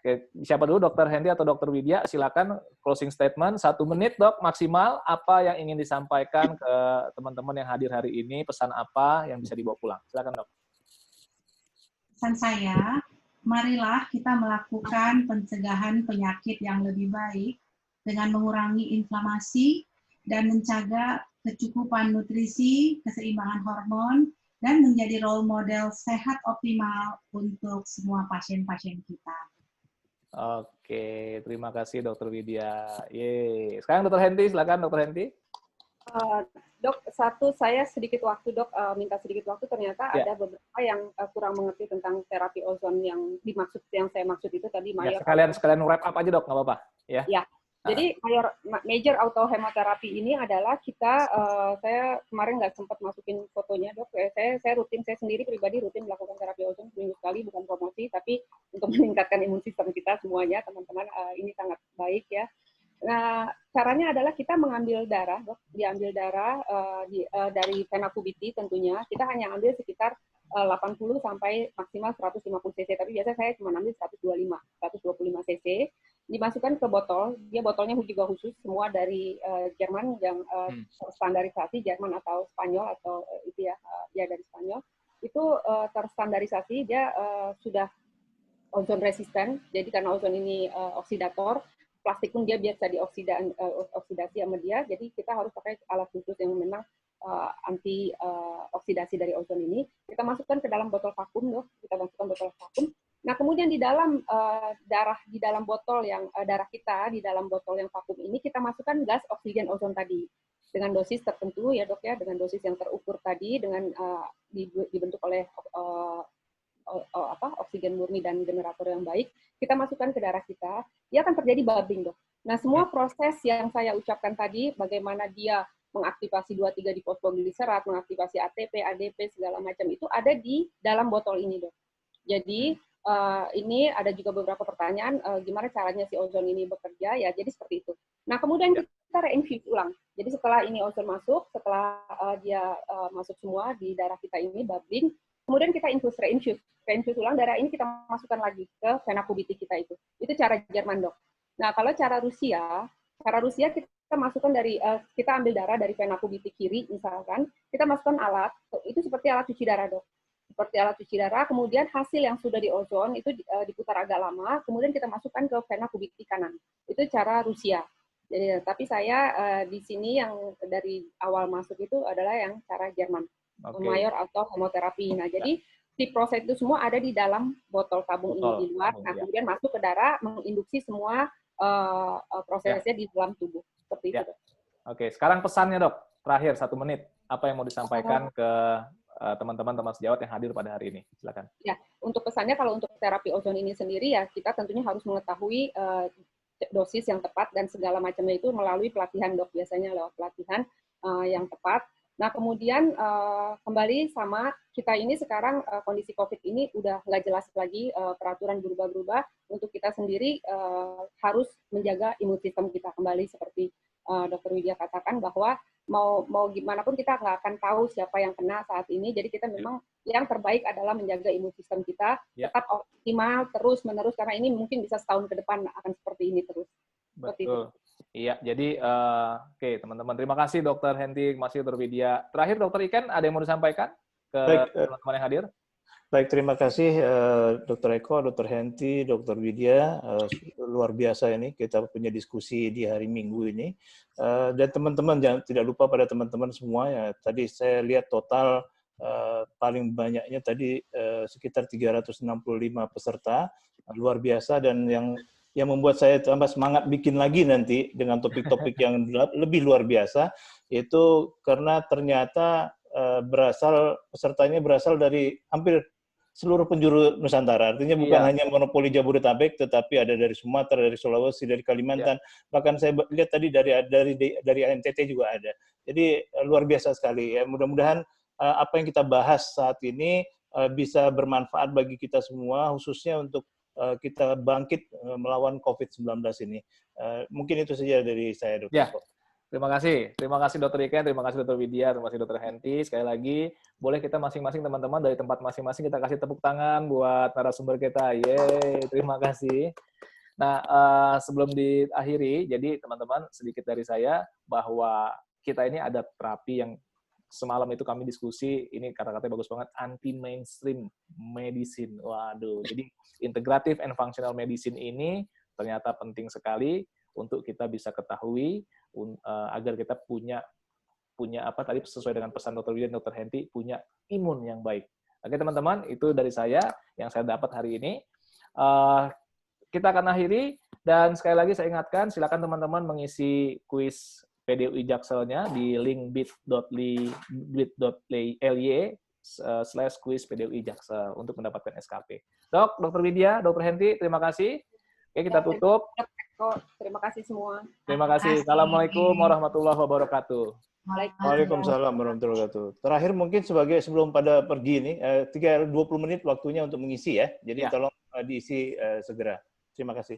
siapa dulu, Dokter Henti atau Dokter Widya? Silakan closing statement 1 menit dok maksimal. Apa yang ingin disampaikan ke teman-teman yang hadir hari ini? Pesan apa yang bisa dibawa pulang? Silakan dok. Pesan saya, marilah kita melakukan pencegahan penyakit yang lebih baik dengan mengurangi inflamasi dan menjaga kecukupan nutrisi, keseimbangan hormon, dan menjadi role model sehat optimal untuk semua pasien-pasien kita. Oke, terima kasih Dokter Widya. Yeay. Sekarang Dokter Henti, silakan Dokter Henti. Dok, saya sedikit waktu dok, minta sedikit waktu, ternyata ada beberapa yang kurang mengerti tentang terapi ozon yang saya maksud itu tadi. Ya, sekalian wrap up aja dok, nggak apa-apa. Ya. Jadi major auto hemoterapi ini adalah saya kemarin nggak sempat masukin fotonya dok. Saya sendiri pribadi rutin melakukan terapi ozon seminggu sekali, bukan promosi, tapi untuk meningkatkan imun sistem kita semuanya, teman-teman, ini sangat baik ya. Nah, caranya adalah kita mengambil darah, dok. Diambil darah dari vena cavity tentunya. Kita hanya ambil sekitar 80 sampai maksimal 150 cc. Tapi biasanya saya cuma ambil 125 cc. Dimasukkan ke botol. Dia botolnya juga khusus, semua dari Jerman yang terstandarisasi, Jerman atau Spanyol atau dia dari Spanyol. Itu terstandarisasi, dia sudah ozon resisten. Jadi karena ozon ini oksidator, plastik pun dia biasa dioksidasi sama dia, jadi kita harus pakai alat khusus yang memang anti oksidasi dari ozon ini. Kita masukkan ke dalam botol vakum, kita masukkan botol vakum, Nah, kemudian di dalam darah di dalam botol yang darah kita di dalam botol yang vakum ini kita masukkan gas oksigen ozon tadi dengan dosis tertentu ya dok ya, dengan dosis yang terukur tadi dengan dibentuk oleh oksigen murni dan generator yang baik, kita masukkan ke darah kita, dia akan terjadi bubbling dok. Nah, semua proses yang saya ucapkan tadi, bagaimana dia mengaktifasi 2,3 di fosfogliserat, mengaktifasi ATP, ADP segala macam itu ada di dalam botol ini dok. Jadi ini ada juga beberapa pertanyaan gimana caranya si ozon ini bekerja ya, jadi seperti itu. Nah, kemudian kita reinfuse ulang. Jadi setelah ini ozon masuk, setelah dia masuk semua di darah kita ini bubbling, kemudian kita reinfuse ulang darah ini kita masukkan lagi ke vena pubitik kita itu. Itu cara Jerman dok. Nah, kalau cara Rusia kita masukkan dari kita ambil darah dari vena pubitik kiri misalkan, kita masukkan alat, itu seperti alat cuci darah dok. Seperti alat cuci darah, kemudian hasil yang sudah di ozon itu diputar agak lama, kemudian kita masukkan ke vena pubitik kanan. Itu cara Rusia. Jadi, tapi saya di sini yang dari awal masuk itu adalah yang cara Jerman, mayor atau hemoterapi. Nah, jadi si proses itu semua ada di dalam botol tabung ini di luar. Nah, kemudian masuk ke darah, menginduksi semua prosesnya di dalam tubuh. Seperti itu. Oke, sekarang pesannya dok, terakhir 1 menit, apa yang mau disampaikan ke teman-teman sejawat yang hadir pada hari ini? Silakan. Ya, untuk pesannya kalau untuk terapi ozon ini sendiri ya kita tentunya harus mengetahui dosis yang tepat dan segala macamnya itu melalui pelatihan dok, biasanya lewat pelatihan yang tepat. Nah, kemudian kembali sama kita ini sekarang kondisi COVID ini udah nggak jelas lagi, peraturan berubah-berubah. Untuk kita sendiri harus menjaga imun sistem kita kembali seperti Dr. Widya katakan bahwa mau gimana pun kita nggak akan tahu siapa yang kena saat ini. Jadi kita memang yang terbaik adalah menjaga imun sistem kita tetap optimal terus-menerus karena ini mungkin bisa setahun ke depan akan seperti ini terus. Betul. Iya, jadi oke teman-teman, terima kasih Dr. Henty, masih Dr. Widya. Terakhir Dr. Iken, ada yang mau disampaikan ke teman-teman yang hadir? Baik, terima kasih Dr. Eko, Dr. Henty, Dr. Widya. Luar biasa ini kita punya diskusi di hari Minggu ini. Dan teman-teman jangan tidak lupa pada teman-teman semua ya. Tadi saya lihat total paling banyaknya tadi sekitar 365 peserta, luar biasa, dan yang membuat saya tambah semangat bikin lagi nanti dengan topik-topik yang lebih luar biasa, itu karena ternyata pesertanya berasal dari hampir seluruh penjuru Nusantara. Artinya bukan hanya monopoli Jabodetabek, tetapi ada dari Sumatera, dari Sulawesi, dari Kalimantan. Bahkan saya lihat tadi dari NTT juga ada. Jadi luar biasa sekali ya. Mudah-mudahan apa yang kita bahas saat ini bisa bermanfaat bagi kita semua, khususnya untuk kita bangkit melawan COVID-19 ini. Mungkin itu saja dari saya, Dr. Eko. Terima kasih Dr. Iken, terima kasih Dr. Widya, terima kasih Dr. Henty. Sekali lagi, boleh kita masing-masing teman-teman dari tempat masing-masing kita kasih tepuk tangan buat narasumber kita. Yeay, terima kasih. Nah, sebelum diakhiri, jadi teman-teman sedikit dari saya bahwa kita ini ada terapi yang semalam itu kami diskusi, ini kata-katanya bagus banget, anti-mainstream medicine. Waduh, jadi integrative and functional medicine ini ternyata penting sekali untuk kita bisa ketahui agar kita punya apa tadi sesuai dengan pesan Dr. Widya dan Dr. Henty, punya imun yang baik. Oke teman-teman, itu dari saya yang saya dapat hari ini. Kita akan akhiri dan sekali lagi saya ingatkan silakan teman-teman mengisi kuis PDUI Jakselnya di link bit.ly/kuis PDUI Jaksel untuk mendapatkan SKP. Dr. Widya, Dr. Henty, terima kasih. Oke, kita tutup. Terima kasih semua. Terima kasih. Assalamualaikum warahmatullahi wabarakatuh. Waalaikumsalam warahmatullahi wabarakatuh. Terakhir mungkin sebelum pada pergi ini, 20 menit waktunya untuk mengisi ya. Jadi tolong diisi segera. Terima kasih.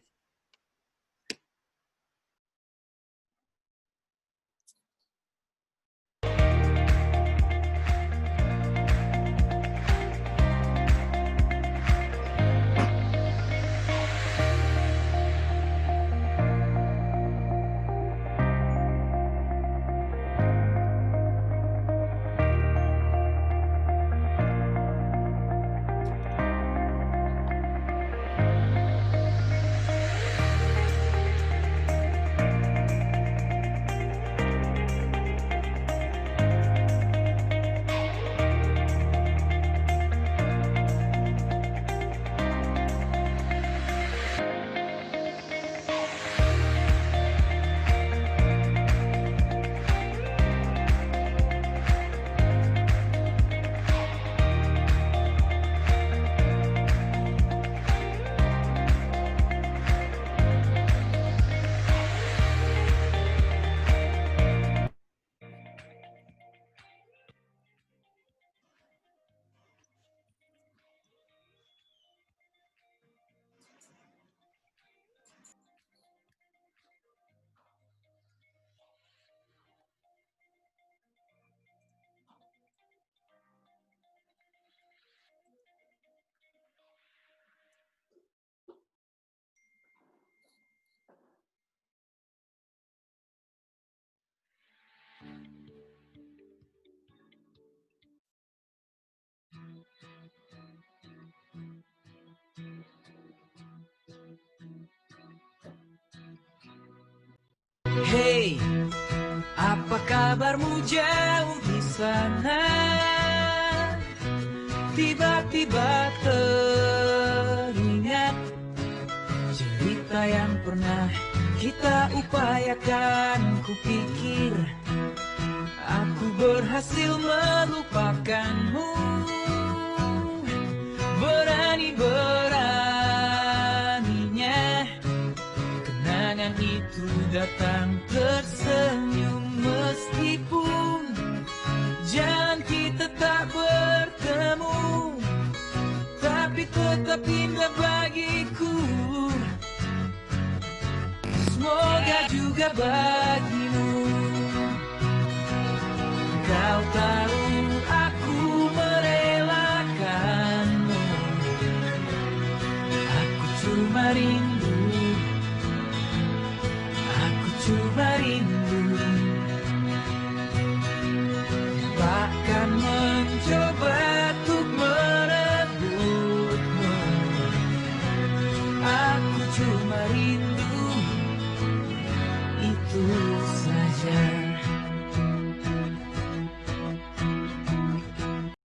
Hey, apa kabarmu jauh di sana? Tiba-tiba teringat cerita yang pernah kita upayakan. Kupikir aku berhasil melupakanmu. Berani-beraninya kenangan itu datang tersenyum. Meskipun jalan kita tak bertemu, tapi tetap indah bagiku. Semoga juga bagimu. Kau tahu aku merelakanmu. Aku cuma rindu. Aku cuma rindu. Bahkan mencoba untuk merebutmu. Aku cuma rindu.